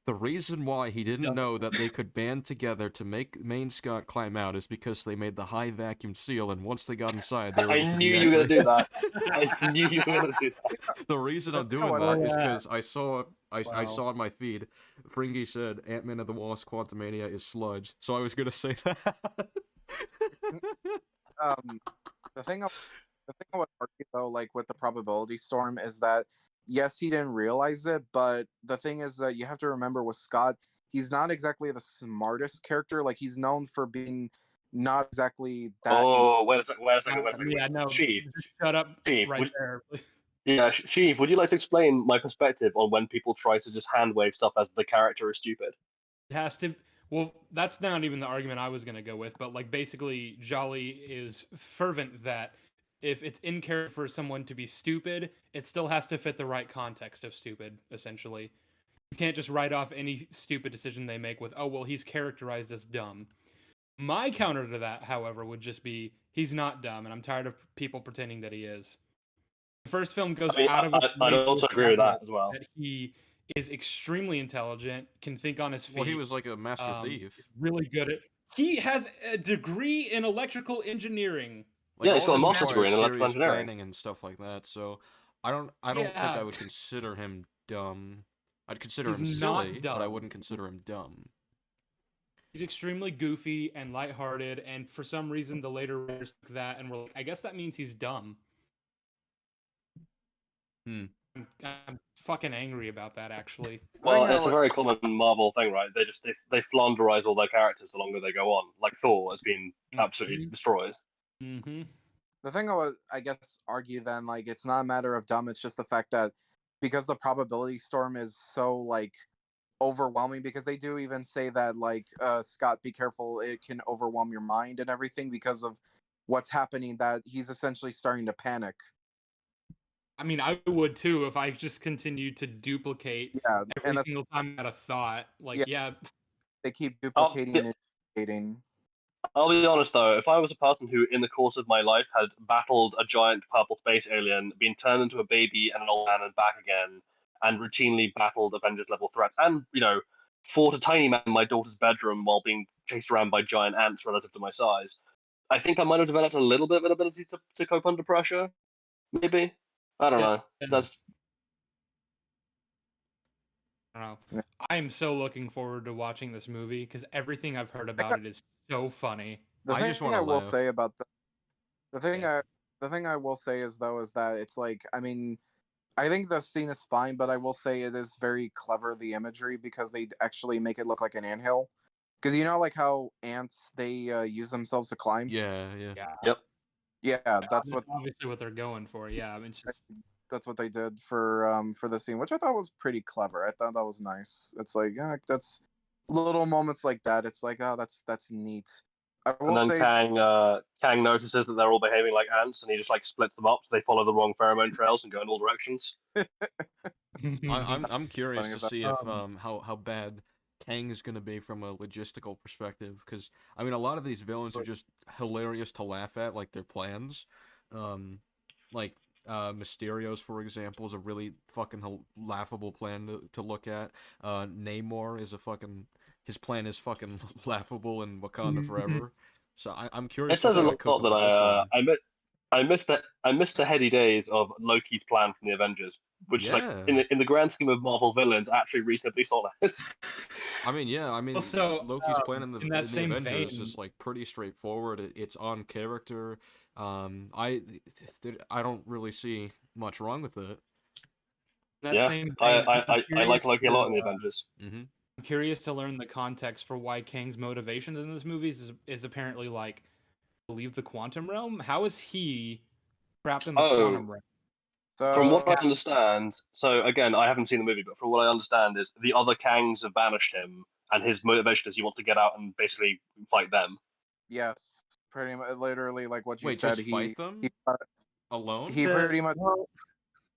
The reason why he didn't know that they could band together to make main Scott climb out is because they made the high vacuum seal, and once they got inside, they were I able to knew you were gonna do that. deactivate- I knew you were gonna do that. The reason I'm doing Oh, that is yeah. because I saw Wow. in my feed, Fringy said Ant-Man and the Wasp: Quantumania is sludge, so I was gonna say that. the thing I would argue though, like with the probability storm, is that yes, he didn't realize it, but the thing is that you have to remember with Scott, he's not exactly the smartest character. Like he's known for being not exactly that. Oh, wait a second. Yeah, no. Chief, just shut up Chief, right would- there. yeah, Chief, would you like to explain my perspective on when people try to just hand wave stuff as the character is stupid? It has to. Well, that's not even the argument I was going to go with, but like basically, Jolly is fervent that if it's in character for someone to be stupid, it still has to fit the right context of stupid, essentially. You can't just write off any stupid decision they make with, oh, well, he's characterized as dumb. My counter to that, however, would just be he's not dumb, and I'm tired of people pretending that he is. The first film goes out of its I'd way to also agree with that as well. that he is extremely intelligent, can think on his feet. Well, he was like a master thief. Really good at. He has a degree in electrical engineering. Like, Yeah, he's all got a this master's degree in requires electrical serious engineering. planning and stuff like that. So, I don't think I Yeah. would consider him dumb. I'd consider him He's not silly, but I dumb. wouldn't consider him dumb. He's extremely goofy and lighthearted, and for some reason, the later writers took that and were like, I guess that means he's dumb. I'm fucking angry about that, actually. Well, I it's a know- very common Marvel thing, right? They flanderize all their characters the longer they go on. Like Thor has been absolutely Mhm. destroyed. Mm-hmm. The thing I would, I guess, argue then, like, it's not a matter of dumb. It's just the fact that because the probability storm is so like overwhelming, because they do even say that, like, Scott, be careful, it can overwhelm your mind and everything because of what's happening. That he's essentially starting to panic. I mean, I would too if I just continued to duplicate Yeah, every and that's, single time I had a thought. Like, yeah, they keep Oh, duplicating yeah. and duplicating. I'll be honest though, if I was a person who, in the course of my life, had battled a giant purple space alien, been turned into a baby and an old man and back again, and routinely battled Avengers level threats, and fought a tiny man in my daughter's bedroom while being chased around by giant ants relative to my size, I think I might have developed a little bit of an ability to cope under pressure. Maybe. I don't know. Yeah. That's I don't know. Yeah. I am so looking forward to watching this movie because everything I've heard about it is so funny. The I thing just wanna I will laugh. say about the thing I will say is though is that it's like, I mean, I think the scene is fine, but I will say it is very clever, the imagery, because they actually make it look like an anthill. Because you know, like how ants they use themselves to climb. Yeah. Yeah, Yep. Yeah, that's what obviously what they're going for. Yeah, I mean, it's just that's what they did for the scene, which I thought was pretty clever. I thought that was nice. It's like that's little moments like that. It's like, oh, that's neat. I And will then say, Kang notices that they're all behaving like ants, and he just like splits them up so they follow the wrong pheromone trails and go in all directions. I'm curious Funny to about- see if how bad Kang is gonna be from a logistical perspective, because I mean a lot of these villains are just hilarious to laugh at, like their plans. Like Mysterio's, for example, is a really fucking laughable plan to look at. Namor is his plan is fucking laughable in Wakanda Forever. So I'm curious It to says see a how they lot cook that up with this one. I missed the heady days of Loki's plan from the Avengers, which like Yeah. in the grand scheme of Marvel villains, actually reasonably solid. I mean, yeah, I mean, Also, Loki's plan in in that the same Avengers vein- is like pretty straightforward. It's on character. I don't really see much wrong with it. that Yeah, same I vein, I'm like curious Loki a lot in the to, Avengers. Mm-hmm. I'm curious to learn the context for why Kang's motivations in this movie is apparently like leave the quantum realm. How is he trapped in the quantum realm? From what I so understand, so again, I haven't seen the movie, but from what I understand is the other Kangs have banished him, and his motivation is he wants to get out and basically fight them. yes, pretty much, literally like what you Wait, said. just fight them alone? He pretty much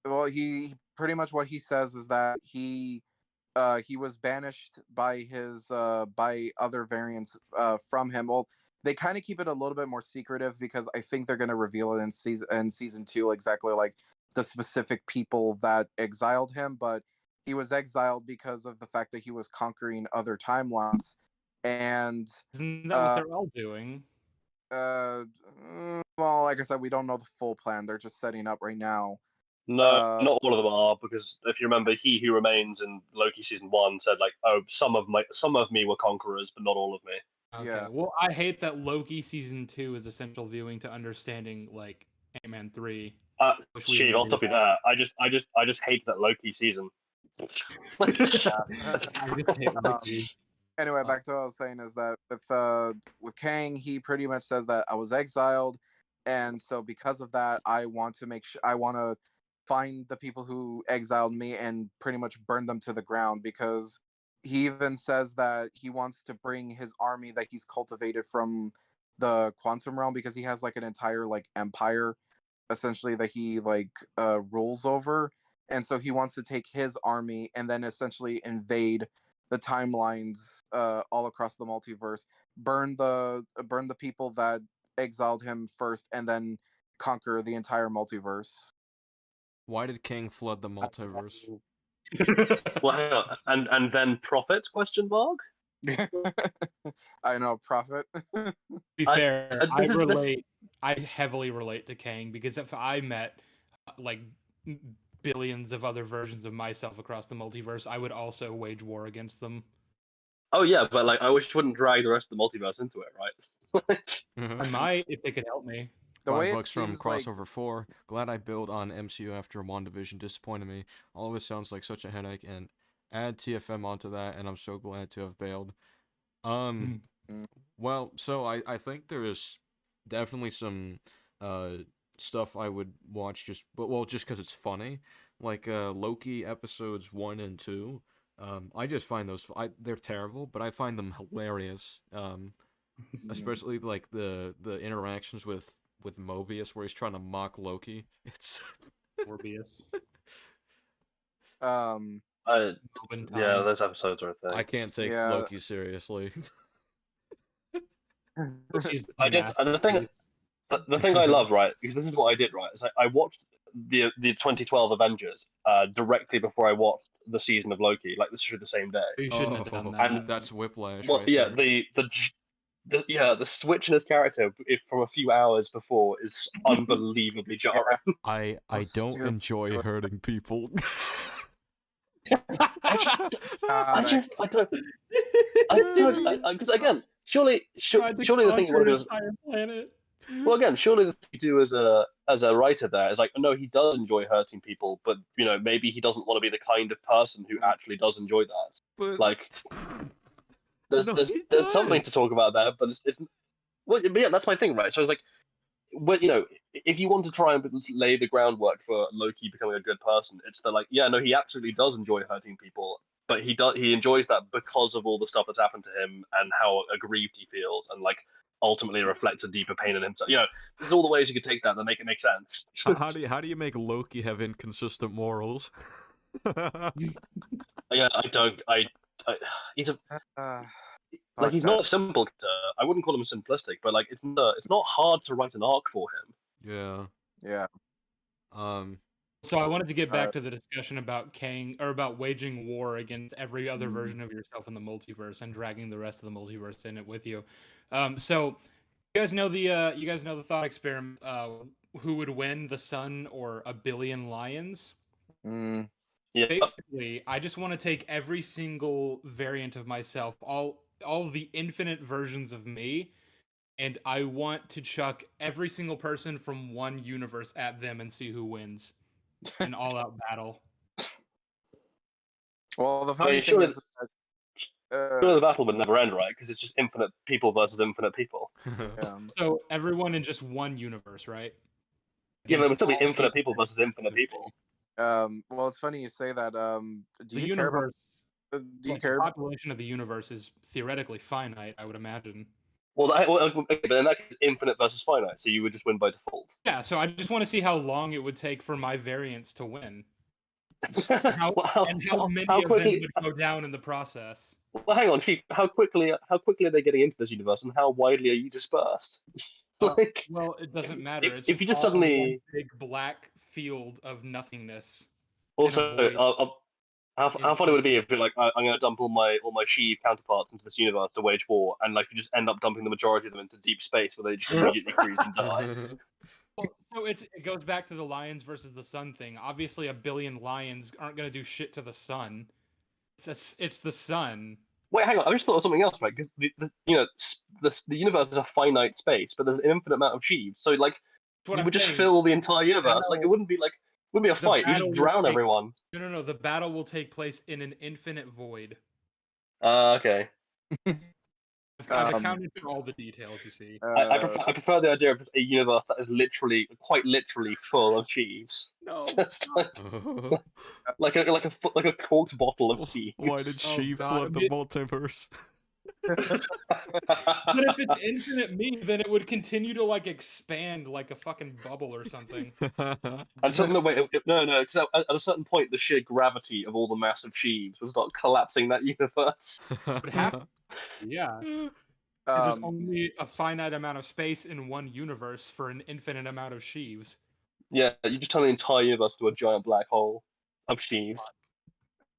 Well, he pretty much what he says is that he was banished by his by other variants from him. Well, they kind of keep it a little bit more secretive because I think they're going to reveal it in season 2 exactly like the specific people that exiled him, but he was exiled because of the fact that he was conquering other timelines. And isn't that what they're all doing? well, like I said, we don't know the full plan. They're just setting up right now. No, not all of them are, because if you remember, He Who Remains in Loki season 1 said like, "Oh, some of me were conquerors, but not all of me." Okay. Yeah. Well, I hate that Loki season 2 is essential viewing to understanding like Ant-Man 3. Which we Shit, I'll reviewed stop you there. I just hate that Loki season. I just hate Loki. Anyway, back to what I was saying is that with Kang, he pretty much says that I was exiled, and so because of that, I want to find the people who exiled me and pretty much burn them to the ground, because he even says that he wants to bring his army that he's cultivated from the quantum realm, because he has like an entire like empire essentially that he like rules over, and so he wants to take his army and then essentially invade the timelines all across the multiverse, burn the people that exiled him first, and then conquer the entire multiverse. Why did Kang flood the multiverse? Well, hang on, and then profit? Question mark. I know, Prophet. To be fair, I heavily relate to Kang, because if I met like billions of other versions of myself across the multiverse, I would also wage war against them. Oh yeah, but like I wish you wouldn't drag the rest of the multiverse into it, right? I might if they could help me. The way it $5 from seems like Crossover 4. Glad I built on MCU after WandaVision disappointed me. All of this sounds like such a headache, and add TFM onto that, and I'm so glad to have bailed. Well, so I think there is definitely some stuff I would watch just because it's funny, like Loki episodes 1 and 2. I just find they're terrible, but I find them hilarious. Especially like the interactions with Mobius, where he's trying to mock Loki. It's Morbius. Yeah, those episodes are a thing. I can't take Yeah. Loki seriously. I did, and the thing I love, right, because this is what I did, right, is I watched the 2012 Avengers directly before I watched the season of Loki, like literally the same day. You shouldn't have done that. And that's Whiplash. Well, right yeah, there. the switch in his character from a few hours before is unbelievably jarring. I don't enjoy hurting people. I don't, because again, surely the thing you want to do is, planet. Well, again, surely the thing to do as a writer there is like, no, he does enjoy hurting people, but maybe he doesn't want to be the kind of person who actually does enjoy that. But Like, no, he there's something to does. talk about there, but it's well, yeah, that's my thing, right? So it's like, well, if you want to try and lay the groundwork for Loki becoming a good person, it's the like, yeah, no, he absolutely does enjoy hurting people, but he enjoys that because of all the stuff that's happened to him and how aggrieved he feels, and like ultimately reflects a deper pain in himself. There's all the ways you could take that that make it make sense. How do you make Loki have inconsistent morals? Yeah, he's a like he's not a simple character. I wouldn't call him simplistic, but like it's not hard to write an arc for him. Yeah. So I wanted to get back to the discussion about Kang, or about waging war against every other version of yourself in the multiverse and dragging the rest of the multiverse in it with you. So you guys know the thought experiment. Who would win, the sun or a billion lions? Yeah. Basically, I just want to take every single variant of myself, all of the infinite versions of me, and I want to chuck every single person from one universe at them and see who wins. An all-out battle. Well, the funny thing is, the battle would never end, right? Because it's just infinite people versus infinite people. So everyone in just one universe, right? Yeah, but it would still be infinite people versus infinite people. Well, it's funny you say that. Do you care about? Do you care? The population of the universe is theoretically finite, I would imagine. Well, but in that case, infinite versus finite, so you would just win by default. Yeah, so I just want to see how long it would take for my variants to win. How many of them would go down in the process. Well, hang on, Chief. How quickly are they getting into this universe, and how widely are you dispersed? Well, it doesn't matter. If you just suddenly one big black field of nothingness. Also, how funny would it be if you're like, I'm going to dump all my Sheev counterparts into this universe to wage war, and like you just end up dumping the majority of them into deep space where they just immediately freeze and die. Well, so it goes back to the lions versus the sun thing. Obviously, a billion lions aren't going to do shit to the sun. It's the sun. Wait, hang on. I just thought of something else, right? Because the universe is a finite space, but there's an infinite amount of Sheev. So like, you would just fill the entire universe. Like, it wouldn't be a fight. You just drown everyone. No. The battle will take place in an infinite void. Okay. I've accounted for all the details, you see. I prefer the idea of a universe that is quite literally full of cheese. No. like a corked bottle of cheese. Why did she flood the multiverse? But if it's infinite me, then it would continue to like expand like a fucking bubble or something. And so, no, because at a certain point, the sheer gravity of all the massive sheaves would start collapsing that universe. Yeah. Because there's only a finite amount of space in one universe for an infinite amount of sheaves. Yeah, you just turn the entire universe into a giant black hole of sheaves.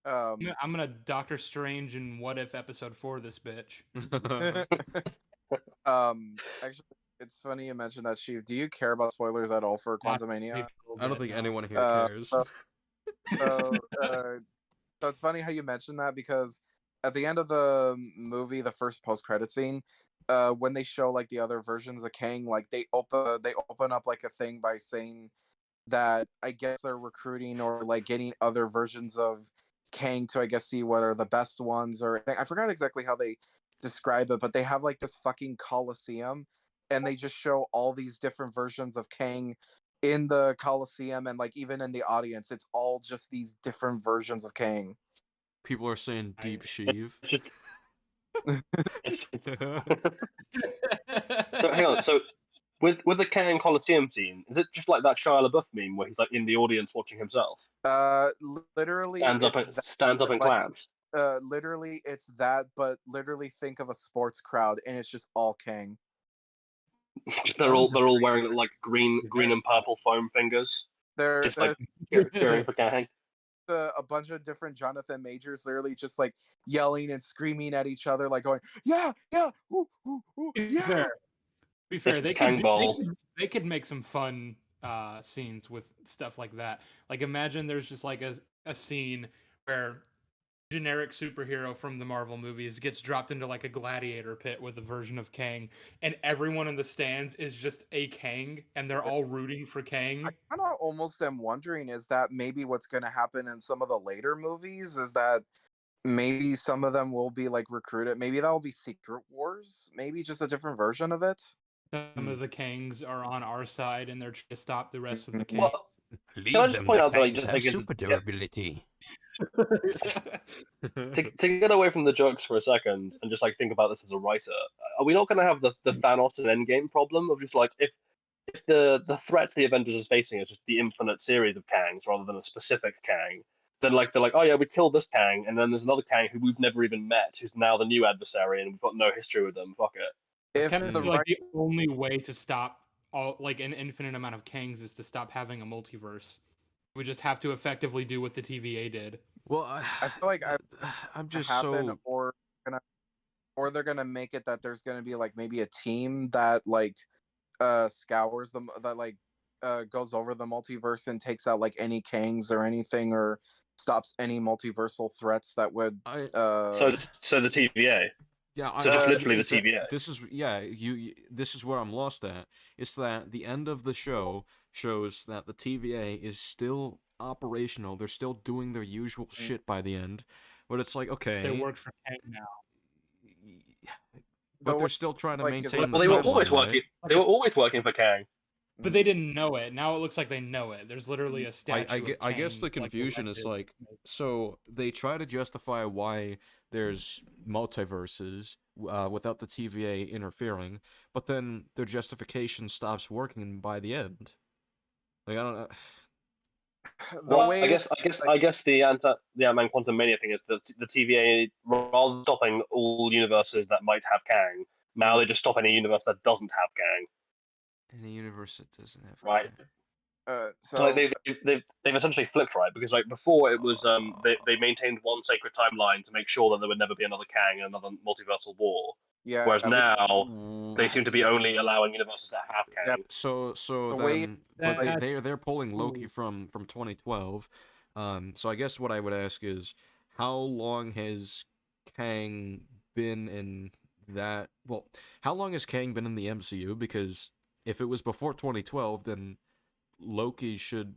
I'm gonna Doctor Strange in What If episode 4 this bitch. Actually, it's funny you mentioned that, Sheev. Do you care about spoilers at all for Quantumania? I don't think anyone here cares. So it's funny how you mentioned that, because at the end of the movie, the first post-credit scene, when they show like the other versions of Kang, like they open up like a thing by saying that I guess they're recruiting or like getting other versions of Kang to, I guess, see what are the best ones, or I forgot exactly how they describe it, but they have like this fucking Coliseum, and they just show all these different versions of Kang in the Coliseum, and like even in the audience, it's all just these different versions of Kang. People are saying deep sheav. So hang on, so with the Kang Coliseum scene, is it just like that Shia LaBeouf meme where he's like in the audience watching himself? Literally stands up and claps. Literally it's that, but literally think of a sports crowd and it's just all Kang. they're all wearing like green and purple foam fingers. They're like cheering for Kang. A bunch of different Jonathan Majors literally just like yelling and screaming at each other, like going, yeah, ooh, yeah. Be fair, they could make some fun scenes with stuff like that. Like imagine there's just like a scene where generic superhero from the Marvel movies gets dropped into like a gladiator pit with a version of Kang, and everyone in the stands is just a Kang, and they're all rooting for Kang. I kind of almost am wondering, is that maybe what's going to happen in some of the later movies? Is that maybe some of them will be like recruited? Maybe that'll be Secret Wars? Maybe just a different version of it? Some of the Kangs are on our side, and they're trying to stop the rest of the Kangs. Well, Leave I just them. point The out that, like, Kangs just have like, super durability. to get away from the jokes for a second and just like think about this as a writer, are we not going to have the Thanos and Endgame problem of just like if the threat the Avengers is facing is just the infinite series of Kangs rather than a specific Kang, then like they're like, oh yeah, we killed this Kang, and then there's another Kang who we've never even met, who's now the new adversary, and we've got no history with them. Fuck it. If Kind of the feel like right, the only way to stop all like an infinite amount of Kangs is to stop having a multiverse. We just have to effectively do what the TVA did. Well, I feel like I'm just happen, so. or they're gonna make it that there's gonna be like maybe a team that like scours them, that like goes over the multiverse and takes out like any Kangs or anything, or stops any multiversal threats that would So the TVA. Yeah, So just literally the exact- TVA. This is this is where I'm lost at. It's that the end of the show shows that the TVA is still operational. They're still doing their usual shit by the end, but it's like, okay, They work for Kang now. but The they're way- still trying to like, maintain Well, the they were timeline, always right? working. They were always working for Kang. But they didn't know it. Now it looks like they know it. There's literally a statue. I guess the of Kang, confusion is erected. like, so they try to justify why there's multiverses without the TVA interfering, but then their justification stops working by the end. Like, I don't know. the Well, way I guess the Ant-Man Quantumania thing is that the TVA, rather than stopping all universes that might have Kang, now they just stop any universe that doesn't have Kang. In a universe that doesn't have Right. Kang. So like they've essentially flipped, right? Because like before it was they maintained one sacred timeline to make sure that there would never be another Kang and another multiversal war. yeah, Whereas I mean, now they seem to be only allowing universes that have Kang. Yeah. So The then, way but that- they're pulling Loki from 2012. So I guess what I would ask is, how long has Kang been in that? Well, how long has Kang been in the MCU? Because if it was before 2012, then Loki should.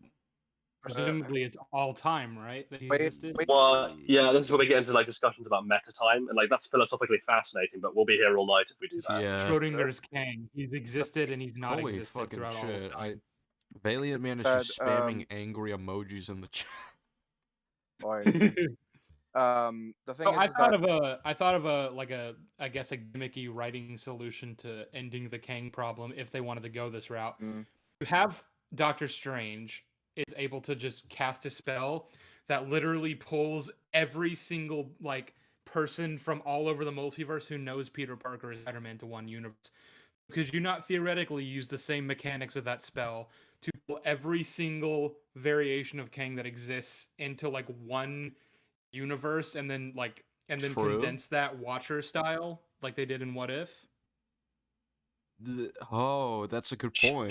Presumably, it's all time, right? That he Wait, existed. wait. Well, yeah, this is where we get into like discussions about meta time, and like that's philosophically fascinating. But we'll be here all night if we do that. Yeah. Schrodinger's Kang. He's existed and he's not Holy existed fucking throughout all shit! of time. Valiant Man is That, just spamming angry emojis in the chat. like, the thing So is, I is thought that I thought of a like a I guess a gimmicky writing solution to ending the Kang problem if they wanted to go this route. Mm. You have Doctor Strange is able to just cast a spell that literally pulls every single like person from all over the multiverse who knows Peter Parker is Spider-Man to one universe. Because you not theoretically use the same mechanics of that spell to pull every single variation of Kang that exists into like one universe and then True. condense that Watcher style like they did in What If. Oh, that's a good point.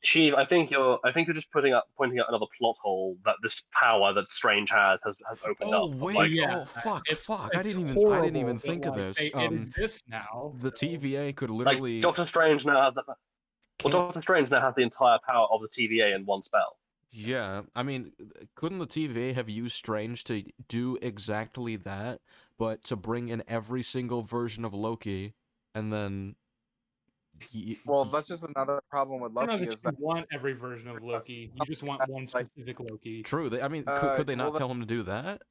Steve, I think you're just pointing out another plot hole that this power that Strange has opened Oh up. wait! Like, yeah, oh fuck! It's Fuck! I it's didn't even horrible, think but, of like, this. it exists now. The so- TVA could like literally. Doctor Strange now has can't- Doctor Strange now has the entire power of the TVA in one spell. Yeah, I mean, couldn't the TVA have used Strange to do exactly that, but to bring in every single version of Loki, and then. well, that's just another problem with I don't know Loki that is you that want every version of Loki. You just want one specific Loki. True. I mean, Uh, could they not well, that- tell him to do that?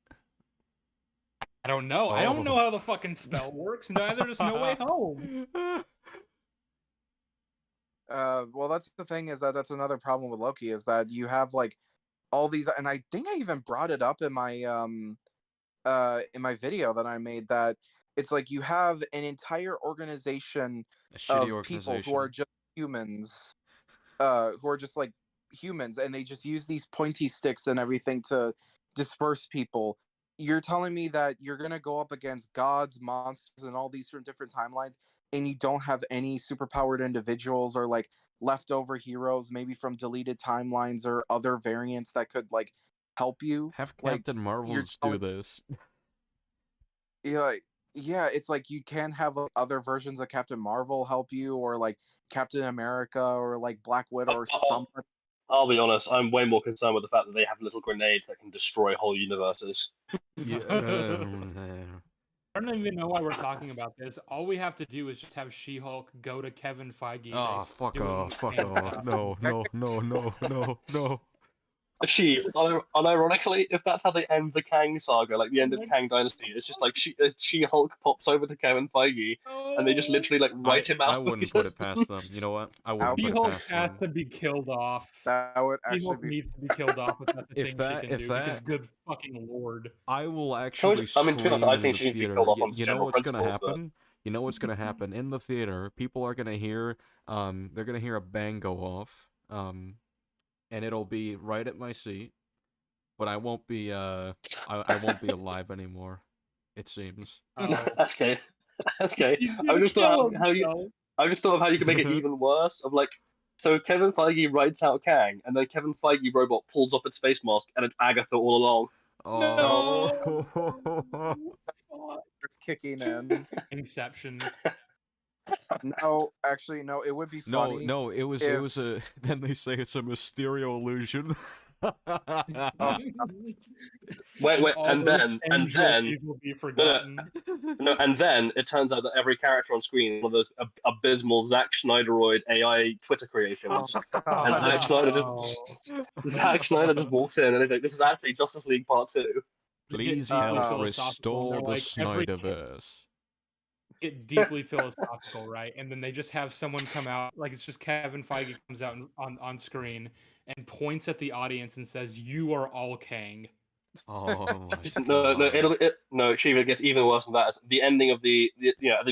I don't know. I don't Oh. know how the fucking spell works. Neither does No Way Home. well, that's the thing, is that that's another problem with Loki, is that you have like all these, and I think I even brought it up in my video that I made, that it's like you have an entire organization A shitty of organization. people who are just humans, who are just like humans, and they just use these pointy sticks and everything to disperse people. You're telling me that you're gonna go up against gods, monsters, and all these from different timelines, and you don't have any superpowered individuals or like leftover heroes, maybe from deleted timelines or other variants that could like help you? Have Like, Captain Marvels do telling- this. yeah, it's like you can have like, other versions of Captain Marvel help you, or like Captain America, or like Black Widow, or something. I'll be honest, I'm way more concerned with the fact that they have little grenades that can destroy whole universes. Yeah. I don't even know why we're talking about this. All we have to do is just have She-Hulk go to Kevin Feige. Oh, fuck off, fuck off. No, no, no, no, no, no. Unironically, if that's how they end the Kang saga, like the end of Kang Dynasty, it's just like She-Hulk pops over to Kevin Feige, and they just literally like write him out. I wouldn't put it past them. You know what? I wouldn't put it She-Hulk past has them. to be killed off. That would actually She-Hulk be. needs to be killed off. If that's the If thing that- she can if do, that- because good fucking lord. I will actually I mean, to be scream honest, I in think the she needs to be theater. killed off on You know general what's gonna principles, but- happen? You know what's gonna happen in the theater? People are gonna hear, they're gonna hear a bang go off, and it'll be right at my seat, but I won't be, I won't be alive anymore. It seems. That's okay. That's okay. He's I gonna just kill thought how you. himself. I just thought of how you could make it even worse. Of like, so Kevin Feige writes out Kang, and then Kevin Feige robot pulls off its face mask, and it's Agatha all along. Oh. It's kicking in. Inception. No, actually, no. It would be funny. No, it was a. Then they say it's a Mysterio illusion. Wait, All and those then angel will be forgotten. no, and then it turns out that every character on screen is one of those abysmal Zack Schneideroid AI Twitter creations. And Zack Schneider just walks in and he's like, "This is actually Justice League Part 2." Please deeply help philosophical, and restore they're the like, every Snyderverse. get deeply philosophical, right? And then they just have someone come out, like it's just Kevin Feige comes out on screen and points at the audience and says, "You are all Kang." Oh my No, Shiva, it gets even worse than that. It's the ending of at the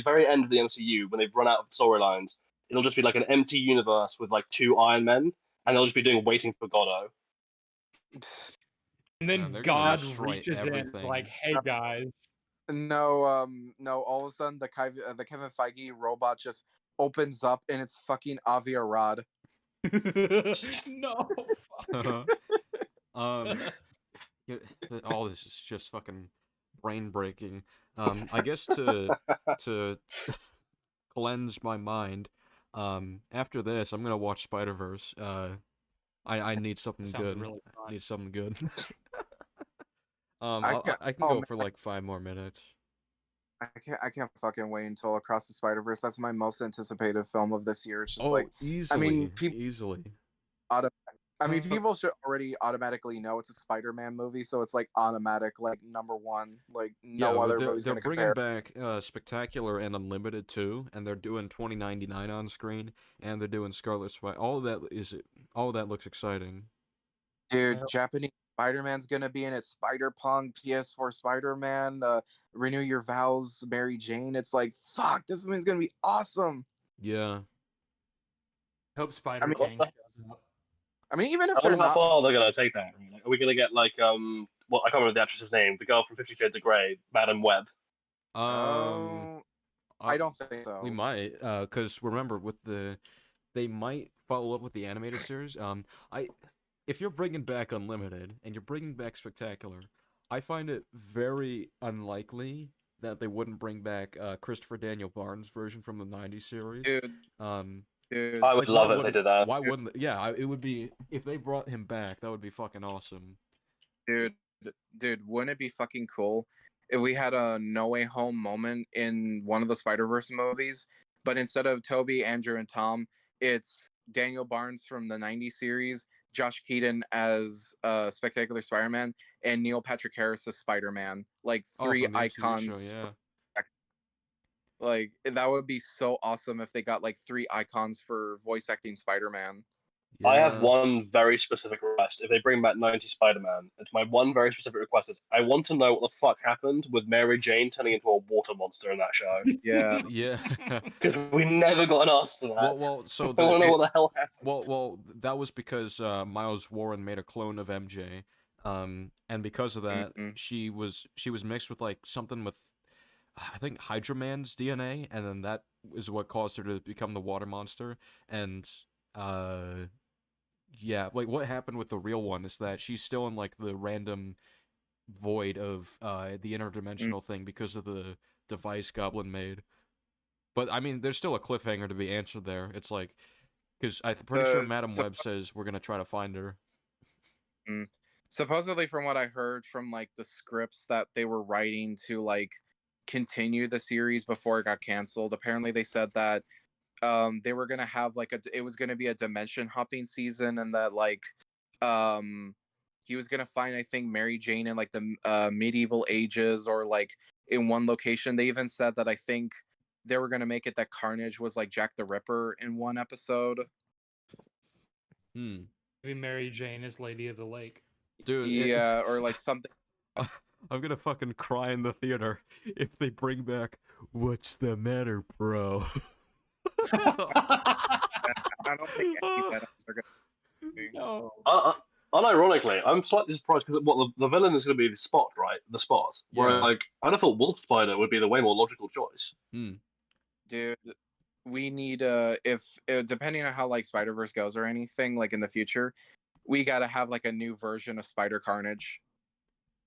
very end of the MCU, when they've run out of storylines, it'll just be like an empty universe with like 2 Iron Men, and they'll just be doing Waiting for Godot. And Yeah, then they're gonna God destroy reaches in and is everything. like, "Hey guys." No, no. All of a sudden, the Kevin Feige robot just opens up, and it's fucking Avi Arad. No. Yeah, all this is just fucking brain breaking. I guess to cleanse my mind, after this I'm gonna watch Spider-Verse. I need something Sounds good. really fun. I need something good. I I can oh, go man. for like 5 more minutes. I can't fucking wait until Across the Spider-Verse. That's my most anticipated film of this year. It's just Oh, like easily. people- easily. people should already automatically know it's a Spider-Man movie, so it's like automatic, like #1. Like no other movie's they're gonna bringing compare. back Spectacular and Unlimited too, and they're doing 2099 on screen, and they're doing Scarlet Spider. All of that looks exciting. Dude, Japanese Spider-Man's gonna be in it. Spider-Punk, PS4 Spider-Man, Renew Your Vows, Mary Jane. It's like, fuck, this movie's gonna be awesome. Yeah. Hope Spider mean, Kang shows up. I mean, even if I they're wonder how not, far they're gonna take that. Are we gonna get like I can't remember the actress's name, the girl from 50 Shades of Grey, Madam Web. I don't think so. We might, because remember, they might follow up with the animated series. If you're bringing back Unlimited and you're bringing back Spectacular, I find it very unlikely that they wouldn't bring back Christopher Daniel Barnes' version from the '90s series. Dude, I would love why it if they did that. Why wouldn't? Yeah, it would be if they brought him back. That would be fucking awesome. dude, wouldn't it be fucking cool if we had a No Way Home moment in one of the Spider-Verse movies, but instead of Toby, Andrew, and Tom, it's Daniel Barnes from the '90s series, Josh Keaton as Spectacular Spider-Man, and Neil Patrick Harris as Spider-Man. Like three from the MCU icons. show, yeah. Like that would be so awesome if they got like 3 icons for voice acting Spider-Man. I have Yeah. one very specific request. If they bring back 90 Spider-Man, it's my one very specific request. Is I want to know what the fuck happened with Mary Jane turning into a water monster in that show. Yeah. Yeah. Because we never got an answer to that. well, so I want to know what the hell happened. well, that was because Miles Warren made a clone of MJ, and because of that, Mm-mm. she was mixed with like something with, I think Hydra Man's DNA, and then that is what caused her to become the water monster. And yeah, like what happened with the real one is that she's still in like the random void of the interdimensional thing because of the device Goblin made. But I mean, there's still a cliffhanger to be answered there. It's like, because I'm pretty sure Madam Web says we're gonna try to find her. Supposedly, from what I heard from like the scripts that they were writing to like continue the series before it got canceled, apparently they said that they were gonna have like it was gonna be a dimension hopping season, and that like he was gonna find, I think, Mary Jane in like the medieval ages, or like in one location. They even said that I think they were gonna make it that Carnage was like Jack the Ripper in one episode. Maybe Mary Jane is Lady of the Lake. Dude, yeah, or like something. I'm gonna fucking cry in the theater if they bring back "What's the matter, bro?" I don't think any Venoms are gonna. No. Unironically, I'm slightly surprised because the villain is going to be the Spot, right? The Spot. Where Yeah. like I'd have thought Wolf Spider would be the way more logical choice. Dude, we need if depending on how like Spider-Verse goes or anything like in the future, we gotta have like a new version of Spider Carnage.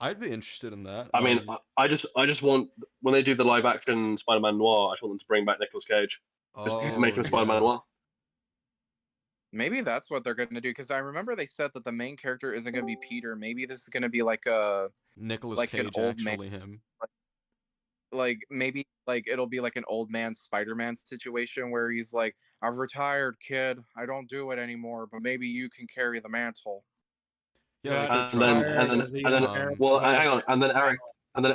I'd be interested in that. I mean, I just want, when they do the live action Spider-Man Noir, I just want them to bring back Nicolas Cage. Just make him Spider-Man Noir. Maybe that's what they're gonna do, because I remember they said that the main character isn't gonna be Peter. Maybe this is gonna be like a Nicolas like an Cage, old actually man. him. Like maybe like it'll be like an old man Spider-Man situation where he's like, "I've retired, kid. I don't do it anymore, but maybe you can carry the mantle." Yeah, and then well, hang on, and then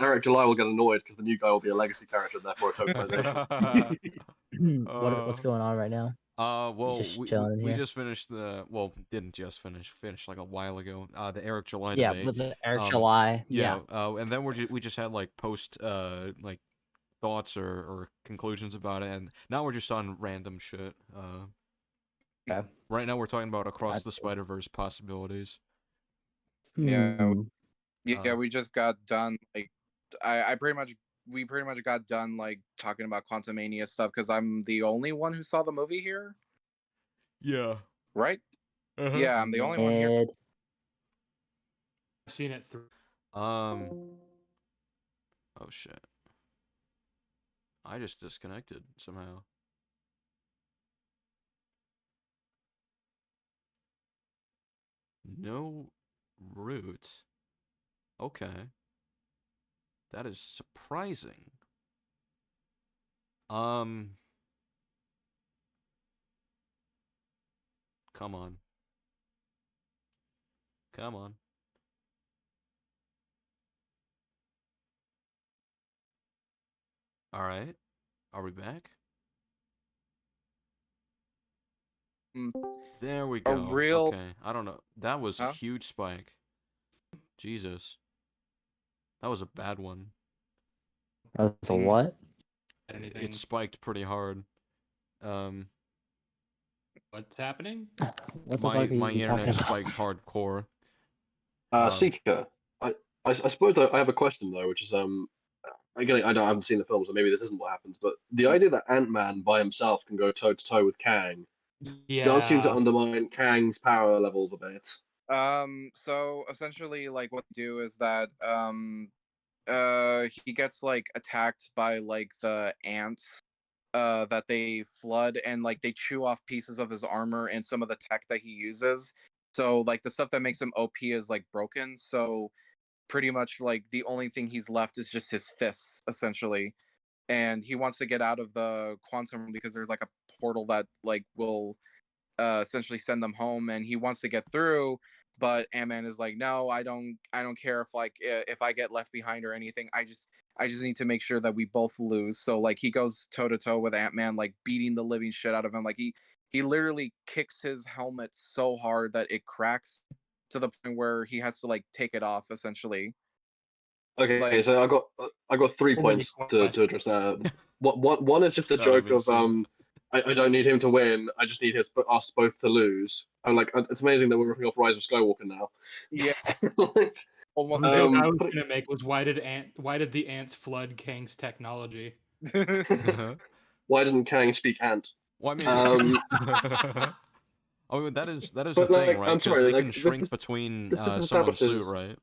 Eric July will get annoyed because the new guy will be a legacy character, and therefore a tokenization. What's going on right now? Well, Just we chilling here. just finished didn't just finished like a while ago. The Eric July Yeah, debate. with the Eric July. Yeah. And then we just had like post like thoughts or conclusions about it, and now we're just on random shit. Okay. Right now we're talking about Across the Spider-Verse possibilities. Yeah. Hmm. Yeah, we just got done. Like, we pretty much got done like talking about Quantumania stuff because I'm the only one who saw the movie here, Yeah. right? Uh-huh. Yeah, I'm the only one here. Ed. I've seen it through. Oh shit. I just disconnected somehow. No root. Okay. That is surprising. Come on. Come on. All right. Are we back? There we go. Okay. I don't know. That was a huge spike. Jesus. That was a bad one. That was a what? It spiked pretty hard. What's happening? What the fuck are My you internet talking spiked hardcore. Seeker, I suppose I have a question though, which is again, I haven't seen the film, so maybe this isn't what happens, but the idea that Ant-Man by himself can go toe to toe with Kang does seem to undermine Kang's power levels a bit. So essentially, like what they do is that he gets like attacked by like the ants that they flood, and like they chew off pieces of his armor and some of the tech that he uses. So like the stuff that makes him OP is like broken. So pretty much like the only thing he's left is just his fists, essentially. And he wants to get out of the quantum because there's like a portal that like will essentially send them home, and he wants to get through. But Ant-Man is like, no, I don't care if I get left behind or anything. I just need to make sure that we both lose. So like he goes toe to toe with Ant-Man, like beating the living shit out of him. Like he literally kicks his helmet so hard that it cracks to the point where he has to like take it off, essentially. Okay, Like- so I got 3 points to address that. One is just a joke of I don't need him to win. I just need us both to lose. I'm like, it's amazing that we're ripping off Rise of Skywalker now. Yeah. Almost. The joke I was gonna make was why did the ants flood Kang's technology? Why didn't Kang speak ant? Well, I mean, that is the thing, right? Because they can shrink between summon suit, right?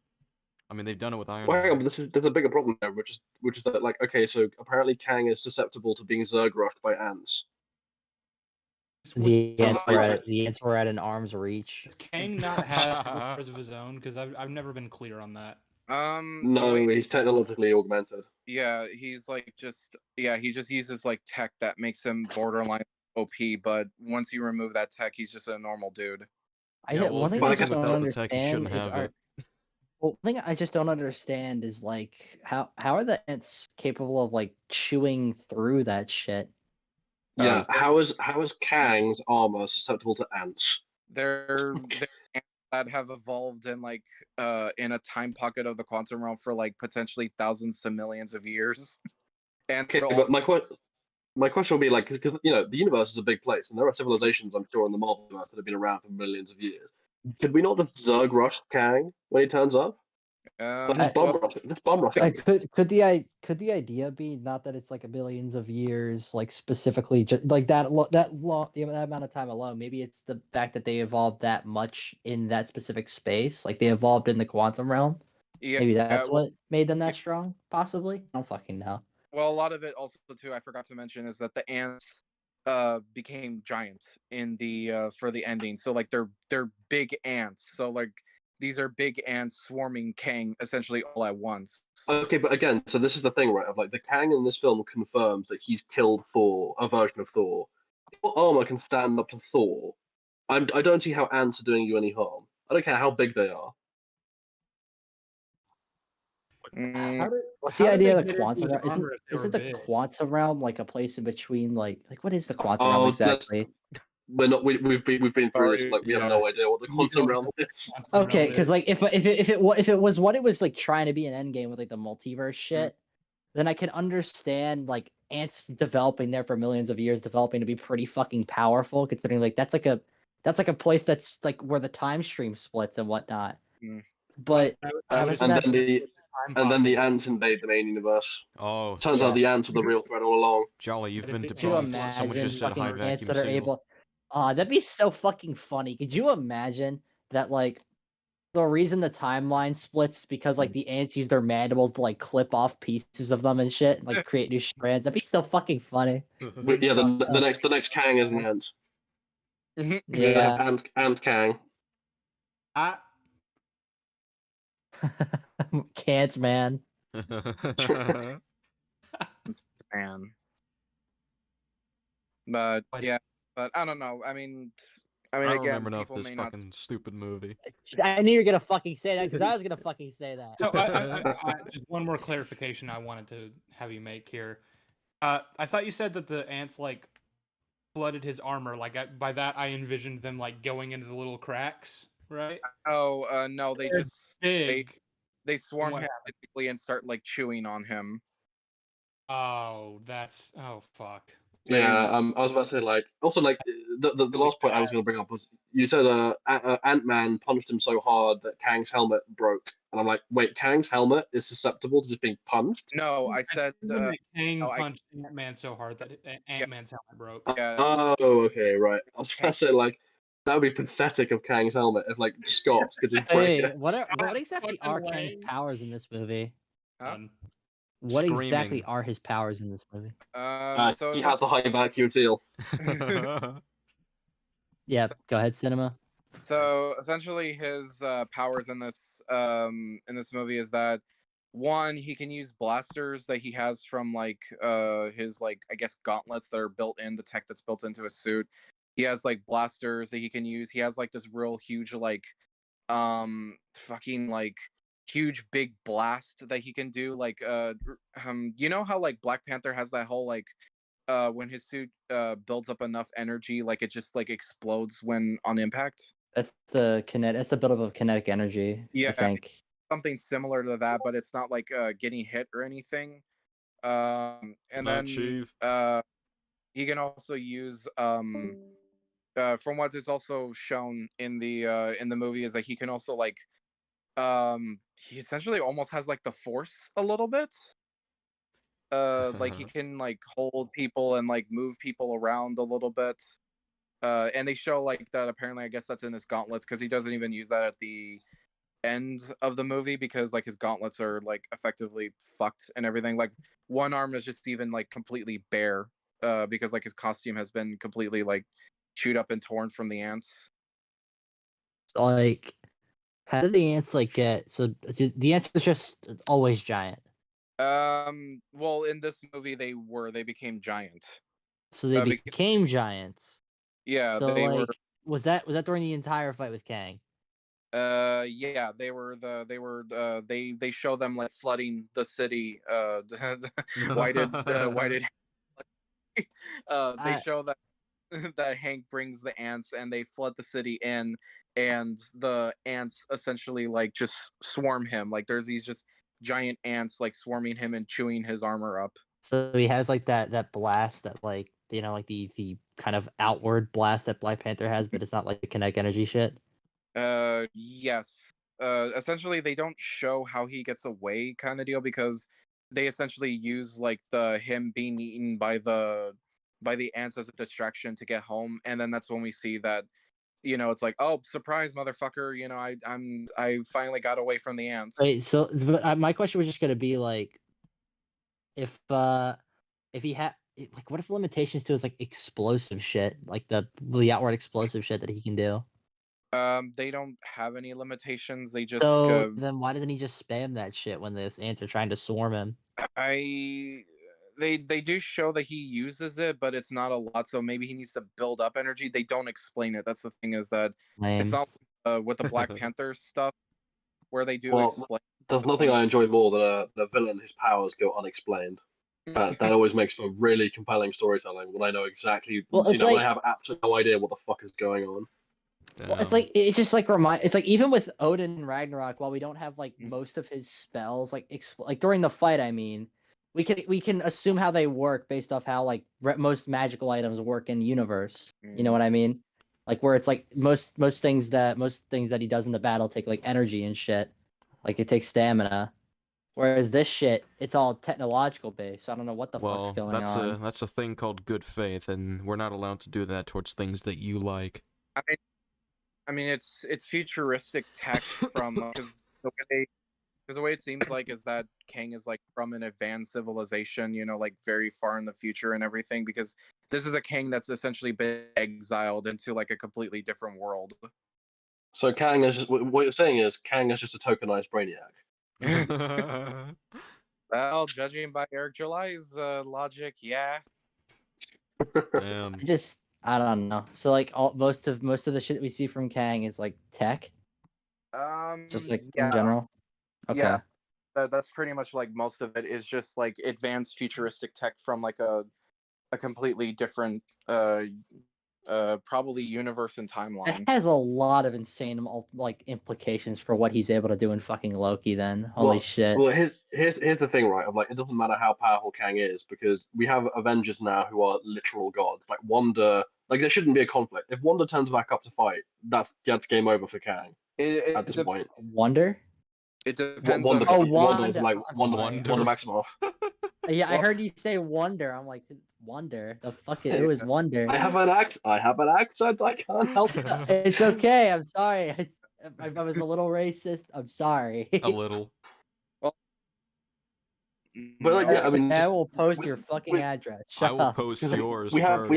I mean, they've done it with Iron Well, hang Man. on, but there's a bigger problem there, which is that, like, okay, so apparently Kang is susceptible to being Zerg rushed by ants. The ants somehow- were at an arm's reach. Does Kang not have powers of his own? Because I've never been clear on that. The No, way- he's technologically augmented. yeah, he's like he just uses like tech that makes him borderline OP, but once you remove that tech, he's just a normal dude. Yeah, well, One if thing you I make just it don't without the tech, you understand shouldn't is have it. well, the thing I just don't understand is like how are the ants capable of like chewing through that shit? Yeah, how is Kang's armor susceptible to ants? They're ants that have evolved in like in a time pocket of the quantum realm for like potentially thousands to millions of years. And Okay, they're but also- my question would be like, because the universe is a big place, and there are civilizations, I'm sure, in the multiverse that have been around for millions of years. Could we not just Zerg rush Kang when he turns up? Like, just bomb rush him. Could the idea be not that it's like billions of years, like specifically just like that amount of time alone? Maybe it's the fact that they evolved that much in that specific space, like they evolved in the quantum realm. yeah, Maybe that's well, what made them that strong. Possibly, I don't fucking know. well, a lot of it also too, I forgot to mention, is that the ants became giant in the for the ending. So like they're big ants. So like these are big ants swarming Kang essentially all at once. Okay, but again, so this is the thing, right? Of like the Kang in this film confirms that he's killed Thor, a version of Thor. Your armor can stand up to Thor. I don't see how ants are doing you any harm. I don't care how big they are. Mm, What's the idea of the get into quantum his realm? armor if they Isn't were the big? quantum realm like a place in between like what is the quantum realm Oh, exactly? We're not. We've been through this. Sorry, Like we have yeah. no idea what the You quantum don't realm know is. Quantum realm Okay, because is. like if it was what it was like trying to be an end game with like the multiverse shit, then I can understand like ants developing there for millions of years, developing to be pretty fucking powerful. Considering like that's like a place that's like where the time stream splits and whatnot. Mm. But I would isn't And that- then the ants invade the main universe. Oh, Turns out the ants were the real threat all along. Jolly, you've But been if it- could you debunked. imagine Someone just said high fucking ants vacuum that are seal. able? That'd be so fucking funny. Could you imagine that like the reason the timeline splits because like the ants use their mandibles to like clip off pieces of them and shit, and, like create new strands? That'd be so fucking funny. Yeah, the next Kang is an ant. Yeah. Ant Kang. Can't, man. man. But But- yeah, but I don't know. I mean, I don't again, remember enough people of this may not. fucking stupid movie. I knew you were gonna fucking say that because I was gonna fucking say that. So just one more clarification I wanted to have you make here. I thought you said that the ants like flooded his armor. Like by that I envisioned them like going into the little cracks, right? Oh, no, they They're just Big. they swarm what him basically and start like chewing on him. Oh, fuck. Yeah, I was about to say like also like the last point I was going to bring up was you said Ant-Man punched him so hard that Kang's helmet broke, and I'm like, wait, Kang's helmet is susceptible to just being punched? No, I said Kang no, I- punched Ant-Man so hard that Ant-Man's helmet broke. yeah. Oh, okay, right. I was going to say like that would be pathetic of Kang's helmet if like Scott could just break Hey, it. what exactly are fucking Kang's way. powers in this movie? Huh? None. What exactly Screaming. are his powers in this movie? So He has the high vacuum seal. Yeah, go ahead, Cinema. So essentially, his powers in this movie is that one, he can use blasters that he has from like his like I guess gauntlets that are built in the tech that's built into his suit. He has like blasters that he can use. He has like this real huge like fucking like huge big blast that he can do. Like you know how like Black Panther has that whole like when his suit builds up enough energy, like it just like explodes when on impact. That's the buildup of kinetic energy. Yeah. I think. Something similar to that, but it's not like getting hit or anything. And Not then Chief. he can also use from what is also shown in the movie is that he can also like he essentially almost has like the force a little bit. Like he can like hold people and like move people around a little bit. And they show like that apparently I guess that's in his gauntlets because he doesn't even use that at the end of the movie because like his gauntlets are like effectively fucked and everything. Like one arm is just even like completely bare because like his costume has been completely like chewed up and torn from the ants. Like, how did the ants like get? So the ants are just always giant. Well, in this movie they became giant. So they became giants. Yeah, So they like, were. was that during the entire fight with Kang? Yeah, they show them like flooding the city. Why did they I, show that that Hank brings the ants and they flood the city in, and the ants essentially like just swarm him. Like there's these just giant ants like swarming him and chewing his armor up. so he has like that blast that like like the kind of outward blast that Black Panther has, but it's not like the kinetic energy shit. Yes. Essentially they don't show how he gets away kind of deal because they essentially use like the him being eaten by the ants as a distraction to get home, and then that's when we see that it's like, oh, surprise, motherfucker, I finally got away from the ants. Wait, so but, my question was just gonna be like, if he had like, what if the limitations to his like explosive shit, like the outward explosive shit that he can do? They don't have any limitations. They just So then why doesn't he just spam that shit when those ants are trying to swarm him? they do show that he uses it, but it's not a lot. So maybe he needs to build up energy. They don't explain it. That's the thing, is that it's Lame. not with the Black Panther stuff where they do Well, explain. there's nothing I enjoy more than the villain, his powers go unexplained. That always makes for really compelling storytelling when I know exactly, Well, it's when like, I have absolutely no idea what the fuck is going on. well, it's like, it's just like it's like, even with Odin and Ragnarok, while we don't have like most of his spells like like during the fight, I mean, we can assume how they work based off how like most magical items work in the universe. You know what I mean? Like where it's like most things that he does in the battle take like energy and shit. Like it takes stamina. Whereas this shit, it's all technological based. So I don't know what the fuck's going on. That's a thing called good faith, and we're not allowed to do that towards things that you like. I mean, it's futuristic tech from because the way it seems like is that Kang is like from an advanced civilization, like very far in the future and everything. Because this is a Kang that's essentially been exiled into like a completely different world. So Kang is just, what you're saying is Kang is just a tokenized Brainiac. Well, judging by Eric July's logic, yeah. Damn. I don't know. So like most of the shit we see from Kang is like tech. Just like in general. Okay. Yeah, that's pretty much like most of it is just like advanced futuristic tech from like a completely different probably universe and timeline. It has a lot of insane like implications for what he's able to do in fucking Loki. Then holy shit. Well, here's the thing, right? Of like, it doesn't matter how powerful Kang is because we have Avengers now who are literal gods. Like Wanda, like there shouldn't be a conflict. If Wanda turns back up to fight, that's game over for Kang. At this point, Wonder. It depends Wanda, on Wanda, like Wonder. Wanda Maximoff. Yeah, I heard you say Wonder. I'm like, Wonder. The fuck it was Wonder. I have an accent. I can't help it. It's okay. I'm sorry. I was a little racist. I'm sorry. A little. But like, yeah, I mean, I will post your fucking address. Shut I will up. post yours. we have,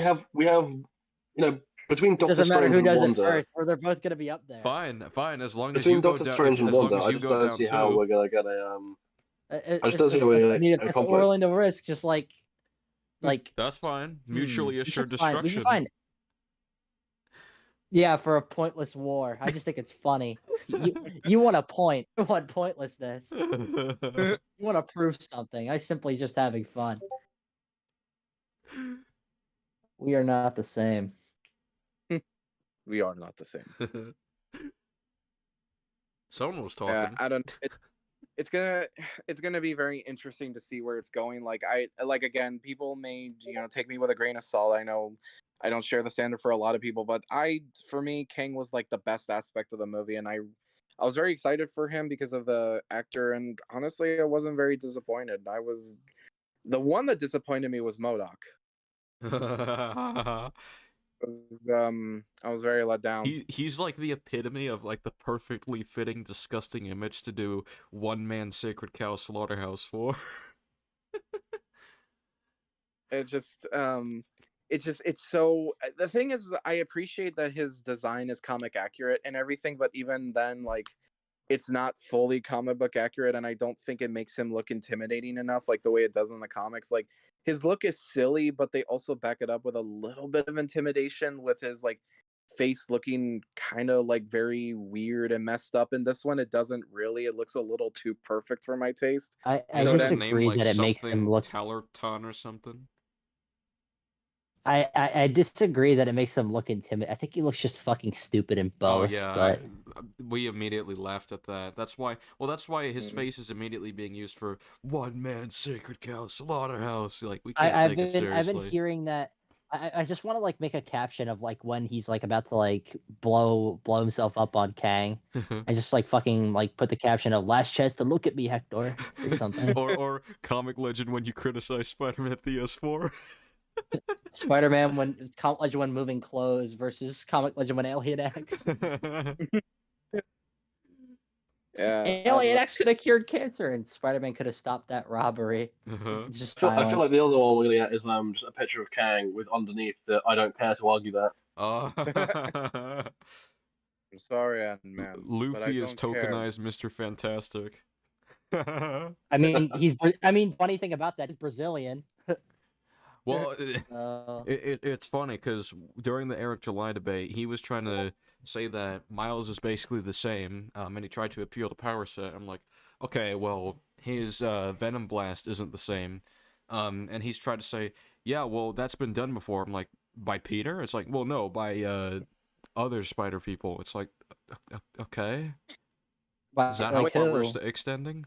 between Doctor Doesn't matter Strange who and does Wanda. it first, or they're both gonna be up there. Fine. As long as Between you go Doctor down. Strange and As long Wanda, as I you just go don't down see how too. we're gonna get a I just don't see how we're I mean, if a that's what we're conflict. willing to risk, just like That's fine. Mutually we should assured find- we destruction. should find. Yeah, for a pointless war. I just think it's funny. You want a point. You want pointlessness. You want to prove something. I simply just having fun. We are not the same. We are not the same. Someone was Yeah, talking. I don't. It's gonna be very interesting to see where it's going. Like again, people may take me with a grain of salt. I know I don't share the standard for a lot of people, but for me, Kang was like the best aspect of the movie, and I was very excited for him because of the actor, and honestly, I wasn't very disappointed. The one that disappointed me was MODOK. I was very let down. He's like the epitome of like the perfectly fitting disgusting image to do one man sacred cow slaughterhouse for. It's so the thing is I appreciate that his design is comic accurate and everything, but even then, like, it's not fully comic book accurate, and I don't think it makes him look intimidating enough like the way it does in the comics. Like, his look is silly, but they also back it up with a little bit of intimidation with his like face looking kind of like very weird and messed up. In this one, it doesn't really. It looks a little too perfect for my taste. I Isn't that name disagree like that it makes him something look. Tallerton or something? I disagree that it makes him look intimidating. I think he looks just fucking stupid in both. Oh yeah, but we immediately laughed at that. That's why. Well, that's why his Mhm. face is immediately being used for one man sacred cow slaughterhouse. Like we can't I've take it been I've seriously. been hearing that. I just want to like make a caption of like when he's like about to like blow himself up on Kang, and just like fucking like put the caption of "Last chance to look at me, Hector" or something. or comic legend when you criticize Spider-Man PS4. Spider-Man when Comic Legend when moving clothes versus Comic Legend when Alien X. Yeah, Alien X could have cured cancer, and Spider-Man could have stopped that robbery. Uh-huh. Just I feel silence. like the other one we're gonna get is just a picture of Kang with underneath the "I don't care to argue that." I'm sorry, man. but I Luffy is don't care. tokenized Mr. Fantastic. I mean, funny thing about that is Brazilian. Well, Uh, it's funny because during the Eric July debate, he was trying to say that Miles is basically the same, and he tried to appeal to Power Set. I'm like, okay, well, his Venom Blast isn't the same, and he's tried to say, yeah, well, that's been done before. I'm like, by Peter? It's like, well, no, by other Spider people. It's like, okay, is that how like far who? we're extending?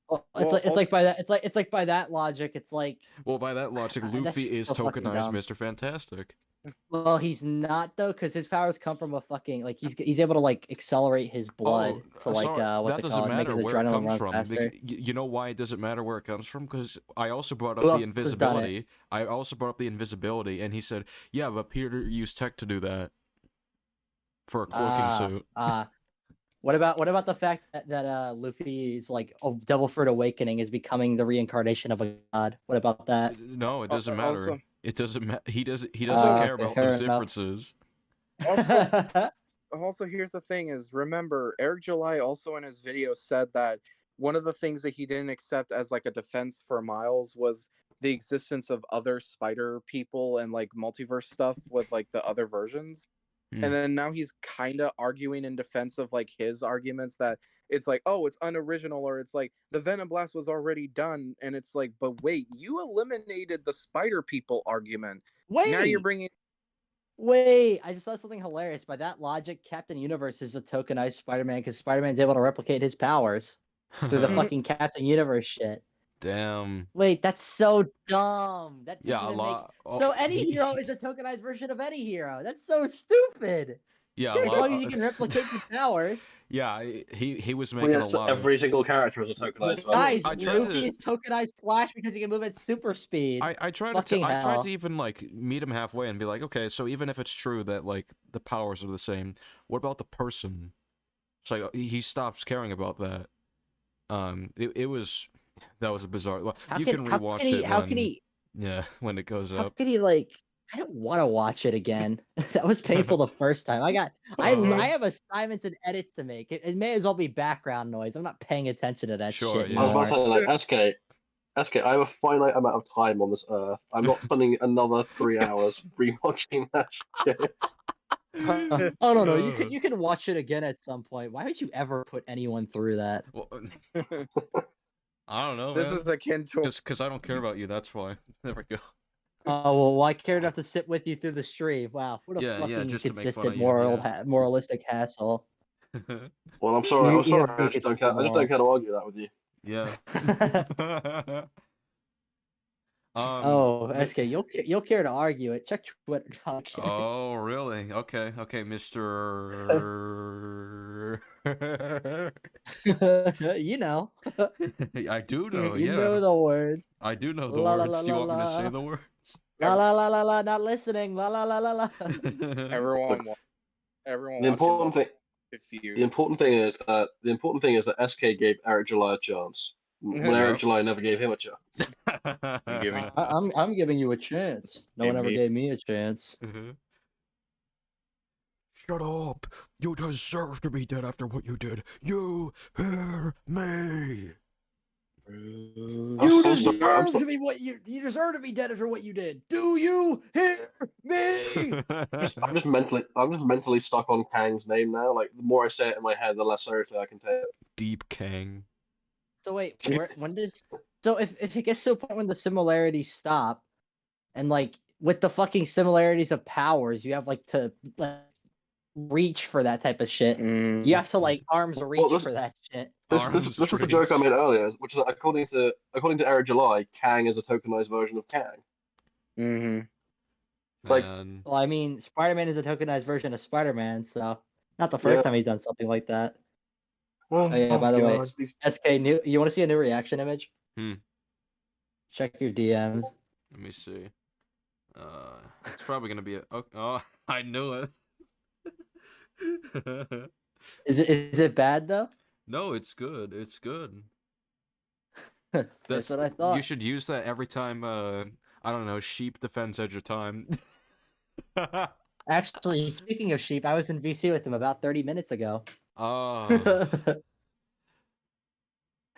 Well, Well, it's like by that it's like by that logic, it's like, Well, by that logic, that's Luffy just is so fucking tokenized dumb. Mr. Fantastic. Well, he's not though, because his powers come from a fucking like he's able to like accelerate his blood to like sorry, what's that it doesn't called, make matter his where it adrenaline comes run from. faster. You know why it doesn't matter where it comes from? Because I also brought Who up the else has done it? invisibility. I also brought up the invisibility, and he said, "Yeah, but Peter used tech to do that for a cloaking suit." What about the fact that Luffy's like Double Fruit Awakening is becoming the reincarnation of a god? What about that? No, it doesn't matter. also- It doesn't matter. He doesn't care okay, about fair those enough. differences. Also, here's the thing: is remember Eric July also in his video said that one of the things that he didn't accept as like a defense for Miles was the existence of other Spider people and like multiverse stuff with like the other versions. Hmm. And then now he's kind of arguing in defense of like his arguments that it's like, oh, it's unoriginal, or it's like the Venom Blast was already done, and it's like, but wait, you eliminated the Spider people argument. Now you're bringing. Wait, I just saw something hilarious. By that logic, Captain Universe is a tokenized Spider-Man because Spider-Man's able to replicate his powers through the fucking Captain Universe shit. Damn. Wait, that's so dumb. That Yeah, doesn't a even lot. make... So any hero is a tokenized version of any hero. That's so stupid. Yeah, a As lot. long as you can replicate the powers. Yeah, he was Well, making yes, a lot. every Of... single character is a tokenized. Guys, I tried Luffy to- is tokenized Flash because he can move at super speed. I tried Fucking I tried hell. to even like meet him halfway and be like, okay, so even if it's true that like the powers are the same, what about the person? It's like he stops caring about that. It was that was a bizarre. Well, you can rewatch it. How can he? Yeah, when it goes How up. could he like? I don't want to watch it again. That was painful the first time. I have assignments and edits to make. It may as well be background noise. I'm not paying attention to that Sure, shit yeah. I was about anymore. to say, like, SK, I have a finite amount of time on this earth. I'm not spending another 3 hours rewatching that shit. Oh no, you can watch it again at some point. Why would you ever put anyone through that? Well, I don't know. This man. is akin to Because I don't care about you. That's why. There we go. Oh well, I care enough to sit with you through the stream. Wow, what a Yeah, fucking just to make fun consistent of you, moralistic hassle. Well, I'm sorry. You- I'm you have sorry. I pretty just don't consistent care. I just don't care to argue that with you. Yeah. Oh, Mi- SK, you'll care to argue it. Check Twitter. Okay. Oh, really? Okay, Mr. You know. I do know, You yeah. know the words. I do know the La la words. la Do you la want me to say la. the words? La la la la la, not listening. La la la la la. Everyone, everyone The watching important this thing, confused. the important thing is that SK gave Eric July a chance when Eric Yep. July never gave him a chance. You give me- I'm giving you a chance. No one Give ever me- gave me a chance. Shut up! You deserve to be dead after what you did. You hear me? You I'm deserve sorry. to be you deserve to be dead after what you did. Do you hear me? I'm just mentally stuck on Kang's name now. Like the more I say it in my head, the less seriously I can take it. Deep Kang. So wait, when does so if it gets to a point when the similarities stop, and like with the fucking similarities of powers, you have like to like reach for that type of shit. You have to like arms reach this- for that shit. Arms This was the joke I race. made earlier, which is that according to Eric July, Kang is a tokenized version of Kang. Like- And Well, I mean, Spider-Man is a tokenized version of Spider-Man, so not the first Yeah. time he's done something like that. Oh, yeah, by the way, God, these- SK, you want to see a new reaction image? Hmm. Check your DMs. let me see. It's probably gonna be a. Oh, I knew it. Is it bad though? No, it's good. It's good. That's what I thought. You should use that every time. I don't know. Sheep defends Edge of Time. Actually, speaking of sheep, I was in VC with him about 30 minutes ago. Oh.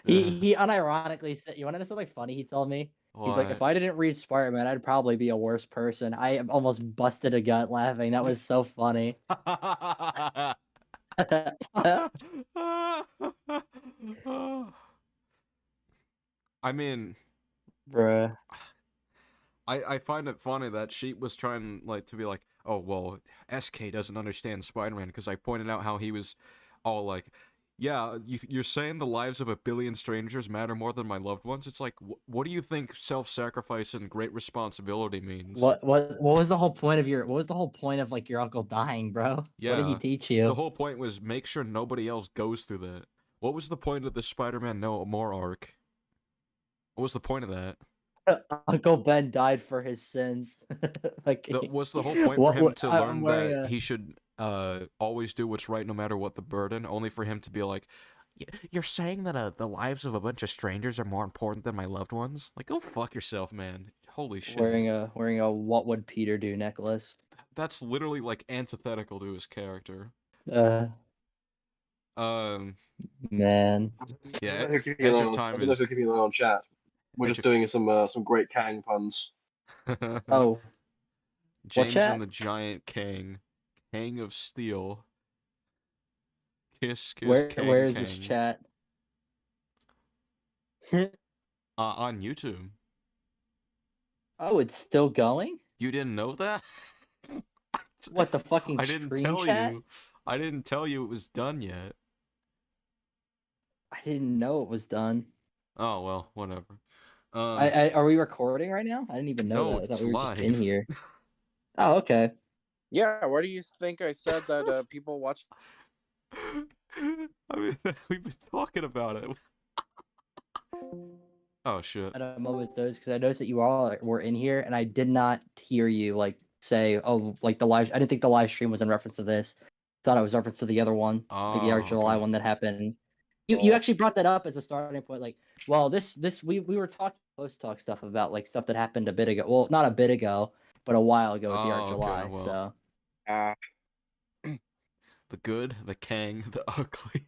he unironically said, "You want to know something funny?" He told me. He's like, if I didn't read Spider-Man, I'd probably be a worse person. I almost busted a gut laughing. That was so funny. I mean, Bruh. I find it funny that Sheep was trying like to be like, oh well, SK doesn't understand Spider-Man because I pointed out how he was all like, yeah, you're saying the lives of a billion strangers matter more than my loved ones. It's like, what do you think self-sacrifice and great responsibility means? What was the whole point of what was the whole point of like your uncle dying, bro? What did he Yeah, teach you? The whole point was make sure nobody else goes through that. What was the point of the Spider-Man No More arc? What was the point of that? Uncle Ben died for his sins. Like, Was the whole point for him to learn that he should always do what's right no matter what the burden, only for him to be like, you're saying that the lives of a bunch of strangers are more important than my loved ones? Like, go fuck yourself, man. Holy shit. wearing a what would Peter do necklace. That's literally like antithetical to his character. Man. Yeah, I don't Edge know of if Time you're is keeping an eye on chat. We're Edge just of doing some great Kang puns. Oh, James chat? and the Giant Kang. Kang of Steel. Kiss, kiss, where Kang, is Kang. this chat? On YouTube. Oh, it's still going? You didn't know that? What, the fucking I didn't stream tell chat? you. I didn't tell you it was done yet. I didn't know it was done. Oh well, whatever. Are we recording right now? I didn't even know No, that. I it's thought we were just in live. here. Oh, okay. Yeah, why do you think I said that people watch? I mean, we've been talking about it. Oh shit. At a moment's notice, because I noticed that you all were in here, and I did not hear you like say, "Oh, like the live." I didn't think the live stream was in reference to this. Thought it was reference to the other one, like the Oh, Arc July okay. one that happened. You actually brought that up as a starting point. Like, well, we were talking post talk stuff about like stuff that happened a bit ago. Well, not a bit ago, but a while ago with the Arc Oh, okay, July. well. So The good, the Kang, the ugly.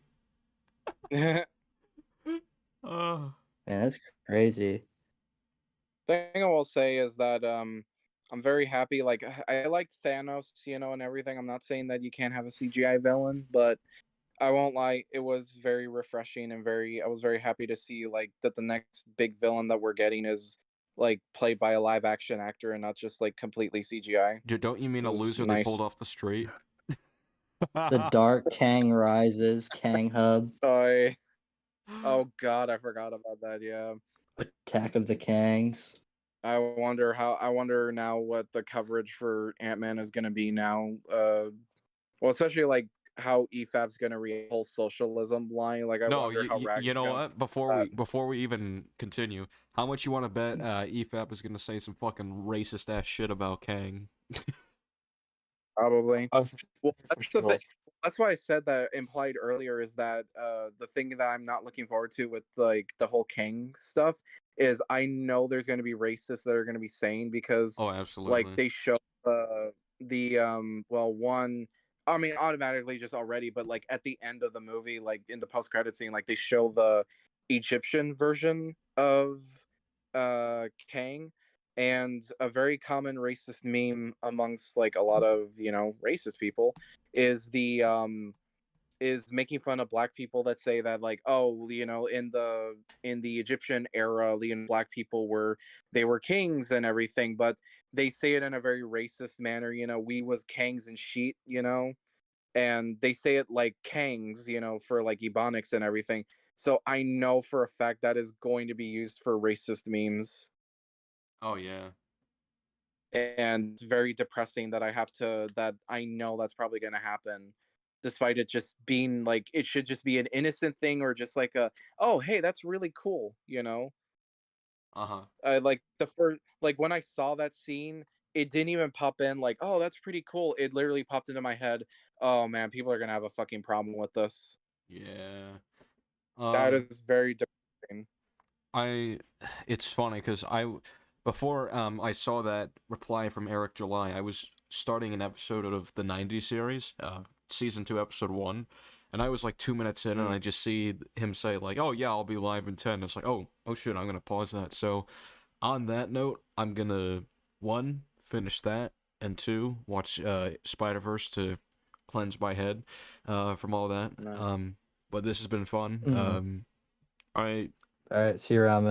Oh. man, that's crazy. Thing I will say is that I'm very happy. Like I liked Thanos, and everything. I'm not saying that you can't have a CGI villain, but I won't lie, it was very refreshing and I was very happy to see like that the next big villain that we're getting is like played by a live action actor and not just like completely CGI. Don't you mean a It was loser they nice. pulled off the street? The Dark Kang Rises, Kang Hub, Oh god, I forgot about that. Yeah. Attack of the Kangs. I wonder now what the coverage for Ant-Man is going to be now. Well, especially like EFAB's gonna read whole socialism line. Like I No, wonder how Rags you is know gonna what? Before we even continue, how much you want to bet EFAP is gonna say some fucking racist ass shit about Kang? probably. Oh, Well, for that's the sure. thing. That's why I said that implied earlier is that the thing that I'm not looking forward to with like the whole Kang stuff is I know there's going to be racists that are going to be saying because Oh, like absolutely. they show well one I mean automatically just already but like at the end of the movie like in the post credit scene like they show the Egyptian version of Kang and a very common racist meme amongst like a lot of racist people is the is making fun of black people that say that like oh in the Egyptian era black people they were kings and everything but they say it in a very racist manner we was kangs and sheet and they say it like kangs for like ebonics and everything so I know for a fact that is going to be used for racist memes Oh yeah. and it's very depressing that I know that's probably going to happen despite it just being like it should just be an innocent thing or just like oh hey that's really cool Uh-huh. like the first like when I saw that scene it didn't even pop in like oh that's pretty cool it literally popped into my head oh man people are going to have a fucking problem with this Yeah. that is very depressing. It's funny because before I saw that reply from Eric July, I was starting an episode of the 90s series, season 2, episode 1, and I was like 2 minutes in, and I just see him say like, "Oh yeah, I'll be live in 10." It's like, oh shit, I'm gonna pause that. So, on that note, I'm gonna 1 finish that, and 2 watch Spider-Verse to cleanse my head from all that. No. But this has been fun. Mhm. I All right, see you around, man.